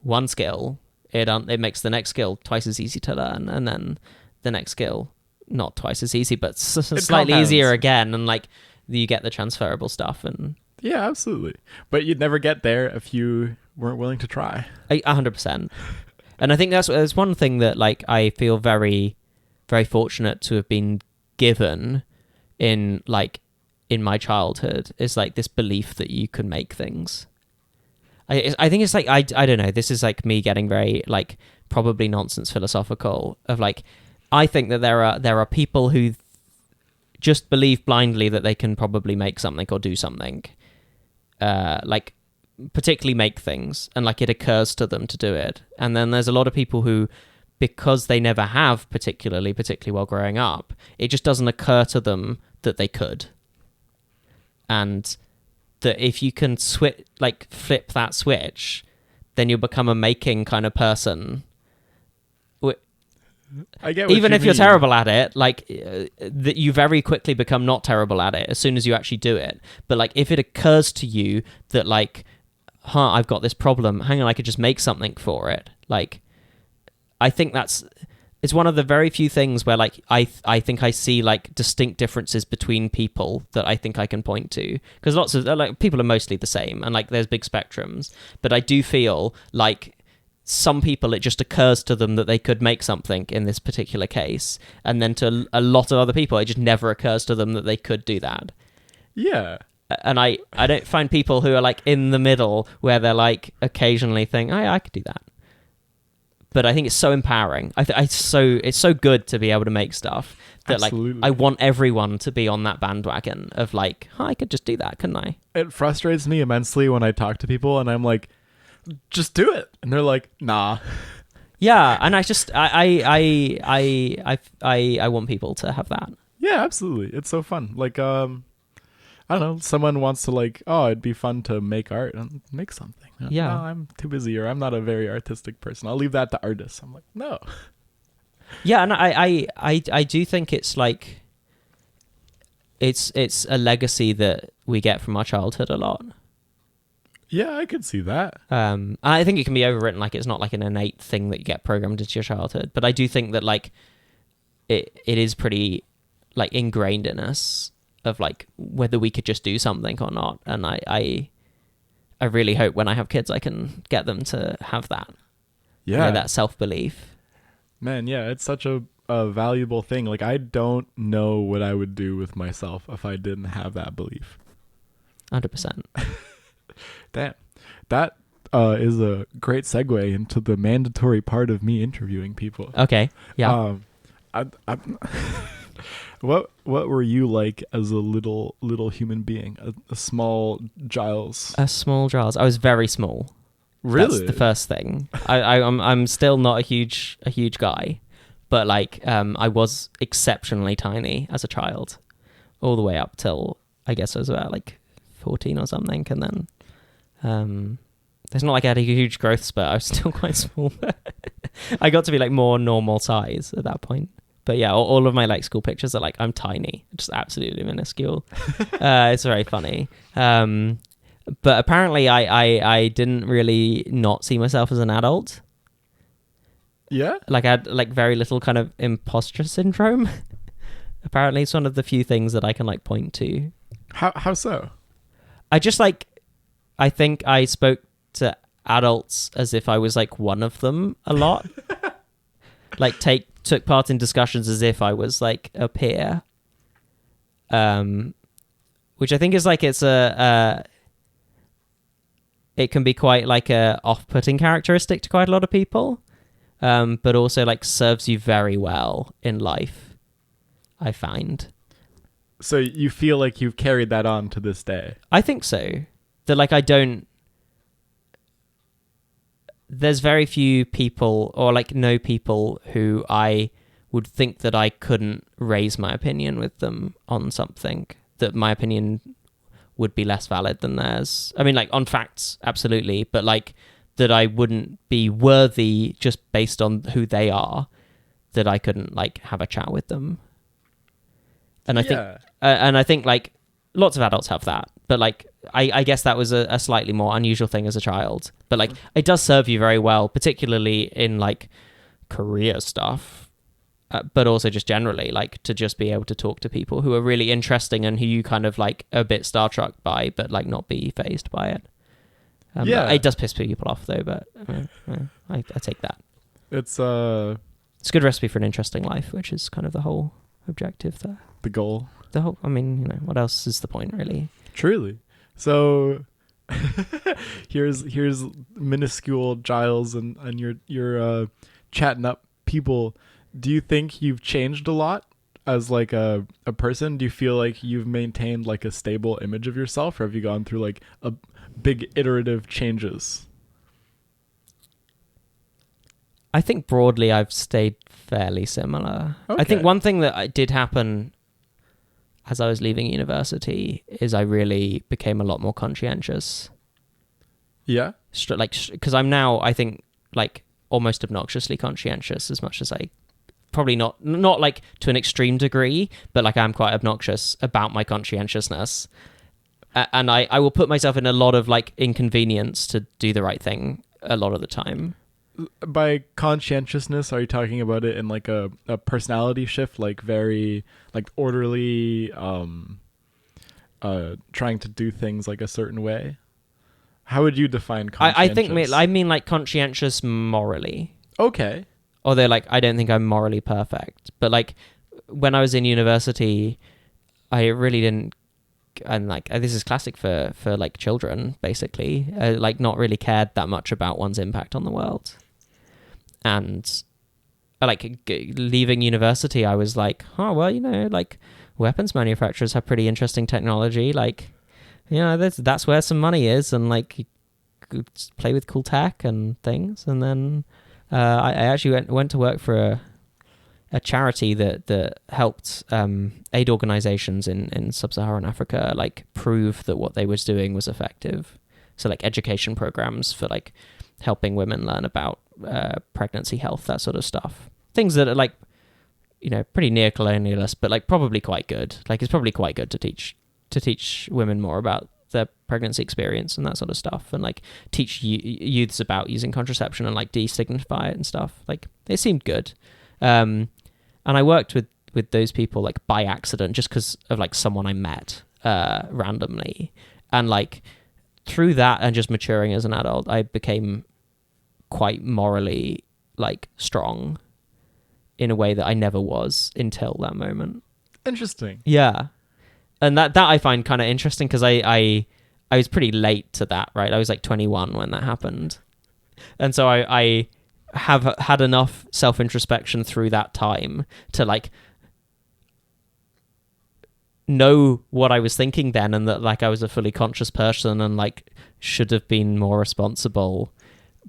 one skill, it makes the next skill twice as easy to learn, and then the next skill not twice as easy but slightly easier again, and like you get the transferable stuff. And yeah, absolutely. But you'd never get there if you weren't willing to try. 100%. And I think that's one thing that like I feel very, very fortunate to have been given in my childhood, is like this belief that you can make things. I think it's like I don't know, this is like me getting very like probably nonsense philosophical of like, I think that there are people who just believe blindly that they can probably make something or do something, like particularly make things, and like it occurs to them to do it. And then there's a lot of people who, because they never have particularly while growing up, it just doesn't occur to them that they could. And that if you can flip that switch, then you'll become a making kind of person. I get what even you if you're mean. terrible at it, like that you very quickly become not terrible at it as soon as you actually do it. But like if it occurs to you that like, I've got this problem, hang on, I could just make something for it. Like, I think it's one of the very few things where like I think I see like distinct differences between people that I think I can point to, because lots of like people are mostly the same, and like there's big spectrums, but I do feel like some people it just occurs to them that they could make something in this particular case, and then to a lot of other people it just never occurs to them that they could do that. Yeah. And I don't find people who are like in the middle where they're like occasionally think, I could do that. But I think it's so empowering. It's so good to be able to make stuff that Absolutely. like I want everyone to be on that bandwagon of like, I could just do that, couldn't I? It frustrates me immensely when I talk to people and I'm like, just do it, and they're like, nah. Yeah, and I just I want people to have that. Yeah, absolutely. It's so fun. Like I don't know, someone wants to like, oh, it'd be fun to make art and make something. Yeah. No, I'm too busy, or I'm not a very artistic person. I'll leave that to artists. I'm like, no. Yeah, and I do think it's like it's a legacy that we get from our childhood a lot. Yeah, I could see that. I think it can be overwritten, like it's not like an innate thing that you get programmed into your childhood, but I do think that like it is pretty like ingrained in us of like whether we could just do something or not. And I really hope when I have kids I can get them to have that. Yeah. You know, that self-belief. Man, yeah, it's such a valuable thing. Like, I don't know what I would do with myself if I didn't have that belief. 100%. Damn. That is a great segue into the mandatory part of me interviewing people. Okay. Yeah. What were you like as a little human being? A small Giles? A small Giles. I was very small. Really? That's the first thing. I'm still not a huge guy, but like I was exceptionally tiny as a child, all the way up till I guess I was about like 14 or something, and then it's not like I had a huge growth spurt. I was still quite small. I got to be like more normal size at that point. But yeah, all of my like school pictures are like I'm tiny, just absolutely minuscule. It's very funny. But apparently I didn't really not see myself as an adult. Yeah? Like I had like very little kind of imposter syndrome. Apparently it's one of the few things that I can like point to. How so? I just like, I think I spoke to adults as if I was like one of them a lot. Like took part in discussions as if I was like a peer. Which I think is like it can be quite like a off-putting characteristic to quite a lot of people, but also like serves you very well in life, I find. So you feel like you've carried that on to this day? I think so. That like there's very few people or like no people who I would think that I couldn't raise my opinion with them on something, that my opinion would be less valid than theirs. I mean, like on facts, absolutely, but like that I wouldn't be worthy just based on who they are, that I couldn't like have a chat with them. And I think like lots of adults have that, but like I guess that was a slightly more unusual thing as a child. But like it does serve you very well, particularly in like career stuff, but also just generally like to just be able to talk to people who are really interesting and who you kind of like a bit starstruck by, but like not be fazed by it. It does piss people off though, but I take that. It's a good recipe for an interesting life, which is kind of the whole objective there. The goal. I mean, what else is the point, really? Truly. So here's minuscule Giles and you're chatting up people. Do you think you've changed a lot as like a person? Do you feel like you've maintained like a stable image of yourself, or have you gone through like a big iterative changes? I think broadly I've stayed fairly similar. Okay. I think one thing that did happen as I was leaving university is I really became a lot more conscientious. Yeah? Because I'm now, I think, like almost obnoxiously conscientious, as much as I probably not like to an extreme degree, but like I'm quite obnoxious about my conscientiousness. And I will put myself in a lot of like inconvenience to do the right thing a lot of the time. By conscientiousness, are you talking about it in like a personality shift, like very like orderly, trying to do things like a certain way? How would you define conscientious? I mean like conscientious morally. Okay. Although like I don't think I'm morally perfect, but like when I was in university, I really didn't. And like this is classic for like children, basically, like not really cared that much about one's impact on the world. And like leaving university, I was like, oh well, like weapons manufacturers have pretty interesting technology, like that's where some money is, and like you could play with cool tech and things. And then I actually went to work for a charity that helped aid organizations in sub-Saharan Africa like prove that what they was doing was effective. So like education programs for like helping women learn about pregnancy health, that sort of stuff. Things that are like, pretty near-colonialist, but like probably quite good. Like it's probably quite good to teach women more about their pregnancy experience and that sort of stuff, and like teach youths about using contraception and like destigmatify it and stuff. Like it seemed good. And I worked with those people like by accident, just because of like someone I met randomly, and like through that and just maturing as an adult, I became quite morally like strong in a way that I never was until that moment. Interesting. Yeah, and that I find kind of interesting because I was pretty late to that, right? I was like 21 when that happened, and so I have had enough self-introspection through that time to like know what I was thinking then, and that like I was a fully conscious person and like should have been more responsible,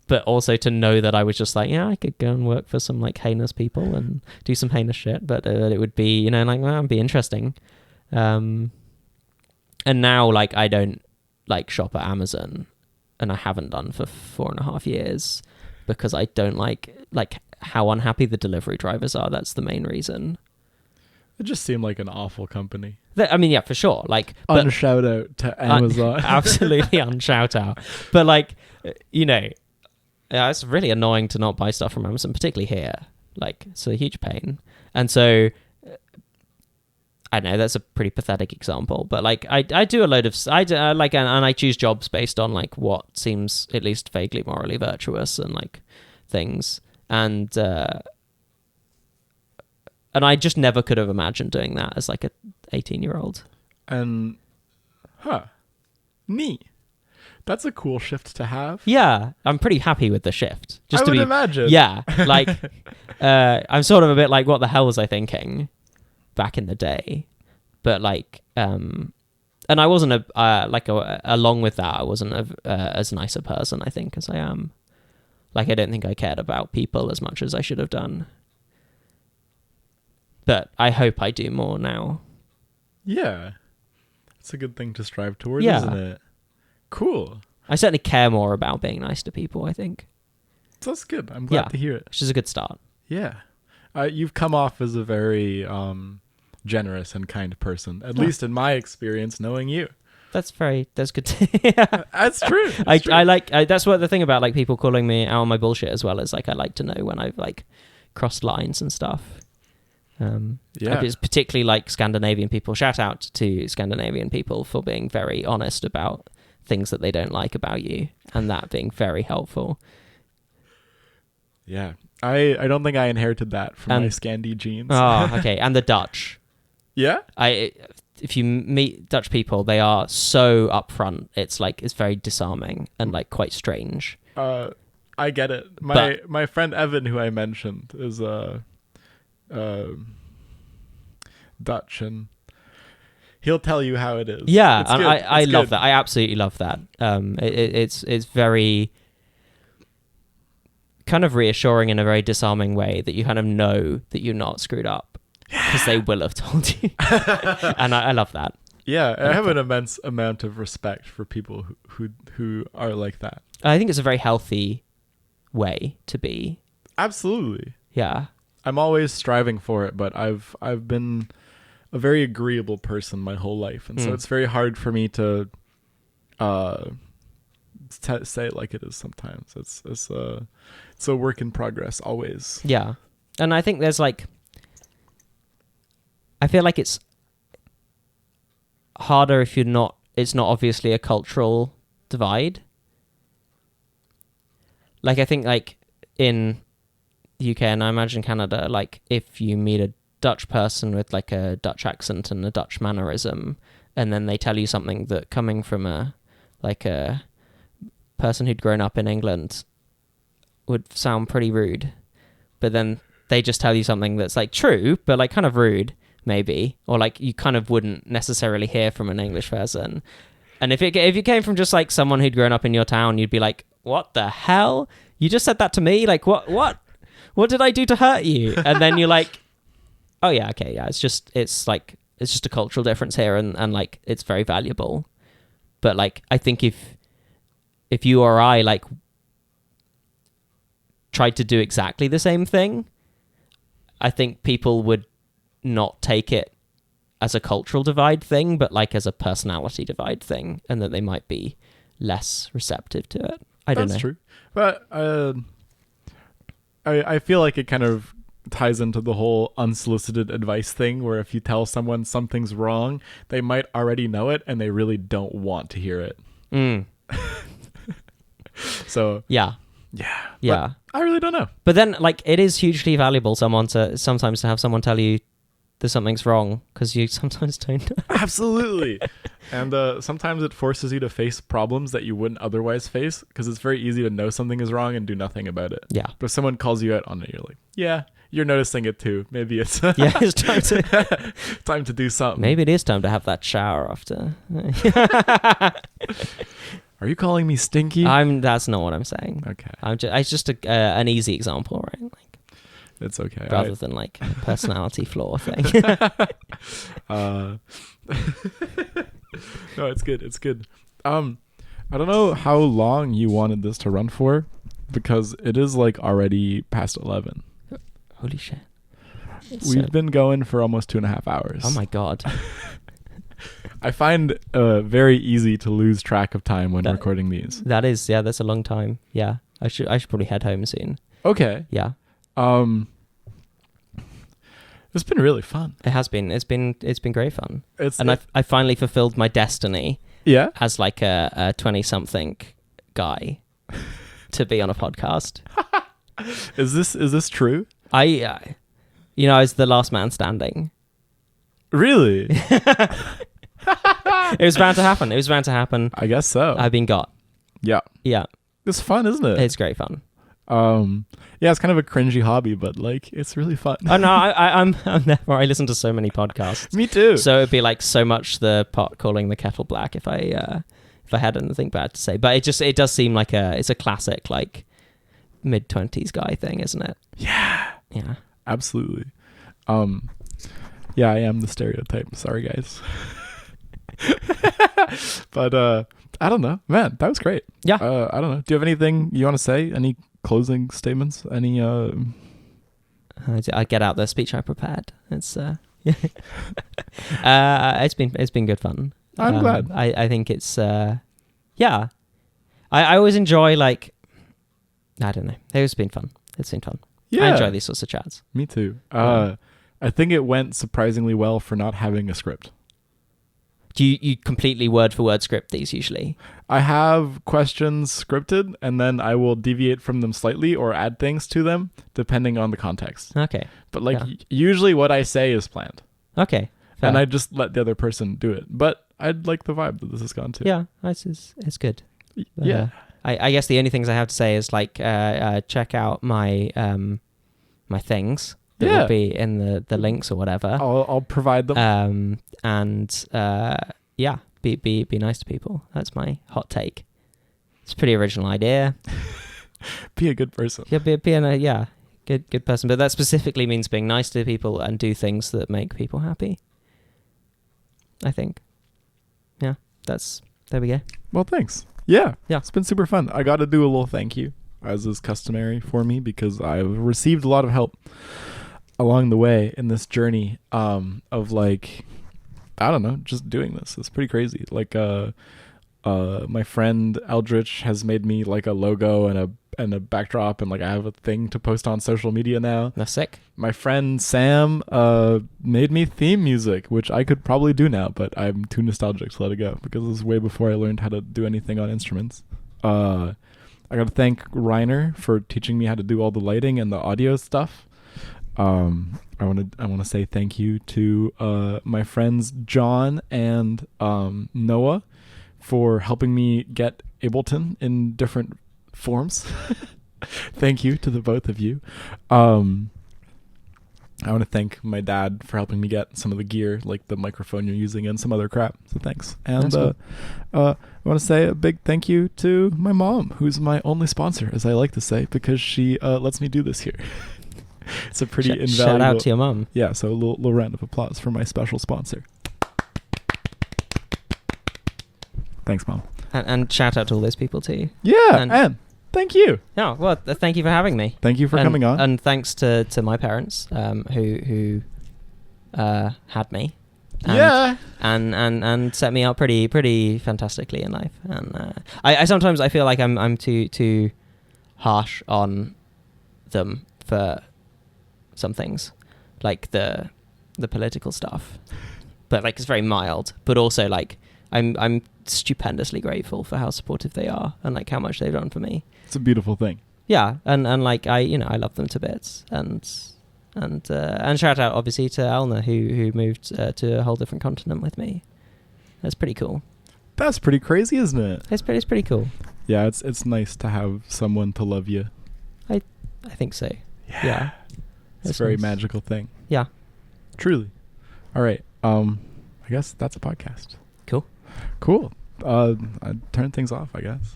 but also to know that I was just like, yeah, I could go and work for some like heinous people and do some heinous shit, but it would be, like, well, it'd be interesting. And now like I don't like shop at Amazon, and I haven't done for 4.5 years, because I don't like how unhappy the delivery drivers are. That's the main reason. It just seemed like an awful company. I mean, yeah, for sure. Like, unshout out to Amazon. Absolutely unshout out. But like, it's really annoying to not buy stuff from Amazon, particularly here. Like, it's a huge pain. And so, I know that's a pretty pathetic example, but like, I do a load of, and I choose jobs based on like what seems at least vaguely morally virtuous and like things. And I just never could have imagined doing that as like a 18-year-old. And, neat. That's a cool shift to have. Yeah, I'm pretty happy with the shift. I would imagine. Yeah, like, I'm sort of a bit like, what the hell was I thinking back in the day? but like and I wasn't along with that I wasn't as nice a person, I think, as I am. Like, I don't think I cared about people as much as I should have done, but I hope I do more now. Yeah, it's a good thing to strive towards, Yeah. isn't it? Cool. I certainly care more about being nice to people, I think. That's good. I'm glad to hear it. Which is a good start. Yeah. You've come off as a very generous and kind person, at least in my experience, knowing you. That's good to hear. That's true. I like that's what the thing about like people calling me out on my bullshit as well, is like I like to know when I've like crossed lines and stuff. It's particularly like Scandinavian people. Shout out to Scandinavian people for being very honest about things that they don't like about you, and that being very helpful. Yeah. I don't think I inherited that from my Scandi genes. Oh, okay. And the Dutch. Yeah? If you meet Dutch people, they are so upfront. It's like, it's very disarming and like quite strange. I get it. My friend Evan, who I mentioned, is Dutch, and he'll tell you how it is. Yeah, it's and good. I love that. I absolutely love that. It's very kind of reassuring in a very disarming way that you kind of know that you're not screwed up, because they will have told you. And I love that. Yeah, I have an immense amount of respect for people who are like that. I think it's a very healthy way to be. Absolutely. Yeah. I'm always striving for it, but I've been a very agreeable person my whole life, and so it's very hard for me to say it like it is sometimes. It's a work in progress always. Yeah. And I think there's like, I feel like it's harder if it's not obviously a cultural divide. Like, I think like in the UK, and I imagine Canada, like if you meet a Dutch person with like a Dutch accent and a Dutch mannerism, and then they tell you something that coming from a person who'd grown up in England would sound pretty rude, but then they just tell you something that's like true, but like kind of rude maybe, or like you kind of wouldn't necessarily hear from an English person. And if you came from just like someone who'd grown up in your town, you'd be like, what the hell? You just said that to me? Like, what did I do to hurt you? And then you're like, oh yeah, okay, yeah, it's just a cultural difference here, and like it's very valuable. But like, I think if you or I like tried to do exactly the same thing, I think people would not take it as a cultural divide thing, but like as a personality divide thing, and that they might be less receptive to it. I don't know. That's true. But I feel like it kind of ties into the whole unsolicited advice thing, where if you tell someone something's wrong, they might already know it and they really don't want to hear it. So yeah. But I really don't know. But then like it is hugely valuable sometimes to have someone tell you that something's wrong, because you sometimes don't know. Absolutely. And sometimes it forces you to face problems that you wouldn't otherwise face, because it's very easy to know something is wrong and do nothing about it. Yeah. But if someone calls you out on it, you're like, yeah, you're noticing it too. Maybe it's it's time to time to do something. Maybe it is time to have that shower after. Are you calling me stinky? That's not what I'm saying. Okay. It's just an easy example, right? Like, it's okay. Rather than like a personality flaw thing. No, it's good. It's good. I don't know how long you wanted this to run for, because it is like already past 11. Holy shit. We've been going for almost 2.5 hours. Oh my God. I find very easy to lose track of time when recording these. That's a long time. Yeah. I should probably head home soon. Okay. Yeah. It's been really fun. It has been. It's been great fun. I finally fulfilled my destiny. Yeah. As like a 20-something guy to be on a podcast. Is this true? I was the last man standing. Really? It was bound to happen. I guess so. I've been got. Yeah. Yeah. It's fun, isn't it? It's great fun. Yeah, it's kind of a cringy hobby, but like it's really fun. Oh no, I'm never. I listen to so many podcasts. Me too. So it'd be like so much the pot calling the kettle black if I had anything bad to say. But it does seem like it's a classic like mid-20s guy thing, isn't it? Yeah. Yeah. Absolutely. Yeah, I am the stereotype. Sorry, guys. But I don't know, man. That was great. Yeah. I don't know. Do you have anything you want to say? Any closing statements? Any? I get out the speech I prepared. It's it's been good fun. I'm glad. I think it's yeah. I always enjoy like I don't know. It's been fun. It's been fun. Yeah. I enjoy these sorts of chats. Me too. I think it went surprisingly well for not having a script. Do you completely word for word script these usually? I have questions scripted, and then I will deviate from them slightly or add things to them depending on the context. Okay. But like usually what I say is planned. Okay. Fair. And I just let the other person do it. But I'd like the vibe that this has gone to. Yeah, it's good. But, yeah. I guess the only things I have to say is like check out my my things that will be in the links or whatever. I'll provide them. And yeah, be nice to people. That's my hot take. It's a pretty original idea. Be a good person. Yeah, be a good person. But that specifically means being nice to people and do things that make people happy. I think. Yeah, there we go. Well, thanks. Yeah. Yeah. It's been super fun. I got to do a little thank you, as is customary for me, because I've received a lot of help along the way in this journey of like, I don't know, just doing this. It's pretty crazy. Like my friend Eldritch has made me like a logo and a backdrop, and like I have a thing to post on social media now. That's sick. My friend Sam made me theme music, which I could probably do now, but I'm too nostalgic to let it go because this is way before I learned how to do anything on instruments. I got to thank Reiner for teaching me how to do all the lighting and the audio stuff. I want to say thank you to my friends John and Noah for helping me get Ableton in different forms. Thank you to the both of you. I want to thank my dad for helping me get some of the gear, like the microphone you're using and some other crap. So thanks. And cool. I want to say a big thank you to my mom, who's my only sponsor, as I like to say, because she lets me do this here. It's a pretty invaluable... Shout out to your mom. Yeah, so a little round of applause for my special sponsor. Thanks, Mom. And shout out to all those people too. Yeah, and thank you. Yeah, well, thank you for having me. Thank you for coming on. And thanks to my parents who had me. And set me up pretty fantastically in life. And I sometimes I feel like I'm too harsh on them for some things, like the political stuff, but like it's very mild. But also like I'm stupendously grateful for how supportive they are and like how much they've done for me. It's a beautiful thing. Yeah, and like I love them to bits. And shout out obviously to Alna who moved to a whole different continent with me. That's pretty cool. That's pretty crazy, isn't it? It's pretty cool. Yeah, it's nice to have someone to love you. I think so. Yeah. It's a very magical thing. Yeah. Truly. All right. I guess that's a podcast. Cool. I'd turn things off, I guess.